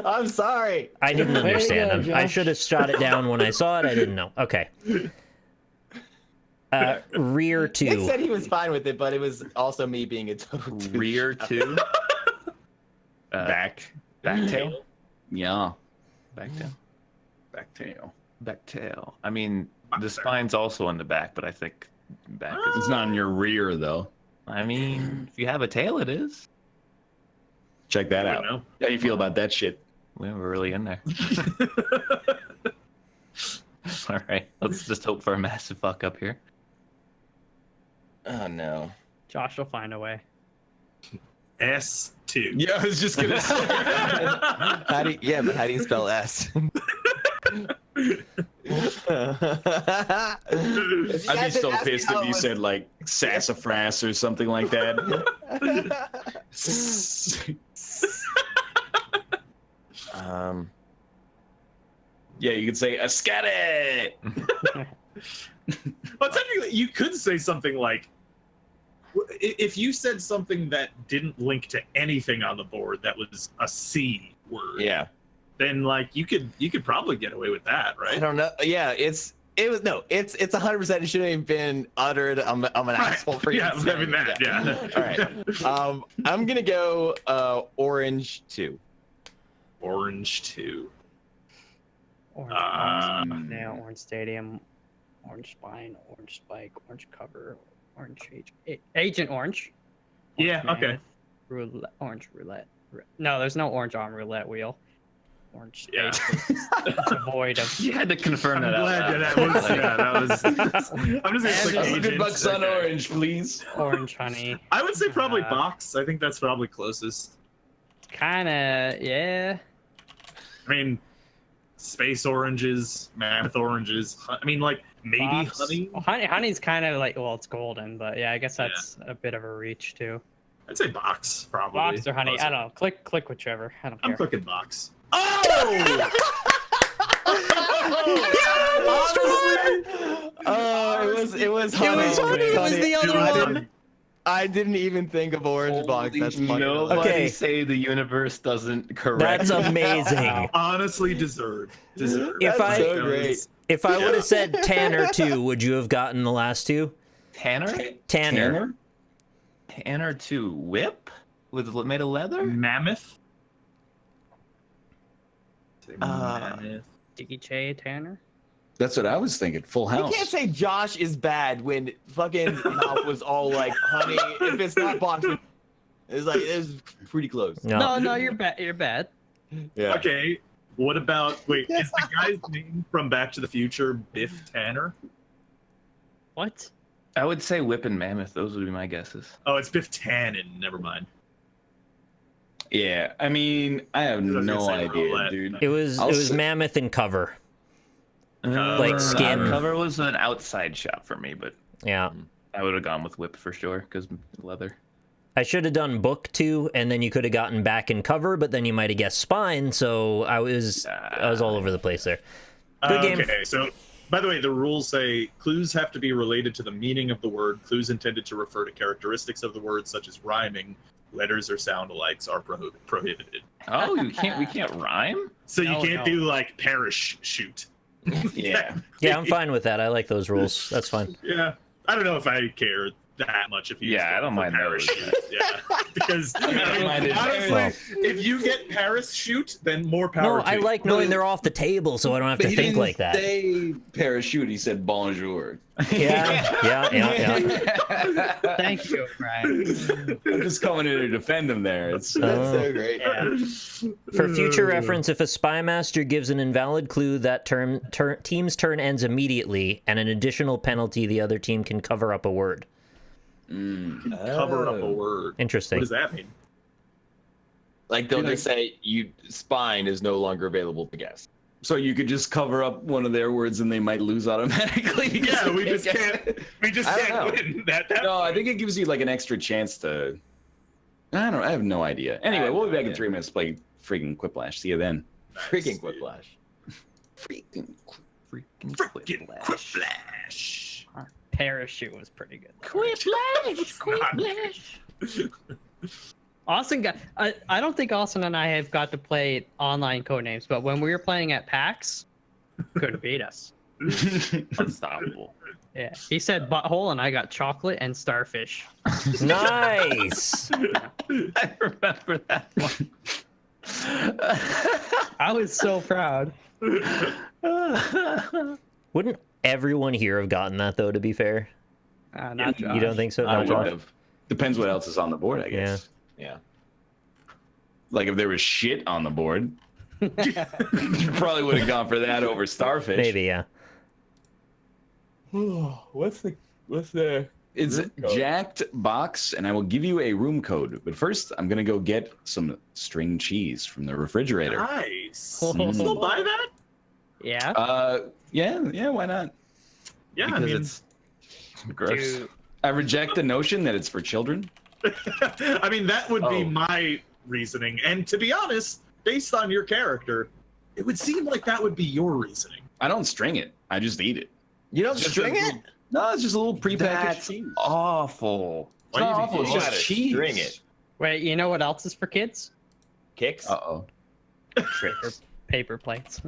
I'm sorry. I didn't Way to understand. go, I Josh. should have shot it down when I saw it. I didn't know. Okay. Rear Nick 2. said he was fine with it, but it was also me being a total douche. Rear 2. Back. Backtail. Yeah. Backtail. Back tail. Backtail. I mean, the spine's also on the back, but I think back is. It's not in your rear though. I mean, if you have a tail, it is. Check that I out. don't know. How you feel about that shit? We're really in there. All right, let's just hope for a massive fuck up here. Oh no. Josh will find a way. S2. Yeah, I was just gonna say. How do you spell S? I'd be so pissed if you said like sassafras or something like that. Yeah, you could say a scatty. But technically, you could say something like, if you said something that didn't link to anything on the board that was a C word, Yeah. then like you could probably get away with that, I right? don't know. Yeah, it's 100%. It shouldn't have been uttered. I'm an asshole for Yeah, even I mean saying that. it. Yeah. All right. I'm gonna go orange 2. Orange 2. Orange Nail, Orange Stadium, Orange Spine, Orange Spike, Orange Cover, Orange Agent Orange. Yeah. Orange Okay. Mammoth, Roulette, Orange Roulette. No, there's no orange on roulette wheel. Orange Yeah. Space is devoid of. You had to confirm I'm that. glad out that loud. was. Yeah, that was. I'm just gonna click $100 agent. $100 on Okay. orange, please. Orange honey. I would say probably Uh, box. I think that's probably closest. Kinda, yeah. I mean, space oranges, mammoth oranges. I mean, like maybe Box. honey. Well, honey's kind of like, well, it's golden, but yeah, I guess that's a bit of a reach too. I'd say box probably. Box or honey, I Closer. don't know. Click whichever. I don't I'm care. clicking box. Oh! It was honey. It was the other one. I didn't even think of orange box. That's funny. Nobody Okay. say the universe doesn't correct. That's amazing. Honestly, deserved. Deserved. If I- so great. If I would have said Tanner 2, would you have gotten the last two? Tanner? Tanner. Tanner to whip? Made of leather? Mammoth. Say Uh, mammoth. Diggy Che Tanner. That's what I was thinking. Full You house. can't say Josh is bad when fucking mouth was all like honey. If it's not box, it's pretty close. No, you're bad. You're bad. Yeah. Okay. What about? Wait, is the guy's name from Back to the Future Biff Tanner? What? I would say whip and mammoth. Those would be my guesses. Oh, it's Biff Tannen. Never mind. Yeah, I mean, I have I was gonna no say idea, roulette. dude. It was I'll say- mammoth and cover. Like skin. Cover was an outside shot for me, but Yeah. I would have gone with whip for sure because leather. I should have done book 2, and then you could have gotten back and cover, but then you might have guessed spine, so I was all over the place there. Good game. Okay, so by the way, the rules say clues have to be related to the meaning of the word. Clues intended to refer to characteristics of the word, such as rhyming, letters or sound alikes, are prohibited. Oh, we can't rhyme? So No, you can't no. do like parish shoot. Yeah. Yeah, I'm fine with that. I like those rules. That's fine. Yeah, I don't know if I care that much if you. Yeah, just go I don't for mind parish those. shoot. Yeah, because don't mind it. honestly, Well. if you get Paris shoot, then more power. No, to I you. like knowing they're off the table, so I don't have But to he think didn't like that. say parachute. He said bonjour. Yeah. Thank you, Brian. I'm just coming in to defend him there. It's That's so great. Yeah. For future reference, if a spy master gives an invalid clue, that team's turn ends immediately, and an additional penalty, the other team can cover up a word. cover up a word. Interesting. What does that mean? Like they'll just say spine is no longer available to guess. So you could just cover up one of their words and they might lose automatically. Yeah, we just can't. We just I don't can't know. win that. No, I think it gives you like an extra chance to. I have no idea. Anyway, we'll be back in 3 minutes to play freaking Quiplash. See you then. Freaking Quiplash. Freaking. Quiplash. Parachute was pretty good. Quiplash. Austin got. I don't think Austin and I have got to play online Codenames, but when we were playing at PAX, couldn't beat us. Unstoppable. Yeah, he said butthole, and I got chocolate and starfish. Nice. I remember that one. I was so proud. Wouldn't everyone here have gotten that though? To be fair, Not Josh. you don't think so? I Not would Josh? have. Depends what else is on the board, I guess. Yeah. Like if there was shit on the board, you probably would have gone for that over starfish. Maybe, yeah. What's the? It's Room code. jacked box, and I will give you a room code. But first, I'm gonna go get some string cheese from the refrigerator. Nice. Mhm. Still buy that? Yeah. Yeah, why not? Yeah, Because I mean, it's gross. Dude, I reject the notion that it's for children. I mean that would be Oh. my reasoning. And to be honest, based on your character, it would seem like that would be your reasoning. I don't string it. I just eat it. You don't It's just string a it? little- No, it's just a little prepackaged That's cheese. awful. It's not Why awful. do It's you just gotta cheese. string it? wait, you know what else is for kids? Kicks? Uh-oh. Paper plates.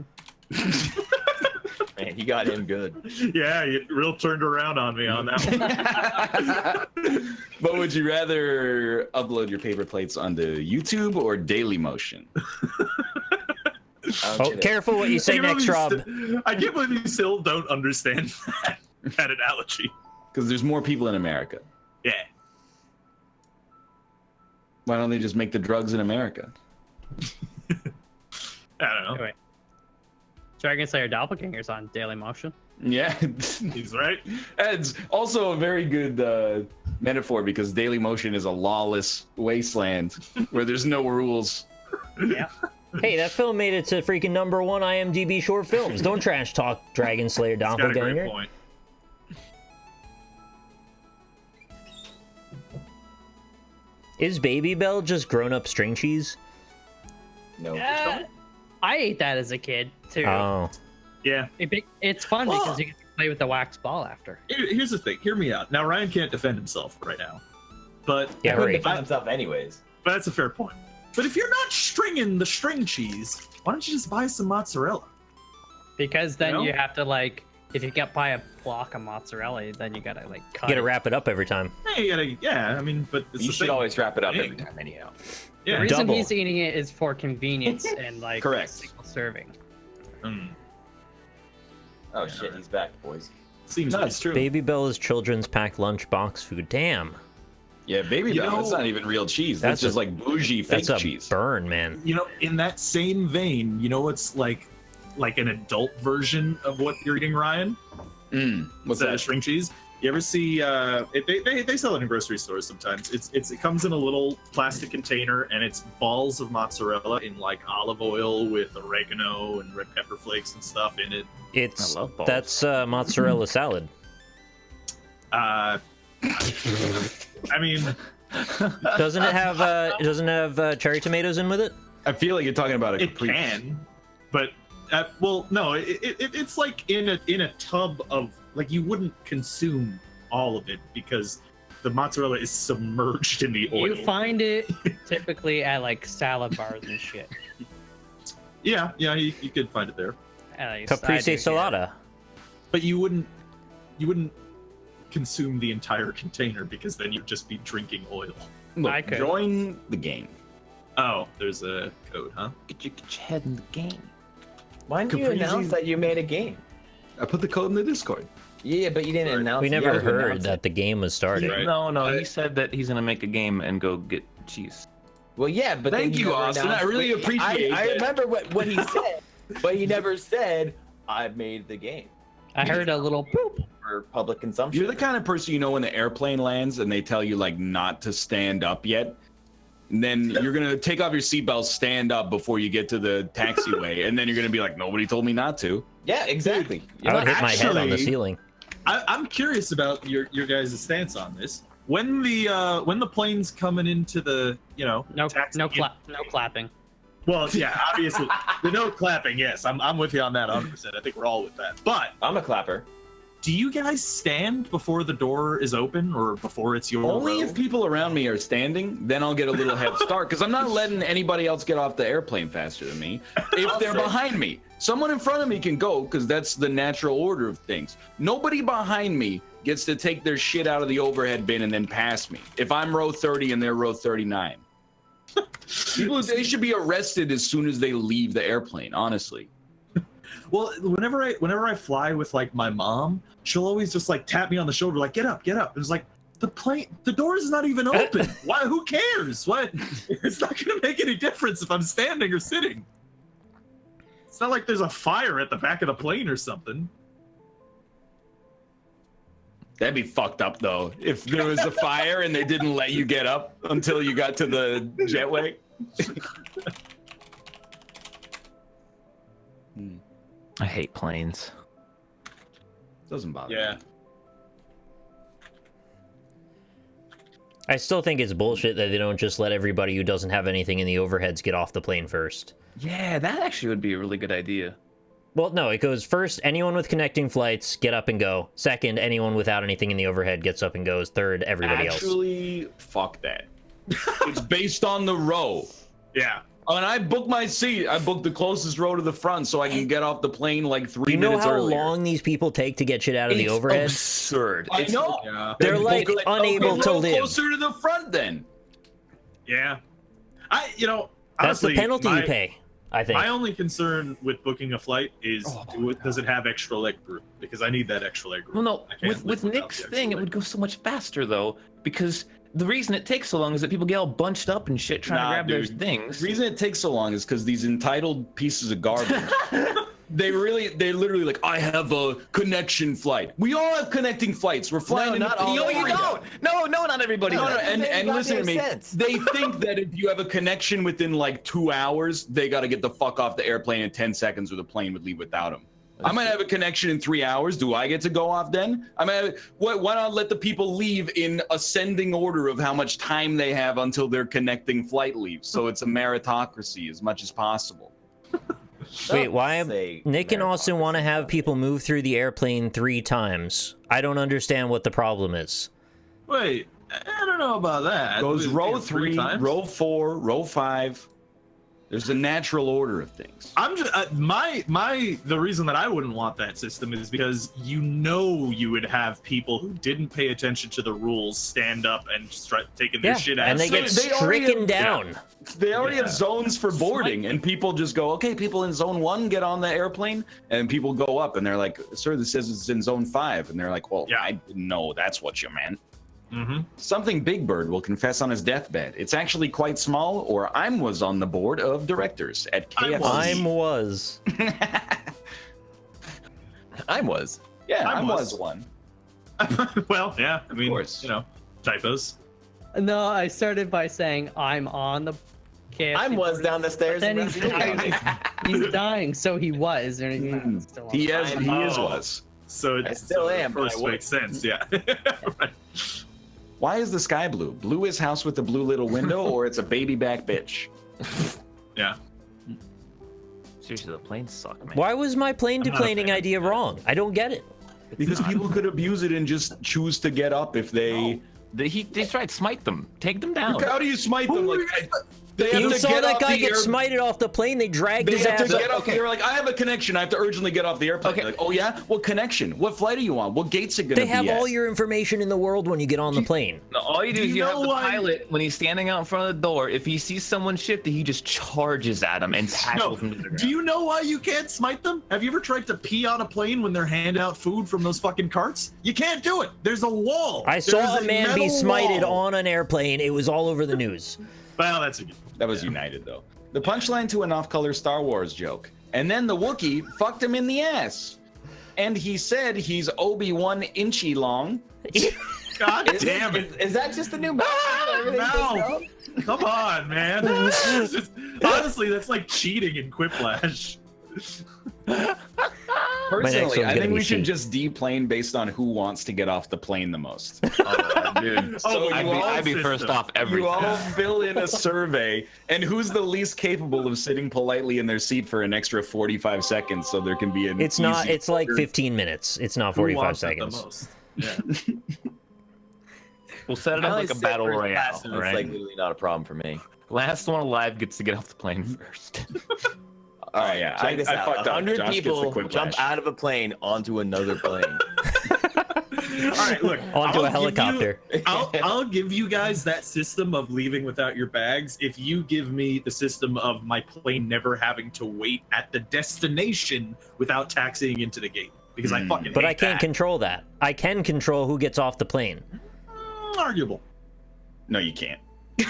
Man, you got him good. Yeah, you real turned around on me on that one. But would you rather upload your paper plates onto YouTube or Dailymotion? Oh, careful what you say next, Rob. I can't believe you still don't understand that analogy. Because there's more people in America. Yeah. Why don't they just make the drugs in America? I don't know. Wait. Dragon Slayer Doppelganger's on Daily Motion. Yeah. He's right. It's also a very good metaphor because Dailymotion is a lawless wasteland where there's no rules. Yeah. Hey, that film made it to freaking #1 IMDb short films. Don't trash talk Dragon Slayer He's got a great Doppelganger. point. Is Baby Bell just grown up string cheese? No. I ate that as a kid too. Oh. Yeah. It's fun because you get to play with the wax ball after. Here's the thing. Hear me out. Now Ryan can't defend himself right now, but Yeah, Couldn't right. defend himself anyways. but that's a fair point. But if you're not stringing the string cheese, why don't you just buy some mozzarella? Because then You know? you have to like, if you get buy a block of mozzarella, then you gotta like cut. You gotta it. wrap it up every time. Hey, you gotta, yeah. I mean, but it's You the should same always wrap it up thing. every time, anyhow. The Yeah. reason Double. he's eating it is for convenience and like Correct. single serving. Oh shit, he's back, boys. Seems No, like it's true. Baby Bell is children's packed lunchbox food. Damn. Yeah, Baby You Bell, know- that's not even real cheese. That's That's just a- like bougie fake That's a cheese. burn, man. You know, in that same vein, you know what's like an adult version of what you're eating, Ryan? What's Instead that? of string cheese. You ever see? They sell it in grocery stores sometimes. It comes in a little plastic container, and it's balls of mozzarella in like olive oil with oregano and red pepper flakes and stuff in it. It's I love balls. that's mozzarella salad. I mean, Doesn't it have cherry tomatoes in with it? I feel like you're talking about a it complete. can, but well, no, it's like in a tub of like you wouldn't consume all of it because the mozzarella is submerged in the oil. You find it typically at like salad bars and shit. Yeah, you could find it there, At least I Caprese do here. salata. but you wouldn't consume the entire container because then you'd just be drinking oil. Look, I could. join the game. Oh, there's a code, huh? Get your head in the game. Why didn't you Caprese- announce that you made a game? I put the code in the Discord. Yeah, but you didn't announce. We you never had to heard announce that it. the game was started. Right. No, I- he said that he's gonna make a game and go get cheese. Well, yeah, but Thank then you, never Austin. I announced- really appreciate I that. remember what he said, but he never said I made the game I heard a little poop. for public consumption. You're the kind of person, you know, when the airplane lands and they tell you like not to stand up yet. And then you're gonna take off your seatbelt, stand up before you get to the taxiway, and then you're gonna be like, nobody told me not to. Yeah, exactly. I would hit my head on the actually- ceiling. I'm curious about your guys' stance on this. When the plane's coming into the No taxi- no clapping. Well, yeah, obviously the no clapping. Yes, I'm with you on that 100%. I think we're all with that. But I'm a clapper. do you guys stand before the door is open or before it's your Only row? if people around me are standing, then I'll get a little head start, because I'm not letting anybody else get off the airplane faster than me. If they're behind me, someone in front of me can go, because that's the natural order of things. Nobody behind me gets to take their shit out of the overhead bin and then pass me. If I'm row 30 and they're row 39. People, they should be arrested as soon as they leave the airplane, honestly. Well, whenever I fly with like my mom, she'll always just like tap me on the shoulder, like get up. And it's like the door is not even open. Why? Who cares? What? It's not gonna make any difference if I'm standing or sitting. It's not like there's a fire at the back of the plane or something. That'd be fucked up though, if there was a fire and they didn't let you get up until you got to the jetway. I hate planes. Doesn't bother Yeah. me. I still think it's bullshit that they don't just let everybody who doesn't have anything in the overheads get off the plane first. Yeah, that actually would be a really good idea. Well, no, it goes first, anyone with connecting flights, get up and go. Second, anyone without anything in the overhead gets up and goes. Third, everybody else. Actually, fuck that. It's based on the row. Yeah. When I book my seat, I book the closest row to the front so I can get off the plane like 3 Do you know minutes how earlier. long these people take to get shit out of the overhead? Absurd. I know. Yeah. They're Then like book it- unable to row live. Closer to the front, then. Yeah. That's Honestly, the penalty you pay, I think. My only concern with booking a flight is does it have extra leg room? Because I need that extra leg room. Well, no, I can't live with without Nick's the extra thing, it leg would go so much faster though, because the reason it takes so long is that people get all bunched up and shit trying to grab dude. their things. The reason it takes so long is because these entitled pieces of garbage, they literally like, I have a connection flight. We all have connecting flights. We're flying in not the all. No, PO you window. don't. No, not everybody. No, no, does. and listen to me. Sense. They think that if you have a connection within like 2 hours, they got to get the fuck off the airplane in 10 seconds or the plane would leave without them. I might have a connection in 3 hours. Do I get to go off then? Why not let the people leave in ascending order of how much time they have until their connecting flight leaves? So it's a meritocracy as much as possible. Wait, why? Say Nick and Austin meritocracy. want to have people move through the airplane 3 times. I don't understand what the problem is. Wait, I don't know about that. Goes We- row we- 3, times? row 4, row 5. There's a natural order of things. I'm just the reason that I wouldn't want that system is because you would have people who didn't pay attention to the rules stand up and start taking their shit out. and they get They already stricken have- down. They already Yeah. have zones for boarding, and people just go, okay, people in zone 1 get on the airplane, and people go up, and they're like, sir, this says it's in zone 5. And they're like, well, Yeah. I didn't know that's what you meant. Mm-hmm. Something Big Bird will confess on his deathbed. It's actually quite small, or I was on the board of directors at KFC. I was. I was. Yeah, I I was. was one. Well, yeah. I mean, course. typos. No, I started by saying I'm on the KFC. I was down the stairs. Then and he's around the dying. He's dying, so he was. Or, Mm. still on. He is Oh. was. So I still am, but I First was. makes sense. Yeah. Right. Why is the sky blue? Blue is house with the blue little window, or it's a baby back bitch? Yeah. Seriously, the planes suck, man. Why was my plane I'm not a deplaning fan. idea wrong? I don't get it. Because people could abuse it and just choose to get up if they. They tried to smite them. Take them down. How do you smite them? Like, they have You to saw get that off guy the get air- smited off the plane. They dragged They his have to ass get up. off. They were like, I have a connection. I have to urgently get off the airplane. Okay. Like, oh yeah, what connection? What flight are you on? What gate's it gonna They be have at? all your information in the world when you get on the plane. No, all you do Do is you you have know the why- pilot, when he's standing out in front of the door, if he sees someone shifty, he just charges at him and tackles him to the ground. Do you know why you can't smite them? Have you ever tried to pee on a plane when they're handing out food from those fucking carts? You can't do it. There's a wall. I saw There's a man be metal smited wall. on an airplane. It was all over the news. Well, that's a good. That was United though. The punchline to an off-color Star Wars joke. And then the Wookiee fucked him in the ass. And he said he's Obi-Wan inchy long. God Is, damn it. is that just the new mouth? mouth. Come on, man. It's just- honestly, that's like cheating in Quiplash. Personally, one's I gonna think be we should C. just deplane based on who wants to get off the plane the most. Dude, Oh, you I'd be first off every You all time. fill in a survey, and who's the least capable of sitting politely in their seat for an extra 45 seconds so there can be an It's not. easy- It's like 15 minutes. It's not Who 45 wants it the seconds. most? Yeah. We'll set it I up only like a sit battle first royale, class, and right? It's like literally not a problem for me. Last one alive gets to get off the plane first. All right, yeah, Check this I out. fucked up. 100 Josh gets the people Quiplash. jump out of a plane onto another plane. All right, look. Onto a I'll give helicopter. I'll give you guys that system of leaving without your bags if you give me the system of my plane never having to wait at the destination without taxiing into the gate. Because I fucking But hate I can't that. control that. I can control who gets off the plane. Arguable. No, you can't.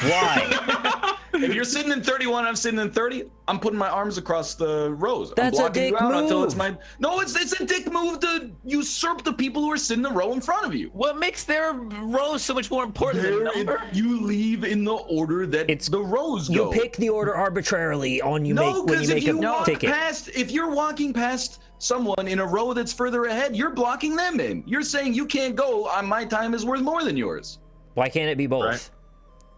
Why? If you're sitting in 31, I'm sitting in 30. I'm putting my arms across the rows. That's a I'm blocking dick you out until it's move. my. No, it's a dick move to usurp the people who are sitting in the row in front of you. What makes their row so much more important than number? You leave in the order that It's- the rows You go. pick the order arbitrarily on you No, make when because you if make you a walk ticket. past, if you're walking past someone in a row that's further ahead, you're blocking them in. You're saying you can't go. My time is worth more than yours. Why can't it be both? Right.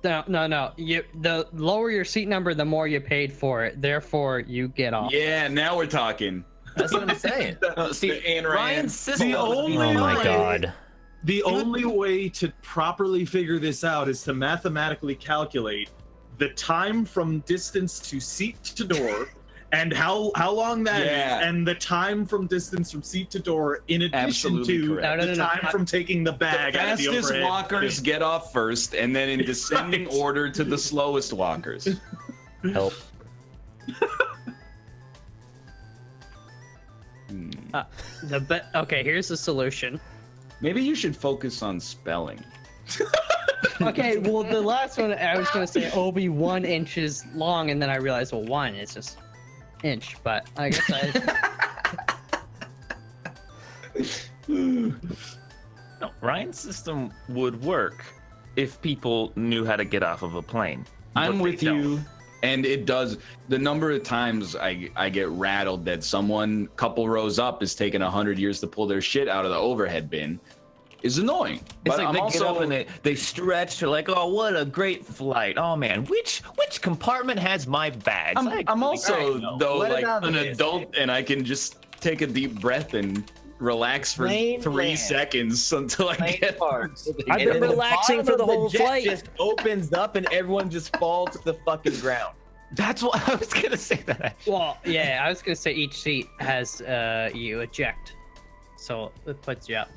No. The lower your seat number, the more you paid for it. Therefore, you get off. Yeah, now we're talking. That's what I'm saying. No, see, Ayn Rand. Ryan's system. The only Oh my way- god. The only way to properly figure this out is to mathematically calculate the time from distance to seat to door and how long that is, Yeah. and the time from distance from seat to door in addition Absolutely to correct. No, the time from taking the bag The out of the fastest overhead. walkers get off first, and then in descending Right. order to the slowest walkers. Help. Okay, here's the solution. Maybe you should focus on spelling. Okay, well, the last one I was gonna say it'll be 1 inches long, and then I realized, well, 1 is just inch, but I guess No, Ryan's system would work if people knew how to get off of a plane. I'm But they with you, and it does. The number of times I get rattled that someone couple rows up is taking 100 years to pull their shit out of the overhead bin is annoying. It's But like I'm they also, get up and they stretch. They're like, "Oh, what a great flight! Oh man, which compartment has my bags?" I'm also though Let it like out an there. adult, and I can just take a deep breath and relax for Plain 3 land. seconds until I Plane get. parks. I've And been then relaxing bottom for the of whole jet flight. Just opens up and everyone just falls to the fucking ground. That's what I was gonna say. That actually. well, yeah, I was gonna say each seat has you eject, so it puts you up.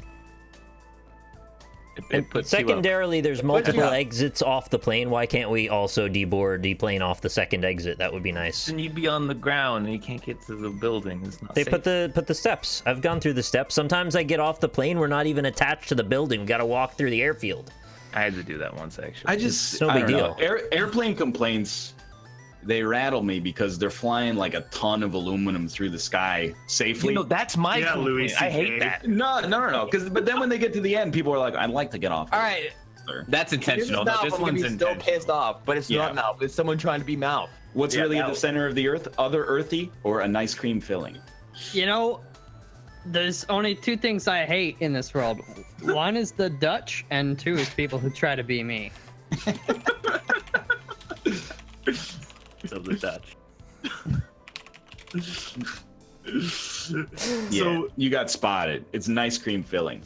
It puts you up. Secondarily, there's multiple up. exits off the plane. Why can't we also deboard, deplane off the second exit? That would be nice. Then you'd be on the ground and you can't get to the building. It's not They safe. put the steps. I've gone through the steps. Sometimes I get off the plane. We're not even attached to the building. We got to walk through the airfield. I had to do that once actually. I just no I big don't know. deal. Airplane complaints, they rattle me because they're flying like a ton of aluminum through the sky safely. That's my Yeah, complaint. Louis I hate CK. that. No. But then when they get to the end, people are like, "I'd like to get off." All right, Sir. That's intentional. This, No, this I'm gonna one's be so intentional. pissed off, but it's Yeah. not mouth. It's someone trying to be mouth. What's Yeah, really that at the was- center of the earth? Other earthy or a nice cream filling? You know, there's only 2 things I hate in this world. 1 is the Dutch, and 2 is people who try to be me. So the Dutch. Yeah, So- you got spotted. It's nice cream filling.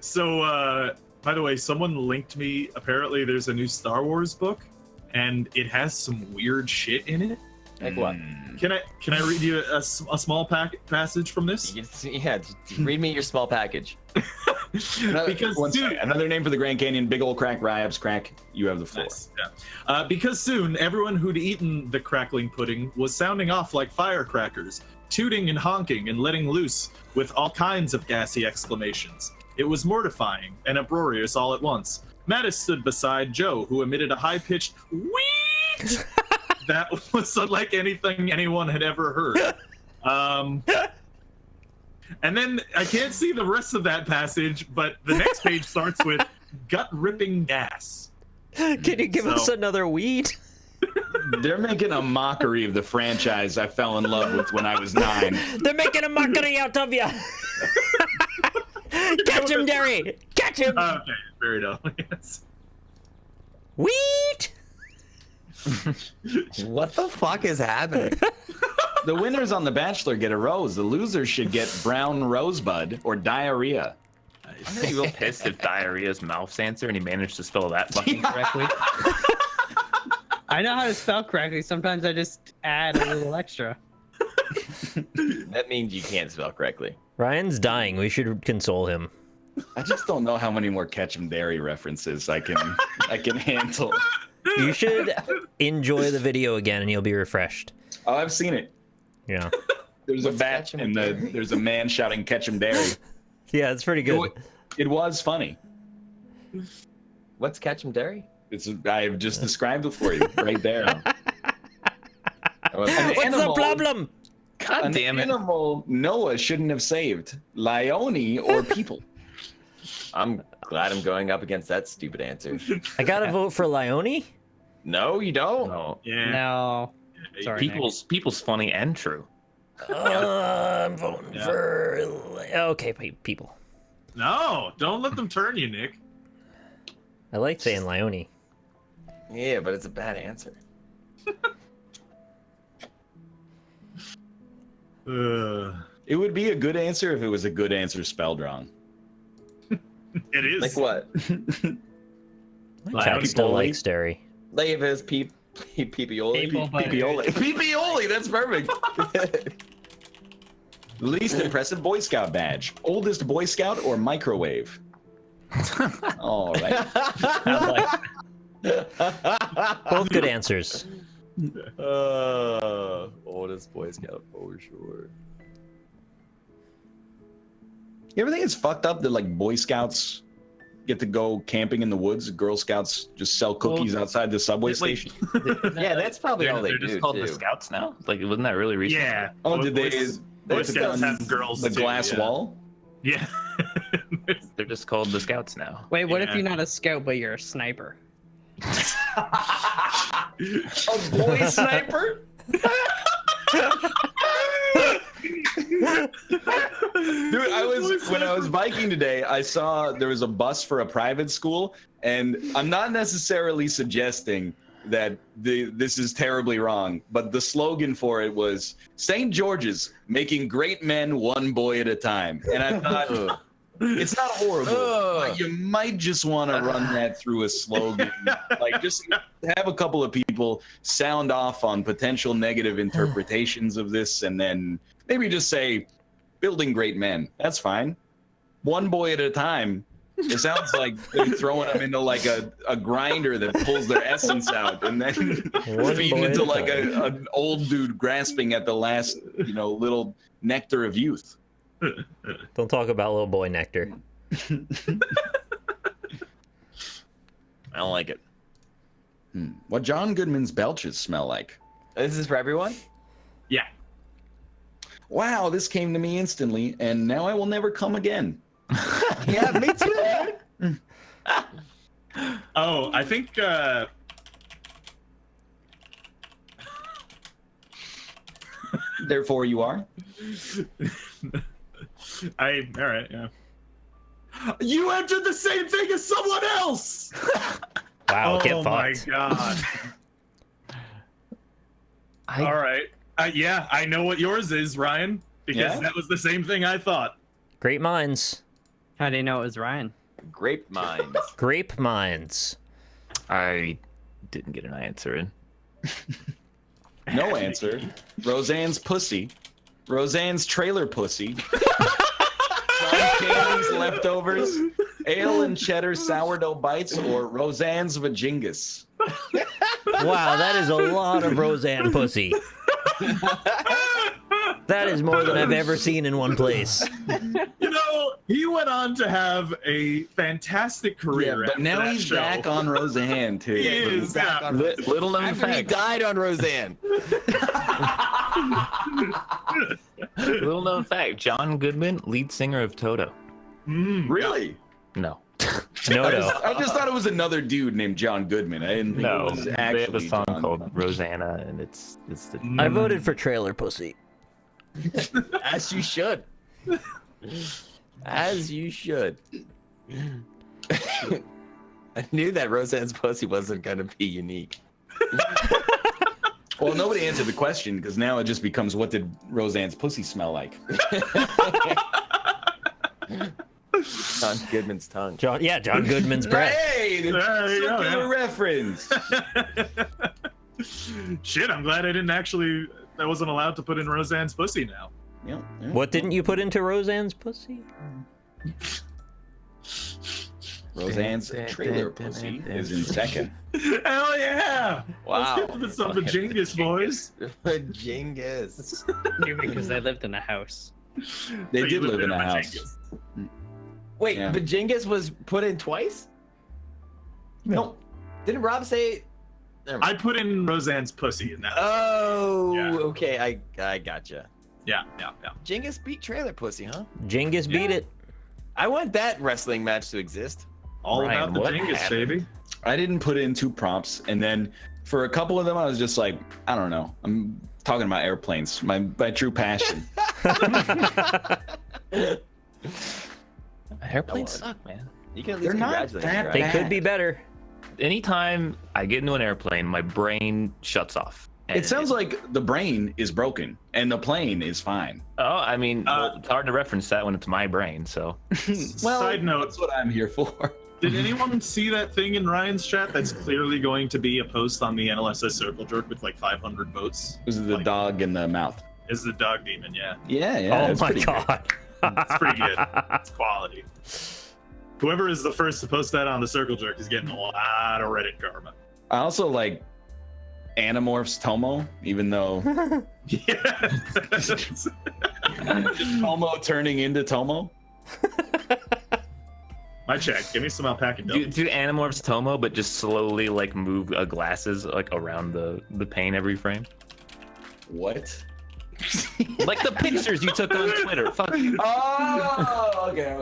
So, by the way, someone linked me. Apparently, there's a new Star Wars book, and it has some weird shit in it. Like what? Can I read you a small passage from this? Yeah, just read me your small package. Because One soon, second. Another name for the Grand Canyon, big old crack, Ryabs crack. You have the floor. Nice, yeah. Because soon everyone who'd eaten the crackling pudding was sounding off like firecrackers, tooting and honking and letting loose with all kinds of gassy exclamations. It was mortifying and uproarious all at once. Mattis stood beside Joe, who emitted a high-pitched "weet" that was unlike anything anyone had ever heard. And then I can't see the rest of that passage, but the next page starts with gut-ripping gas. Can you give us So- another weed? They're making a mockery of the franchise I fell in love with when I was 9. They're making a mockery out of you. Catch him, Derry. Catch him. Okay, very no. Yes. Weed. What the fuck is happening? The winners on The Bachelor get a rose. The losers should get brown rosebud or diarrhea. I'm gonna be real pissed if diarrhea is Mouth's answer and he managed to spell that fucking correctly. I know how to spell correctly. Sometimes I just add a little extra. That means you can't spell correctly. Ryan's dying. We should console him. I just don't know how many more Ketchum Dairy references I can handle. You should enjoy the video again, and you'll be refreshed. Oh, I've seen it. Yeah. There's a What's bat Ketchum and Dairy? there's a man shouting Ketchum Dairy. Yeah, it's pretty good. It was funny. What's Ketchum Dairy? I've just described it for you right there. What's the problem? God An damn it. animal Noah shouldn't have saved. Lione or people. I'm glad I'm going up against that stupid answer. I gotta vote for Lione. No, you don't. No. Yeah. No. Sorry, Nick. People's funny and true. I'm voting Yeah. for. Okay, people. No, don't let them turn you, Nick. I like saying Lione. Yeah, but it's a bad answer. It would be a good answer if it was a good answer spelled wrong. It is. Like what? Chad still People likes dairy. Like if it's peepioli. People, but- Pipioli. Pipioli, that's perfect. Least impressive Boy Scout badge. Oldest Boy Scout or microwave? All right. Both good answers. Oldest Boy Scout for sure. You ever think it's fucked up that like Boy Scouts get to go camping in the woods? Girl Scouts just sell cookies outside the subway Wait. station. Yeah, that's probably all they They're do just called too. the Scouts now. Like, wasn't that really recent? Yeah. Oh, did they? Boy They Scouts put have girls the too, glass yeah. wall. Yeah. They're just called the Scouts now. Wait, what if Yeah. you're not a scout but you're a sniper? A boy sniper? Dude, when I was biking today, I saw there was a bus for a private school, and I'm not necessarily suggesting that this is terribly wrong, but the slogan for it was St. George's, making great men one boy at a time. And I thought, it's not horrible, but you might just want to run that through a slogan. Like, just have a couple of people sound off on potential negative interpretations of this, and then maybe just say, building great men. That's fine. One boy at a time. It sounds like they're throwing them into like a grinder that pulls their essence out, and then One feeding boy into at a like time. an old dude grasping at the last, little nectar of youth. Don't talk about little boy nectar. I don't like it. What John Goodman's belches smell like? This is for everyone? Yeah. Wow, this came to me instantly, and now I will never come again. Yeah, me too. Oh, I think. Therefore, you are. All right, yeah. You entered the same thing as someone else. Wow, get Oh my fucked. god. All right. Yeah, I know what yours is, Ryan, because Yeah? that was the same thing I thought. Great minds. How do you know it was Ryan? Grape mines. Grape minds. I didn't get an answer in. No answer. Roseanne's pussy. Roseanne's trailer pussy. John Candy's leftovers. Ale and cheddar sourdough bites, or Roseanne's vajingus. Wow, that is a lot of Roseanne pussy. That is more than I've ever seen in one place. He went on to have a fantastic Yeah, career. but after now that he's show. back on Roseanne too. He is, Back yeah. on Little known After he fact. died on Roseanne. Little known fact. John Goodman, lead singer of Toto. Mm, Really? No. Noto. I just thought it was another dude named John Goodman. I didn't think No, it was they actually have a song John called Goodman. Rosanna, and it's the. I voted for Trailer Pussy. As you should. As you should. I knew that Roseanne's pussy wasn't gonna be unique. Well, nobody answered the question because now it just becomes, what did Roseanne's pussy smell like? John Goodman's tongue. John Goodman's breath. Hey, the There you go, circular yeah. reference. Shit, I'm glad I didn't actually. I wasn't allowed to put in Roseanne's pussy now. Yeah, yeah. What didn't you put into Roseanne's pussy? Roseanne's trailer pussy is in second. Hell yeah! Wow. Let's get to some Bajingus, boys. Jingus. Because they lived in a house. They So you did lived live in a house. Bajingus. Wait, Yeah. Bajingus was put in twice? No. Didn't Rob say? Never mind. I put in Roseanne's pussy in that. Oh, Yeah. okay. I gotcha. Yeah. Jingus beat trailer pussy, huh? Genghis beat it. I want that wrestling match to exist. All Ryan, about the what Jingus, happened? baby. I didn't put in 2 prompts, and then for a couple of them, I was just like, I don't know. I'm talking about airplanes, my true passion. Airplanes suck, man. You can at They're least not congratulate that me, right? They bad. could be better. Anytime I get into an airplane, my brain shuts off. It sounds like the brain is broken and the plane is fine. Oh, I mean, well, it's hard to reference that when it's my brain. So Side note, That's what I'm here for. did anyone see that thing in Ryan's chat that's clearly going to be a post on the NLSS Circle Jerk with like 500 votes? This is the Like, dog in the mouth. Is the dog demon, yeah. Yeah, Oh that's my pretty good. god. It's pretty good. It's quality. Whoever is the first to post that on the Circle Jerk is getting a lot of Reddit karma. I also like Animorphs Tomo, even though Yeah. Tomo turning into Tomo. My check. Give me some alpaca do, dough. do Animorphs Tomo, but just slowly like move glasses like around the pane every frame, What? like the pictures you took on Twitter. Fuck you. Oh, okay.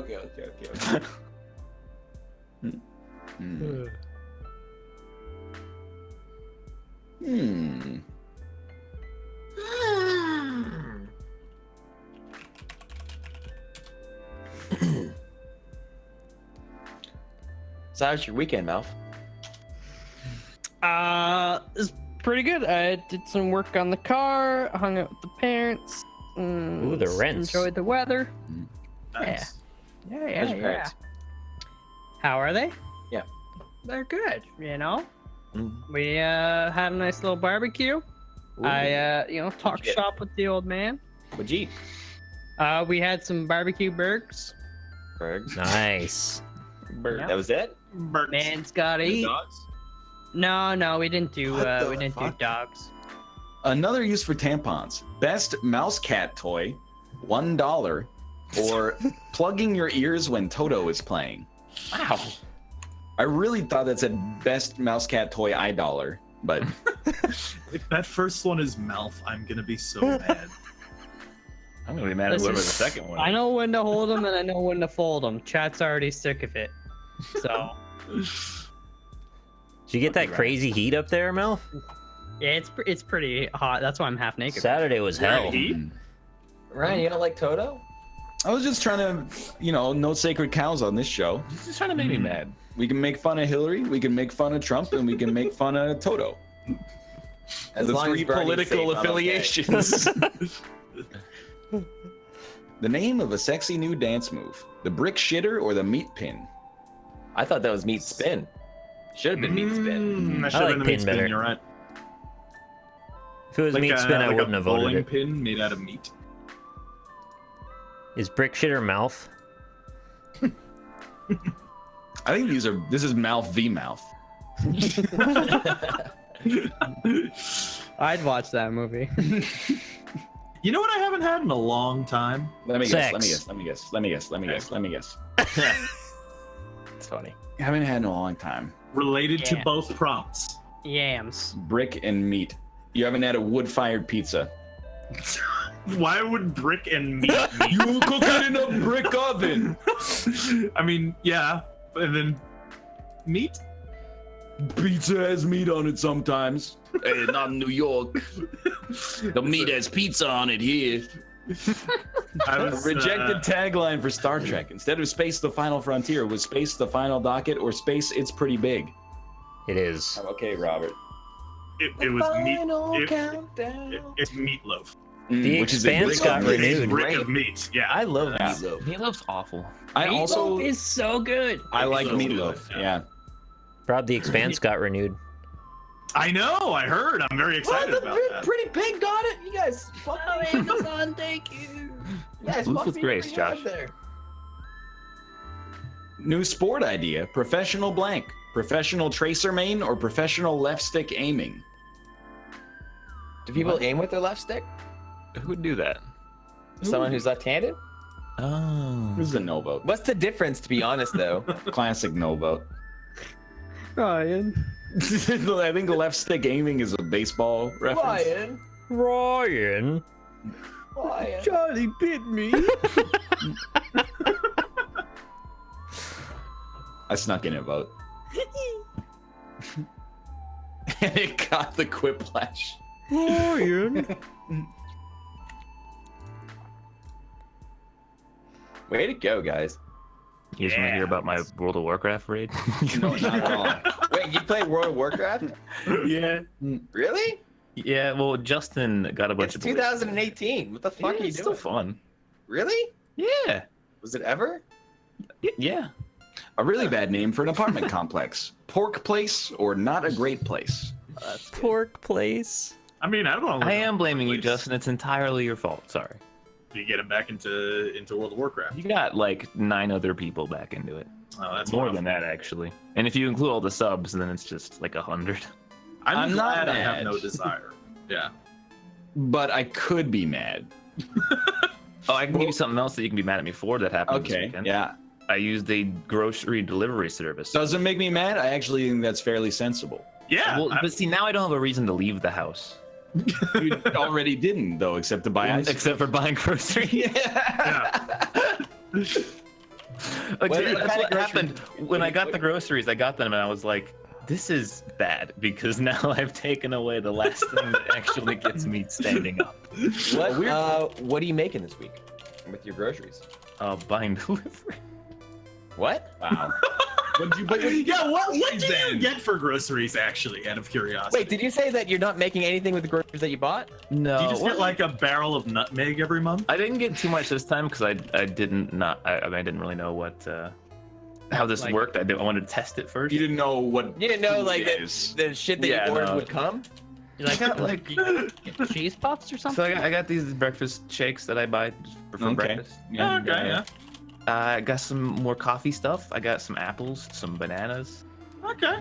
Hmm. So how's your weekend, Malf? It's pretty good. I did some work on the car, hung out with the parents. Ooh, the rents. Enjoyed the weather. Nice. Yeah, How's your parents? How are they? Yeah. They're good, you know? Mhm. We had a nice little barbecue. Ooh. I talked get? shop with the old man. What'd you eat? We had some barbecue burgers. Bergs. Nice. Yeah. That was it? Birds. Man's gotta The eat. dogs? No, we didn't do What the we didn't do fuck? dogs. Another use for tampons. Best mouse cat toy, $1. Or plugging your ears when Toto is playing. Wow. I really thought that said best mouse cat toy $1, but If that first one is Malf, I'm gonna be so mad. I'm gonna be mad at Listen, whoever the second one. I know when to hold them and I know when to fold them. Chat's already sick of it. So Did you get that crazy heat up there, Mel? yeah, it's pretty hot. That's why I'm half naked. Saturday was hell. Heat? Ryan, you don't like Toto? I was just trying to, no sacred cows on this show. He's just trying to make me mad. We can make fun of Hillary, we can make fun of Trump, and we can make fun of Toto. As The long as three Bernie's political safe, I'm okay. affiliations. The name of a sexy new dance move: the brick shitter or the meat pin? I thought that was meat spin. Should have been meat spin. That should like have been the meat pin spin, better. you're right. If it was meat spin, I like wouldn't a have voted bowling it. pin made out of meat. Is brick shitter mouth? I think this is mouth v mouth. I'd watch that movie. You know what I haven't had in a long time? Let me Sex. guess. Let me guess. It's funny. I haven't had in a long time. Related to Yeah. both prompts. Yams. Brick and meat. You haven't had a wood-fired pizza. Why would brick and meat You cook it in a brick oven. I mean, yeah, and then meat. Pizza has meat on it sometimes. Hey, not in New York. The meat has pizza on it here. Rejected tagline for Star Trek. Instead of Space the Final Frontier, was Space the Final Docket or Space It's Pretty Big? It is. Okay, Robert. It was meat. It's meatloaf. The Which is a Expanse brick got of meat. renewed. Brick of meat. Yeah. I love Yeah. meatloaf. Meatloaf's awful. I also Meatloaf is so good. I like Meatloaf's meatloaf. good, Yeah. Rob, The Expanse got renewed. I know. I heard. I'm very excited about that. Pretty Pig got it. You guys fucked Oh, me. Amazon, thank you. You guys Move fucked with me grace, pretty hard Josh. there. New sport idea: professional blank, professional tracer main, or professional left stick aiming. Do people aim with their left stick? Who would do that? Someone who's left-handed? Oh. This is a no vote. What's the difference, to be honest, though? Classic no vote. Ryan. I think left stick aiming is a baseball reference. Ryan. Ryan. Charlie bit me. I snuck in a vote. And it got the Quiplash. Ryan. Way to go, guys. You just want to hear about my World of Warcraft raid? No, not at all. Wait, you play World of Warcraft? Yeah. Really? Yeah, well, Justin got a bunch It's of boys. 2018. What the fuck are you It's doing? still fun. Really? Yeah. Was it ever? Yeah. A really bad name for an apartment complex. Pork place or not a great place. Pork place. I mean, I don't know. I am blaming you, Please. Justin. It's entirely your fault. Sorry. You get him back into World of Warcraft. You got like 9 other people back into it. Oh, that's More rough. than that, actually. And if you include all the subs, then it's just like 100. I'm not glad I have mad. no desire. Yeah. But I could be mad. Oh, I can give you something else that you can be mad at me for that happened this Okay, weekend. yeah. I used a grocery delivery service. Doesn't make me mad. I actually think that's fairly sensible. Yeah. Well, but see, now I don't have a reason to leave the house. You already didn't, though, except to buy ice. Except for buying groceries. yeah. Like, What that's kind of what grocery- happened when I got the groceries. I got them and I was like, this is bad because now I've taken away the last thing that actually gets me standing up. What are you making this week with your groceries? Buying delivery. What? Wow. What did you buy? Yeah. What do you then? get for groceries? Actually, out of curiosity. Wait, did you say that you're not making anything with the groceries that you bought? No. Do you just get like a barrel of nutmeg every month? I didn't get too much this time because I didn't really know what how this Like- worked. I wanted to test it first. You didn't know what. You didn't know food like is. the shit that Yeah, you ordered no. would come? You like, get cheese puffs or So something? I got these breakfast shakes that I buy for Okay. breakfast. Oh, okay. Yeah. I got some more coffee stuff. I got some apples, some bananas. Okay.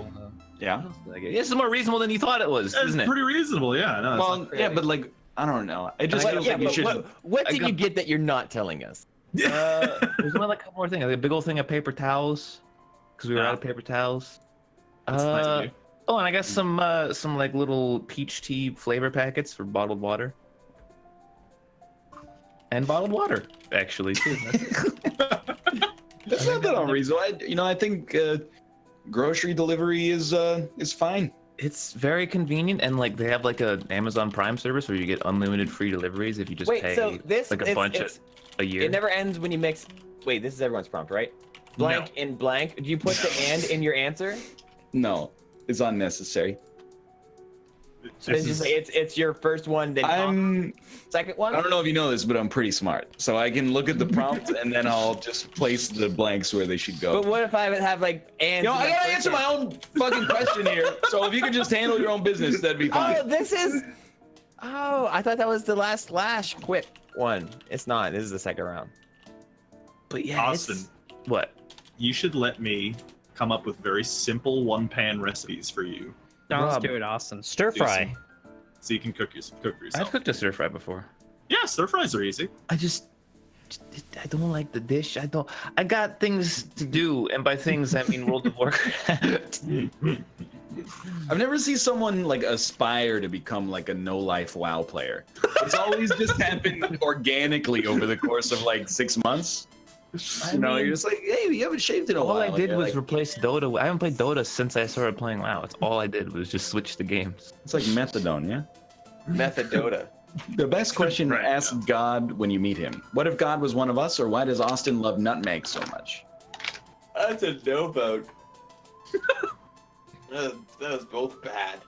Yeah. This is more reasonable than you thought it was, That's isn't it? pretty reasonable. Yeah. No, that's Well, not yeah, but like, I don't know. I just What- feel yeah, like you but should. what I did got- you get that you're not telling us? There's one like a couple more things. I got a big old thing of paper towels because we were Yeah. out of paper towels. That's nice of you. Oh, and I got some like little peach tea flavor packets for bottled water. And bottled water, actually, too. That's not that unreasonable. I think grocery delivery is fine. It's very convenient, and like they have like a Amazon Prime service where you get unlimited free deliveries if you just Wait, pay so this like a bunch a year. It never ends when you mix. Wait, this is everyone's prompt, right? Blank in blank. Do you put the and in your answer? No, it's unnecessary. So it's just like, it's your first one, then second one. I don't know if you know this, but I'm pretty smart, so I can look at the prompt and then I'll just place the blanks where they should go. But what if I have like and? You know, I gotta answer my own fucking question here. So if you could just handle your own business, that'd be fine. Oh, this is. Oh, I thought that was the last slash quit one. It's not. This is the second round. But yeah, Austin, what? you should let me come up with very simple one-pan recipes for you, Don't Rob. do it, Austin. Stir fry. so you can cook for I've yourself. cooked a stir fry before. Yeah, stir fries are easy. I don't like the dish. I got things to do, and by things I mean World of Warcraft. I've never seen someone like aspire to become like a no-life WoW player. It's always just happened organically over the course of like 6 months. You know, you're just like, hey, you haven't shaved in a All while. I And did you're was like, replace Dota. I haven't played Dota since I started playing WoW. That's all I did was just switch the games. it's like methadone, yeah? Methodota. The best question Right, to ask yeah. God when you meet him. What if God was one of us, or why does Austin love nutmeg so much? That's a no vote. that was both bad.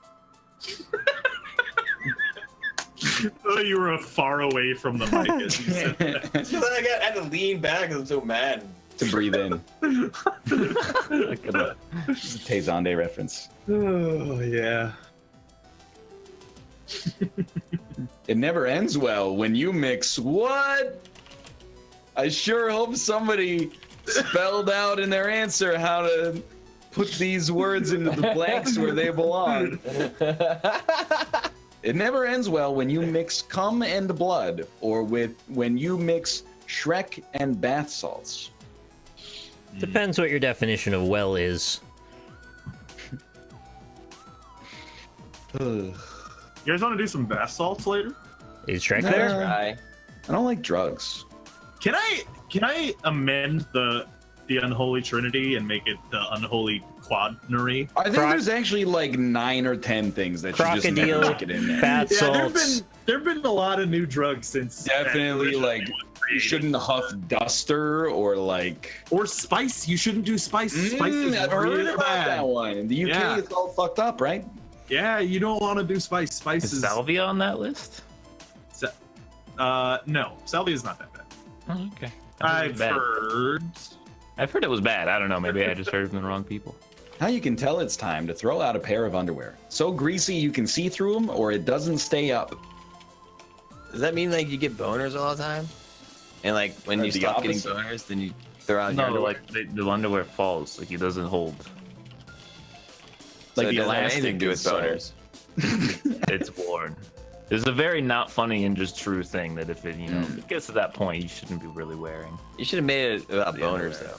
Oh, you were far away from the mic as you said that. I had to lean back because I'm so mad. To breathe in. Like a- Tezande reference. Oh, yeah. It never ends well when you mix what? I sure hope somebody spelled out in their answer how to put these words into the blanks where they belong. It never ends well when you mix cum and blood, or when you mix Shrek and bath salts. Depends what your definition of well is. You guys want to do some bath salts later? Is Shrek No. there? Try. I don't like drugs. Can I amend the unholy trinity and make it the unholy quadnary? I think there's actually like 9 or 10 things that you just never Crocodile, make it in there. bath salts. there've been a lot of new drugs since Definitely, like, you shouldn't huff duster or like. or spice. You shouldn't do spice. Spice is I've heard really about bad. that one. In the UK, Yeah. it's all fucked up, right? Yeah, you don't want to do spice. Spice Is is salvia on that list? no, salvia is not that bad. Oh, okay. I've heard. I've heard it was bad. I don't know. Maybe I just heard it from the wrong people. How you can tell it's time to throw out a pair of underwear. So greasy you can see through them, or it doesn't stay up. Does that mean like you get boners all the time? And like when you The stop getting opposite. boners, then you throw out your No, underwear? like the underwear falls. Like it doesn't hold. So Like it the doesn't have elastic anything to do with is so- boners. It's worn. It's a very not funny and just true thing that if it if it gets to that point, you shouldn't be really wearing. You should have made it about Yeah, boners right. though.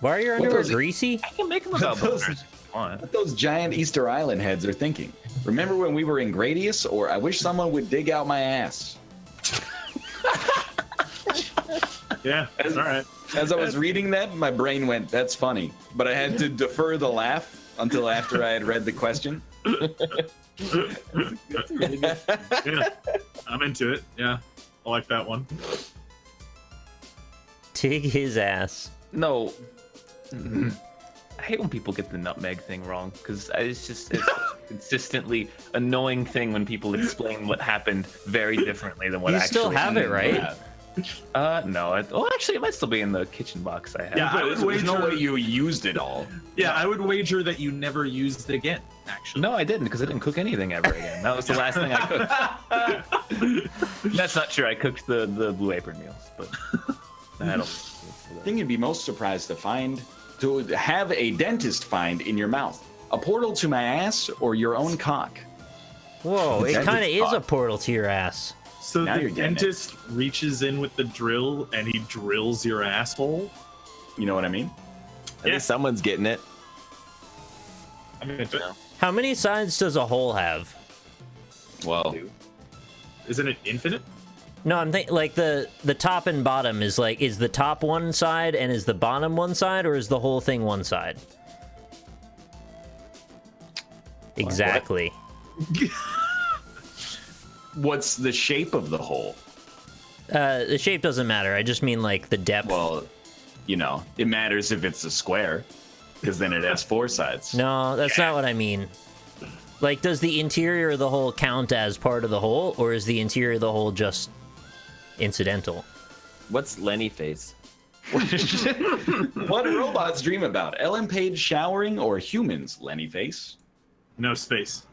Why are your underwear was it? greasy? I can make them about Those- boners if you want. What those giant Easter Island heads are thinking. Remember when we were in Gradius? Or I wish someone would dig out my ass. Yeah, all right. As I was reading that, my brain went, that's funny. But I had to defer the laugh until after I had read the question. Yeah, I'm into it. Yeah, I like that one. Dig his ass. No. I hate when people get the nutmeg thing wrong because it's a consistently annoying thing when people explain what happened very differently than what You actually still have it, right? Yeah. No. Actually, it might still be in the kitchen box I have. Yeah, I would There's no wager. way you used it all. Yeah, I would wager that you never used it again. Actually. No, I didn't because I didn't cook anything ever again. That was the last thing I cooked. That's not true. I cooked the Blue Apron meals, but I don't. I think you'd be most surprised to have a dentist find in your mouth. A portal to my ass or your own cock. Whoa, it Dentist kind of is a cock. portal to your ass. So Now the you're getting it. dentist reaches in with the drill and he drills your asshole. You know what I mean? At least someone's getting it. I'm into it. How many sides does a hole have? Well, Isn't it infinite? No, I'm thinking like the top and bottom is the top one side and is the bottom one side, or is the whole thing one side? Exactly. what's the shape of the hole? The shape doesn't matter. I just mean like the depth. Well, it matters if it's a square, because then it has 4 sides. No, that's not what I mean. Like, does the interior of the hole count as part of the hole, or is the interior of the hole just incidental? What's Lenny face? What do robots dream about? Ellen Page showering or humans, Lenny Face? No space.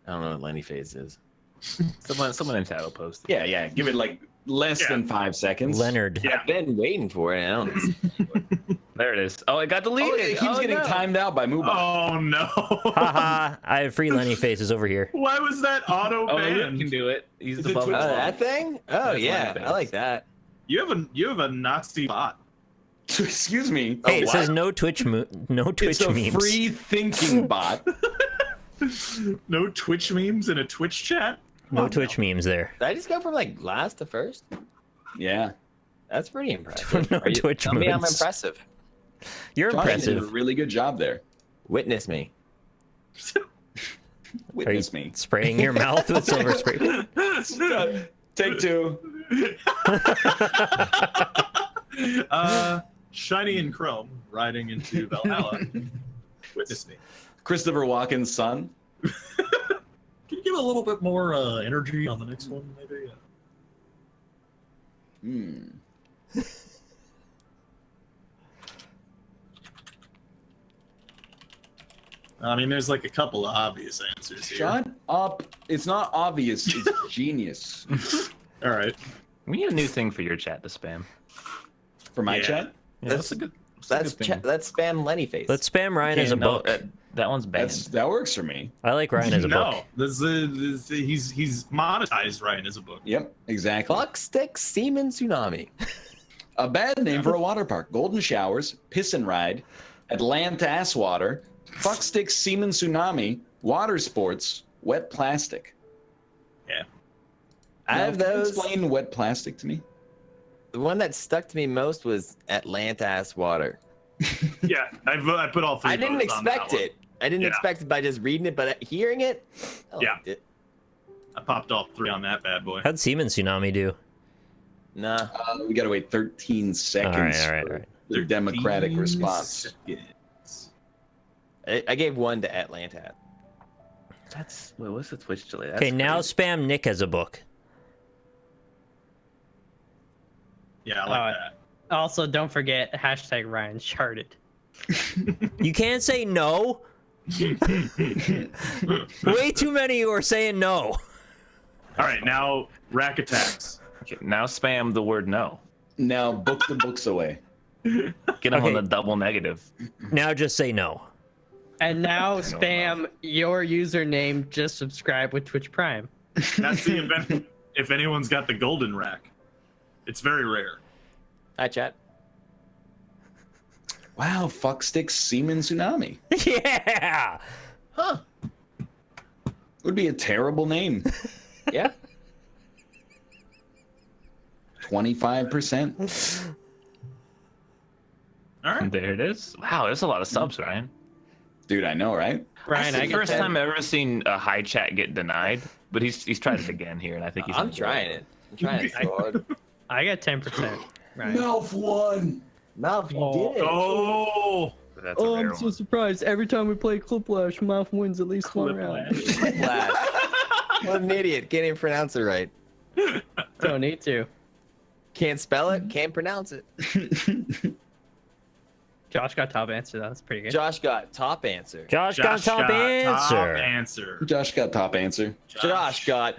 I don't know what Lenny face is. Someone in chat will post it. Yeah. Give it like less Yeah. than 5 seconds. Leonard. Yeah. I've been waiting for it. I don't. There it is. Oh, it got deleted. Oh, it keeps getting no. timed out by Mubot. Oh no! Haha, I have free Lenny faces over here. Why was that auto Oh, Luke banned? can do it. He's Is the it bubble. Twitch Oh, Ball? that thing? Oh That's yeah, Lenny I like face. that. You have a Nazi bot. Excuse me. Hey, it what? says no Twitch It's a memes. free thinking bot. No Twitch memes in a Twitch chat. No Twitch memes there. Did I just go from like last to first? Yeah. That's pretty impressive. No Are you, Twitch tell me I'm moons. impressive. You're Josh did a impressive. really good job there. Witness me. Are you Witness me. spraying your mouth with silver spray? Take two. Shiny and Chrome riding into Valhalla. Witness me. Christopher Walken's son. Can you give a little bit more energy on the next one, maybe? I mean, there's like a couple of obvious answers here. Shut up. It's not obvious. It's genius. All right. We need a new thing for your chat to spam. For my Yeah. chat? Yeah, That's a good. That's spam Lenny face. Let's spam Ryan as a no, book. that one's banned. That works for me. I like Ryan as a book. No, he's monetized Ryan as a book. Yep, exactly. Fuck stick semen tsunami. A bad name for a water park. Golden showers, piss and ride, Atlanta ass water, fuck stick semen tsunami, water sports, wet plastic. Yeah. I Now, have can you those. explain wet plastic to me? The one that stuck to me most was Atlanta ass water. Yeah, I put all three. I didn't votes on that expect one. it. I didn't Yeah. expect it by just reading it, but hearing it, I Yeah. liked it. I popped all three on that bad boy. How'd Seaman Tsunami do? Nah. We gotta wait 13 seconds all right. for the democratic 13 response. seconds. I gave one to Atlanta. That's what's the Twitch delay? That's Okay, now crazy. spam Nick as a book. Yeah, I like that. Also, don't forget hashtag Ryan Sharded. You can't say no. Way too many who are saying no. All right, now rack attacks. Okay, now spam the word no. Now book the books away. Get them on Okay. the double negative. Now just say no. And now spam your username. Just subscribe with Twitch Prime. That's the event. If anyone's got the golden rack, it's very rare. Hi, chat. Wow, fuck stick semen tsunami. Yeah. Huh. Would be a terrible name. Yeah. 25%. All And right. there it is. Wow, there's a lot of subs, Ryan. Dude, I know, right? Ryan, That's I the get first 10. time I've ever seen a high chat get denied, but he's tried it again here, and I think he's. I'm trying it. I'm trying it so hard. I got 10%. Ryan. Melf won. Malf, you Oh. did it. Oh, That's a rare one. surprised. Every time we play Quiplash, Mouth wins at least Quiplash. Last. What an idiot. Can't even pronounce it right. Don't need to. Can't spell it. Can't pronounce it. Josh got top answer. That's pretty good. Josh got top answer. Josh got top answer. Top answer. Josh got top answer. Josh got top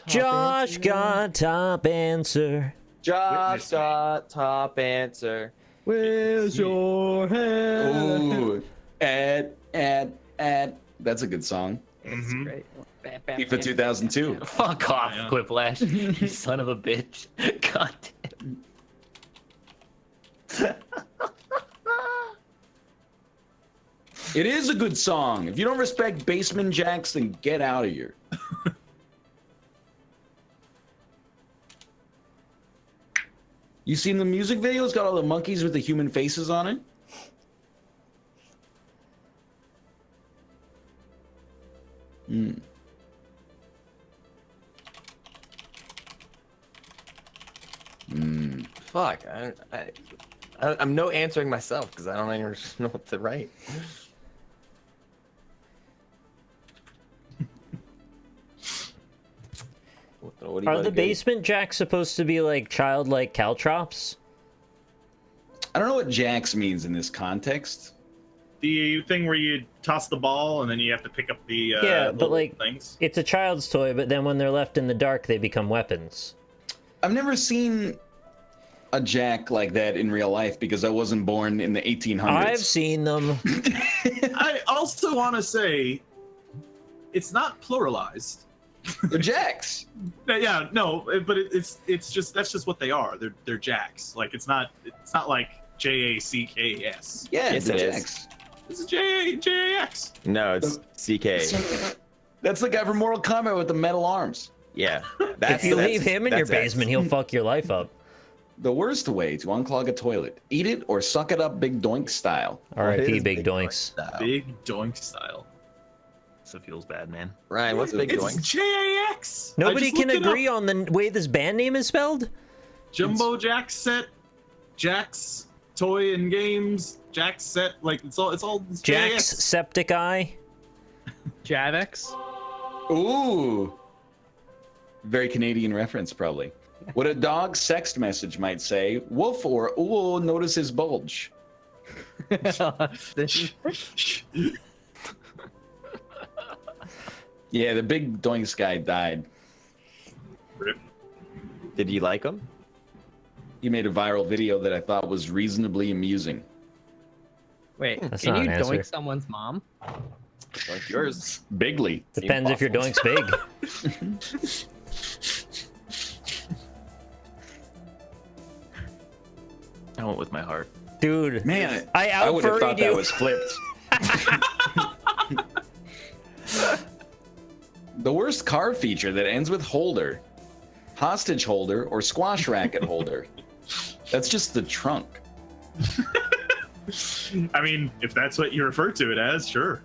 Josh answer. got top answer. Josh Witness me. got top answer. Where's your head? Ooh. That's a good song. It's Mhm. great. FIFA 2002. Fuck off, Yeah. Quiplash. You son of a bitch. God damn. It is a good song. If you don't respect Basement Jacks, then get out of here. You seen the music video? It's got all the monkeys with the human faces on it. Fuck. I'm no answering myself because I don't even know what to write. What do you Are wanna the do? basement jacks supposed to be like childlike caltrops? I don't know what Jacks means in this context. The thing where you toss the ball and then you have to pick up the Yeah, but, little like, things. It's a child's toy, but then when they're left in the dark, they become weapons. I've never seen a Jack like that in real life because I wasn't born in the 1800s. I've seen them. I also want to say, it's not pluralized. They're Jacks. Yeah, no, but it's just that's just what they are. They're jacks. Like it's not like JACKS. Yeah, Yes, they're it is. Jacks. This is JAX. No, it's CK. That's the guy from Mortal Kombat with the metal arms. Yeah. If you leave him in your that's X. basement, he'll fuck your life up. The worst way to unclog a toilet. Eat it or suck it up big doink style. R.I.P. It is Big Doinks. style. Big doink style. So it feels bad, man. Ryan, what's Big It's Doink? JAX. I Nobody just can looked it agree up. on the way this band name is spelled? Jumbo Jack set, Jack's toy and games, Jack's set. Like it's all Jack's JAX. Septic Eye? Javix. Ooh. Very Canadian reference, probably. What a dog's sext message might say, woof or ooh, notice his bulge. Yeah, the big doinks guy died. Rip. Did you like him? He made a viral video that I thought was reasonably amusing. Wait, That's can not you an answer. doink someone's mom? Like yours. Bigly. Depends if your doink's big. I went with my heart. Dude, Man, I would have thought out-furried you. that was flipped. The worst car feature that ends with holder. Hostage holder or squash racket holder. That's just the trunk. I mean, if that's what you refer to it as, sure.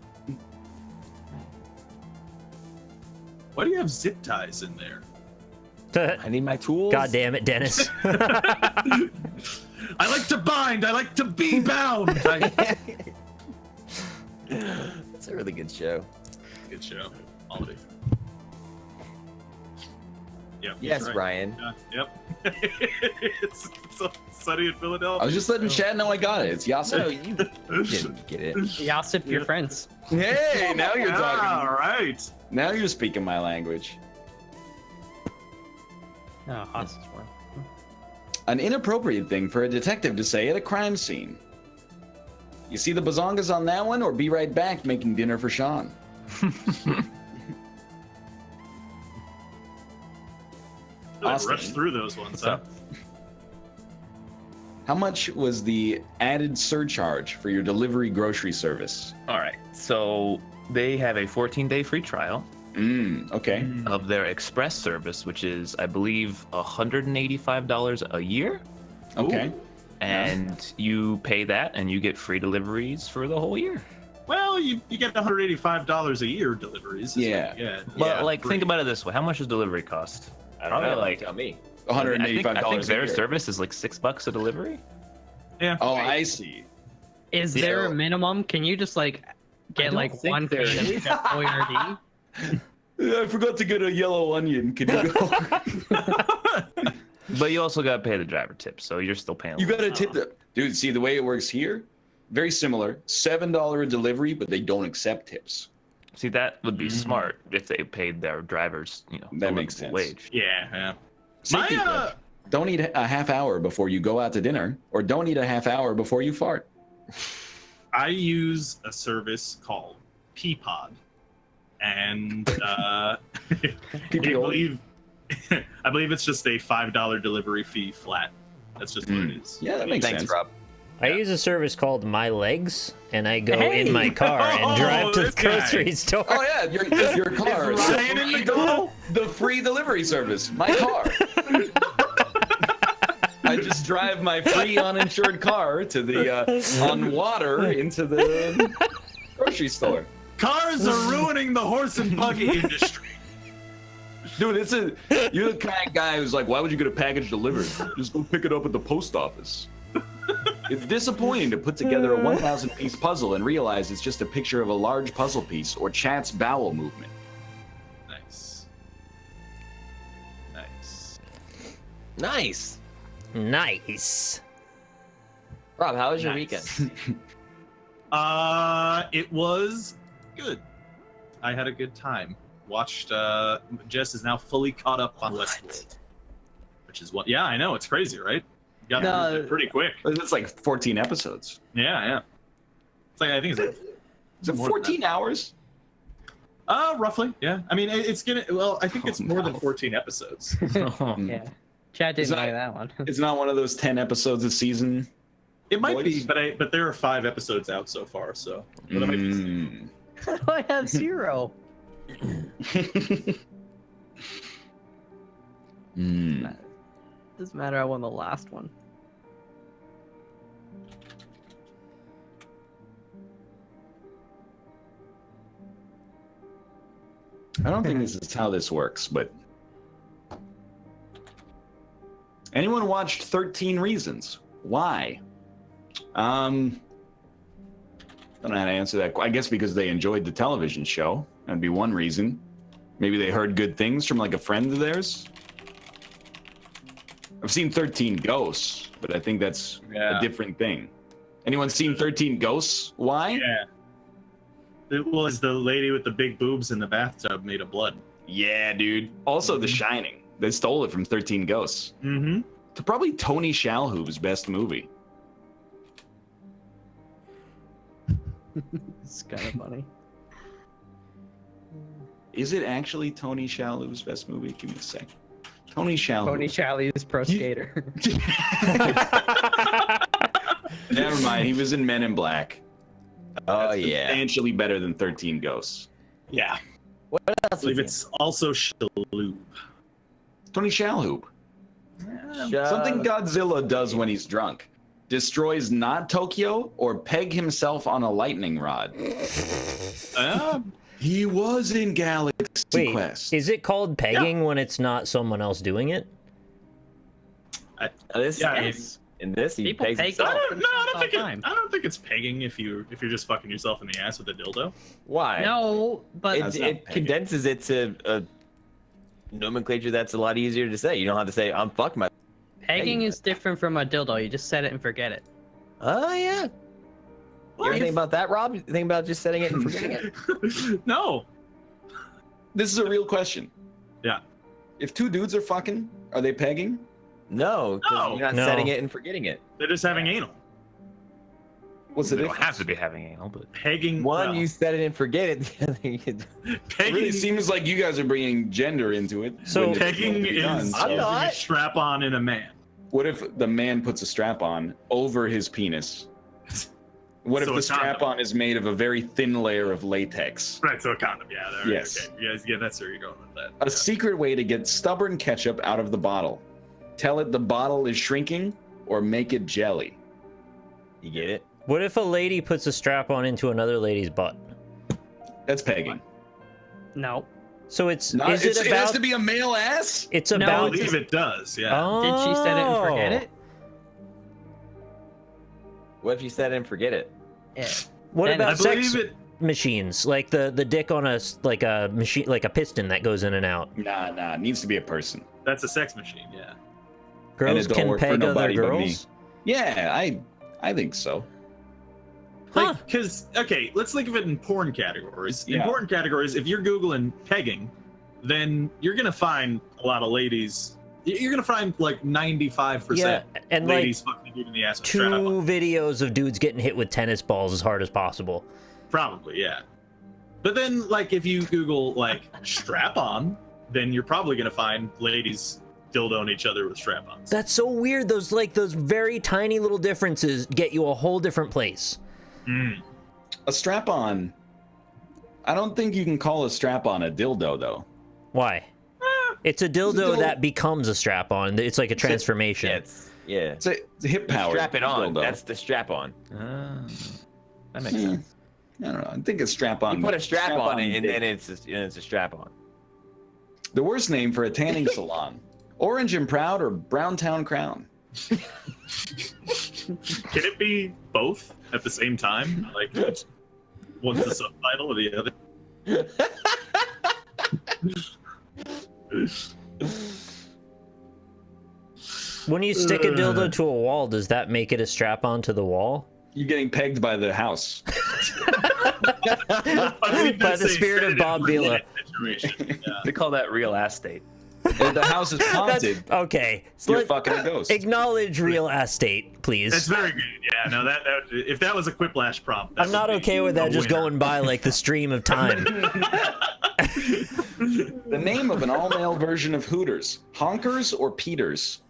Why do you have zip ties in there? I need my tools. God damn it, Dennis. I like to bind. I like to be bound. It's a really good show. Good show. Quality. Yep. he's Yes, right. Ryan. Yep. it's so sunny in Philadelphia. I was just letting Chad know I got it. It's No, Yasser. you didn't get it. Gossip your friends. Hey, now you're All talking. right. Now you're speaking my language. Oh, hostage one. An inappropriate thing for a detective to say at a crime scene. You see the bazongas on that one, or be right back making dinner for Sean? I Austin. rushed through those ones. Huh? How much was the added surcharge for your delivery grocery service? All right. So they have a 14-day free trial Okay. of their express service, which is, I believe, $185 a year. Okay. And you pay that, and you get free deliveries for the whole year. Well, you get $185 a year deliveries. is what Yeah. you get. But Yeah, like, free. think about it this way: how much does delivery cost? I don't Probably know. like Tell me. $185 I think their a year. service is like $6 a delivery. Yeah. Oh, I see. Is Yeah. there a minimum? Can you just like get don't like think one there can of is. Chef Boyardee? I forgot to get a yellow onion. Can you go? But you also got to pay the driver tips, so you're still paying. You gotta tip the dude. See the way it works here, very similar. $7 a delivery, but they don't accept tips. See, that would be smart if they paid their drivers, you know, That a makes livable sense. wage. Yeah. Safety tip. Don't eat a half hour before you go out to dinner, or don't eat a half hour before you fart. I use a service called Peapod, and I believe it's just a $5 delivery fee flat. That's just what it is. Yeah, that makes Thanks, sense. Rob. I use a service called My Legs, and I go Hey! in my car and drive to the this guy. grocery store. Oh yeah, your car. Is Ryan in the go? The free delivery service. My car. I just drive my free uninsured car to the on water into the grocery store. Cars are ruining the horse and buggy industry. Dude, you're the kind of guy who's like, why would you get a package delivered? Just go pick it up at the post office. It's disappointing to put together a 1,000-piece puzzle and realize it's just a picture of a large puzzle piece or Chat's bowel movement. Nice. Nice. Nice. Rob, how was your Nice. weekend? It was good. I had a good time. Watched. Jess is now fully caught up on Westworld, which is what. Yeah, I know it's crazy, right? Got No. through it pretty quick. It's like 14 episodes. Yeah. It's like I think it's like Is it more than 14 hours? roughly. Yeah. I mean, it's gonna. Well, I think it's more than no. 14 episodes. Yeah. Chad Is didn't that- like that one. It's not one of those 10 episodes a season. It might be, Boys? but there are 5 episodes out so far, so. But it might be- Mm. I have 0. Mm. Doesn't matter. I won the last one. I don't think this is how this works, but anyone watched 13 Reasons? Why? Don't know how to answer that. I guess because they enjoyed the television show. That'd be one reason. Maybe they heard good things from like a friend of theirs. I've seen 13 Ghosts, but I think that's a different thing. Anyone seen 13 Ghosts? Why? Yeah. It was the lady with the big boobs in the bathtub made of blood. Yeah, dude. Also, The Shining. They stole it from 13 Ghosts. Mm-hmm. To probably Tony Shalhoub's best movie. It's kind of funny. Is it actually Tony Shalhoub's best movie? Give me a sec. Tony Shalhoub. Tony Shalhoub's pro skater. Never mind. He was in Men in Black. Oh That's yeah. substantially better than 13 Ghosts. Yeah. What I else? believe it's also Shalhoub. Tony Shalhoub. Something Godzilla does when he's drunk. Destroys not Tokyo or peg himself on a lightning rod. He was in Galaxy Wait, Quest. is it called pegging when it's not someone else doing it? In this, he People pegs peg himself. I don't think it's pegging if you're just fucking yourself in the ass with a dildo. Why? No, but That's not It pegging. condenses it to a nomenclature that's a lot easier to say. You don't have to say, I'm fucking my... pegging is different from a dildo. You just set it and forget it. Oh, yeah. You ever think about that, Rob? You think about just setting it and forgetting it? No. This is a real question. Yeah. If two dudes are fucking, are they pegging? No, because No. you're not No. setting it and forgetting it. They're just having anal. What's the They don't difference? have to be having anal, but Pegging. One, well, you set it and forget it. The other, you It pegging. really seems like you guys are bringing gender into it. So- when it's Pegging supposed to be is done, I'm using not. a strap on in a man. What if the man puts a strap on over his penis? What So if the a condom. strap on is made of a very thin layer of latex? Right, so a condom. Yeah. Yes. Okay. Yeah, that's where you're going with that. A secret way to get stubborn ketchup out of the bottle. Tell it the bottle is shrinking or make it jelly. You get it? What if a lady puts a strap on into another lady's butt? That's pegging. No. So it's Not, is it it has about to be a male ass? it's No, I about believe it does. Yeah. Oh. Did she set it and forget it? What if you set it and forget it? Yeah. What Then about I believe sex it. machines? Like the dick on a machine, like a piston that goes in and out. Nah. It needs to be a person. That's a sex machine. Yeah. Girls it don't can work for peg other nobody but me. girls. Yeah, I think so. Huh. Like, because okay, let's think of it in porn categories. In Yeah. porn categories, if you're googling pegging, then you're gonna find a lot of ladies. You're gonna find like 95% Yeah, and ladies like fucking a dude in the ass with a two strap on. videos of dudes getting hit with tennis balls as hard as possible. Probably, yeah. But then, like, if you Google like strap on, then you're probably gonna find ladies dildoing each other with strap-ons. That's so weird. Those very tiny little differences get you a whole different place. A strap-on. I don't think you can call a strap-on a dildo though. Why? It's a dildo that becomes a strap-on. It's like a transformation. Yeah, It's a hip power. Strap it on. dildo. That's the strap on. that makes sense. I don't know. I think it's strap-on. You put a strap on it, and dick. then it's a strap on. The worst name for a tanning salon. Orange and Proud or Browntown Crown? Can it be both at the same time? Like, one's the subtitle or the other? When you stick a dildo to a wall, does that make it a strap-on to the wall? You're getting pegged by the house. By the spirit of Bob Vila. Situation. Yeah. They call that real estate. If the house is haunted, Okay. So you're fucking a ghost. acknowledge real estate, please. That's very good. Yeah, no, that if that was a Quiplash prompt, that I'm not would be okay with that a just winner. going by like the stream of time. The name of an all-male version of Hooters. Honkers or Peters?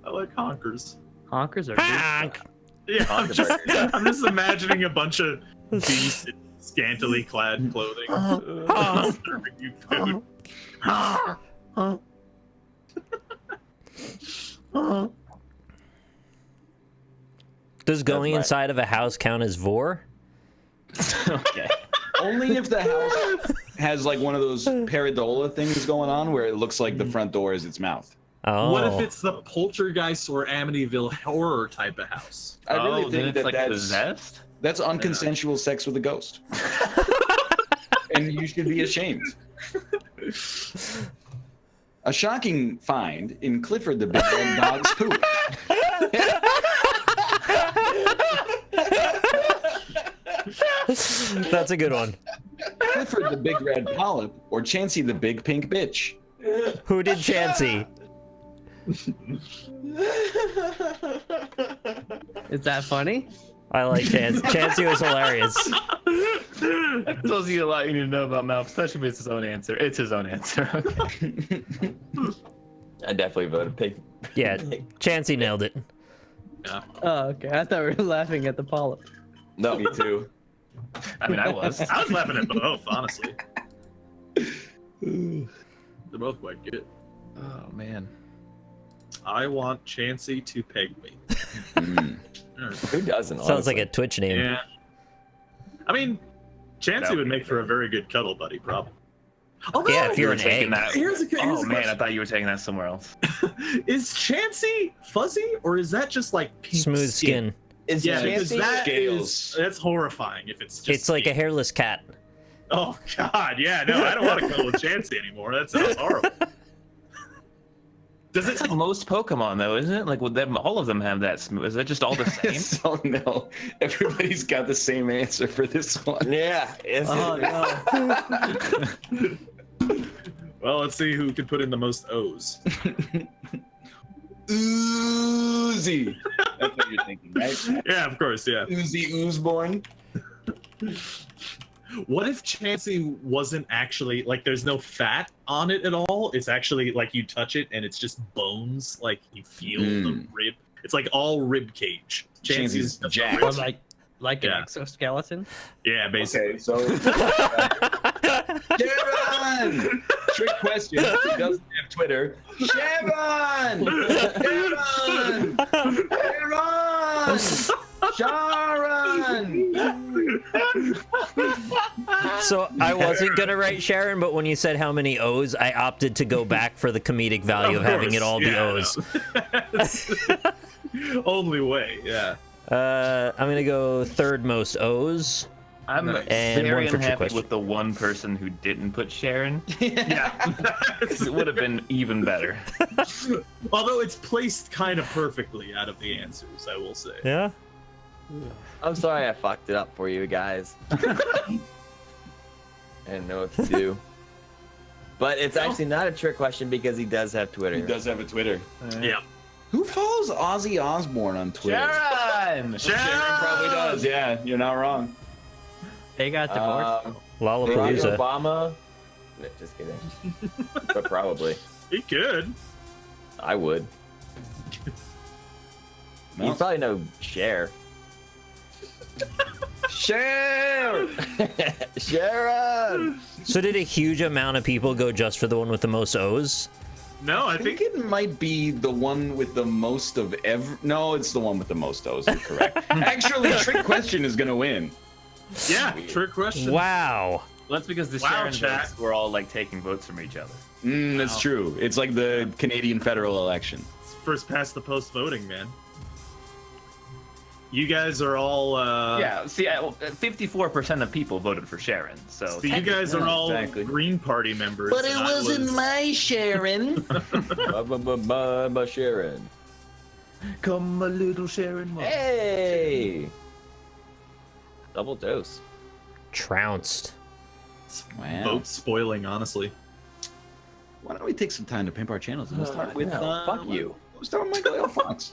I like honkers. Honkers are good. Honk. Yeah, I'm Honkers just imagining a bunch of beasts in scantily clad clothing serving you food. Does going my- inside of a house count as vor? Okay. Only if the house has like one of those paradola things going on where it looks like the front door is its mouth. Oh. What if it's the Poltergeist or Amityville horror type of house? I really then think it's that like that's possessed. that's unconsensual sex with a ghost, and you should be ashamed. A shocking find in Clifford the Big Red Dog's poop. That's a good one. Clifford the Big Red Polyp or Chansey the Big Pink Bitch. Who did Chansey? Is that funny? I like Chansey. Chansey was hilarious. That tells you a lot you need to know about Mal, especially if it's his own answer. It's his own answer. Okay. I definitely voted pig. Yeah, Chansey nailed it. Oh, okay. I thought we were laughing at the polyp. No, Me too. I mean, I was. I was laughing at both, honestly. They're both quite good. Oh man. I want Chansey to peg me. Who doesn't? Sounds like honestly? a Twitch name. Yeah. I mean, Chansey That would would make be for a very good cuddle buddy, probably. Although, Yeah, if You you're were an taking egg. that. Here's a Oh man, I question. thought you were taking that somewhere else. Is Chansey fuzzy or is that just like pink Smooth skin. Is Yeah, because Chansey- that Scales. that's horrifying if it's just It's like a skin. hairless cat. Oh god, yeah, no, I don't want to cuddle with Chansey anymore. That sounds horrible. Does It's it like most Pokemon though, isn't it? Like with them, all of them have that smooth. Is it just all the same? So no, everybody's got the same answer for this one. Yeah. Is Oh it? no. Well, let's see who can put in the most O's. Oozy. That's what you're thinking, right? Yeah, of course, yeah. Oozy Oozeborn. What if Chansey wasn't actually like there's no fat on it at all? It's actually like you touch it and it's just bones, like you feel the rib. It's like all rib cage. Chansey's just jacked. Or like an Yeah. exoskeleton. Yeah, basically. Okay, so Sharon! Trick question. He doesn't have Twitter. Sharon! Sharon! Sharon! Sharon! So I wasn't gonna write Sharon, but when you said how many O's, I opted to go back for the comedic value of having it all be yeah, O's. Only way, yeah. I'm gonna go third most O's. I'm And very one for trick unhappy question. with the one person who didn't put Sharon. Yeah. 'Cause it would have been even better. Although it's placed kind of perfectly out of the answers, I will say. Yeah. I'm sorry I fucked it up for you guys. I didn't know what to do. But it's actually not a trick question because he does have Twitter. He does have a Twitter. Yeah. Who follows Ozzy Osbourne on Twitter? Sharon! Sharon probably does, yeah. You're not wrong. They got divorced. Barack Lollapalooza. Obama. No, just kidding. But probably. He could. I would. No. You probably know Cher. Cher! Sharon! So did a huge amount of people go just for the one with the most O's? No, I I think think it might be the one with the most of every. No, it's the one with the most O's. You're correct. Actually, trick question is gonna win. yeah, trick question. Wow. Well, that's because the Wow, Sharon chat. votes were all like taking votes from each other. That's true. It's like the Canadian federal election. It's first past the post voting, man. You guys are all Yeah, see, 54% of people voted for Sharon, so. so you guys are all Exactly. Green Party members. and I was- my Sharon. Bye, Sharon. Come a little Sharon. Hey! Double dose. Trounced. Wow. vote spoiling, honestly. Why don't we take some time to pimp our channels and we'll start with no, fuck you. We'll start with MichaelalFox.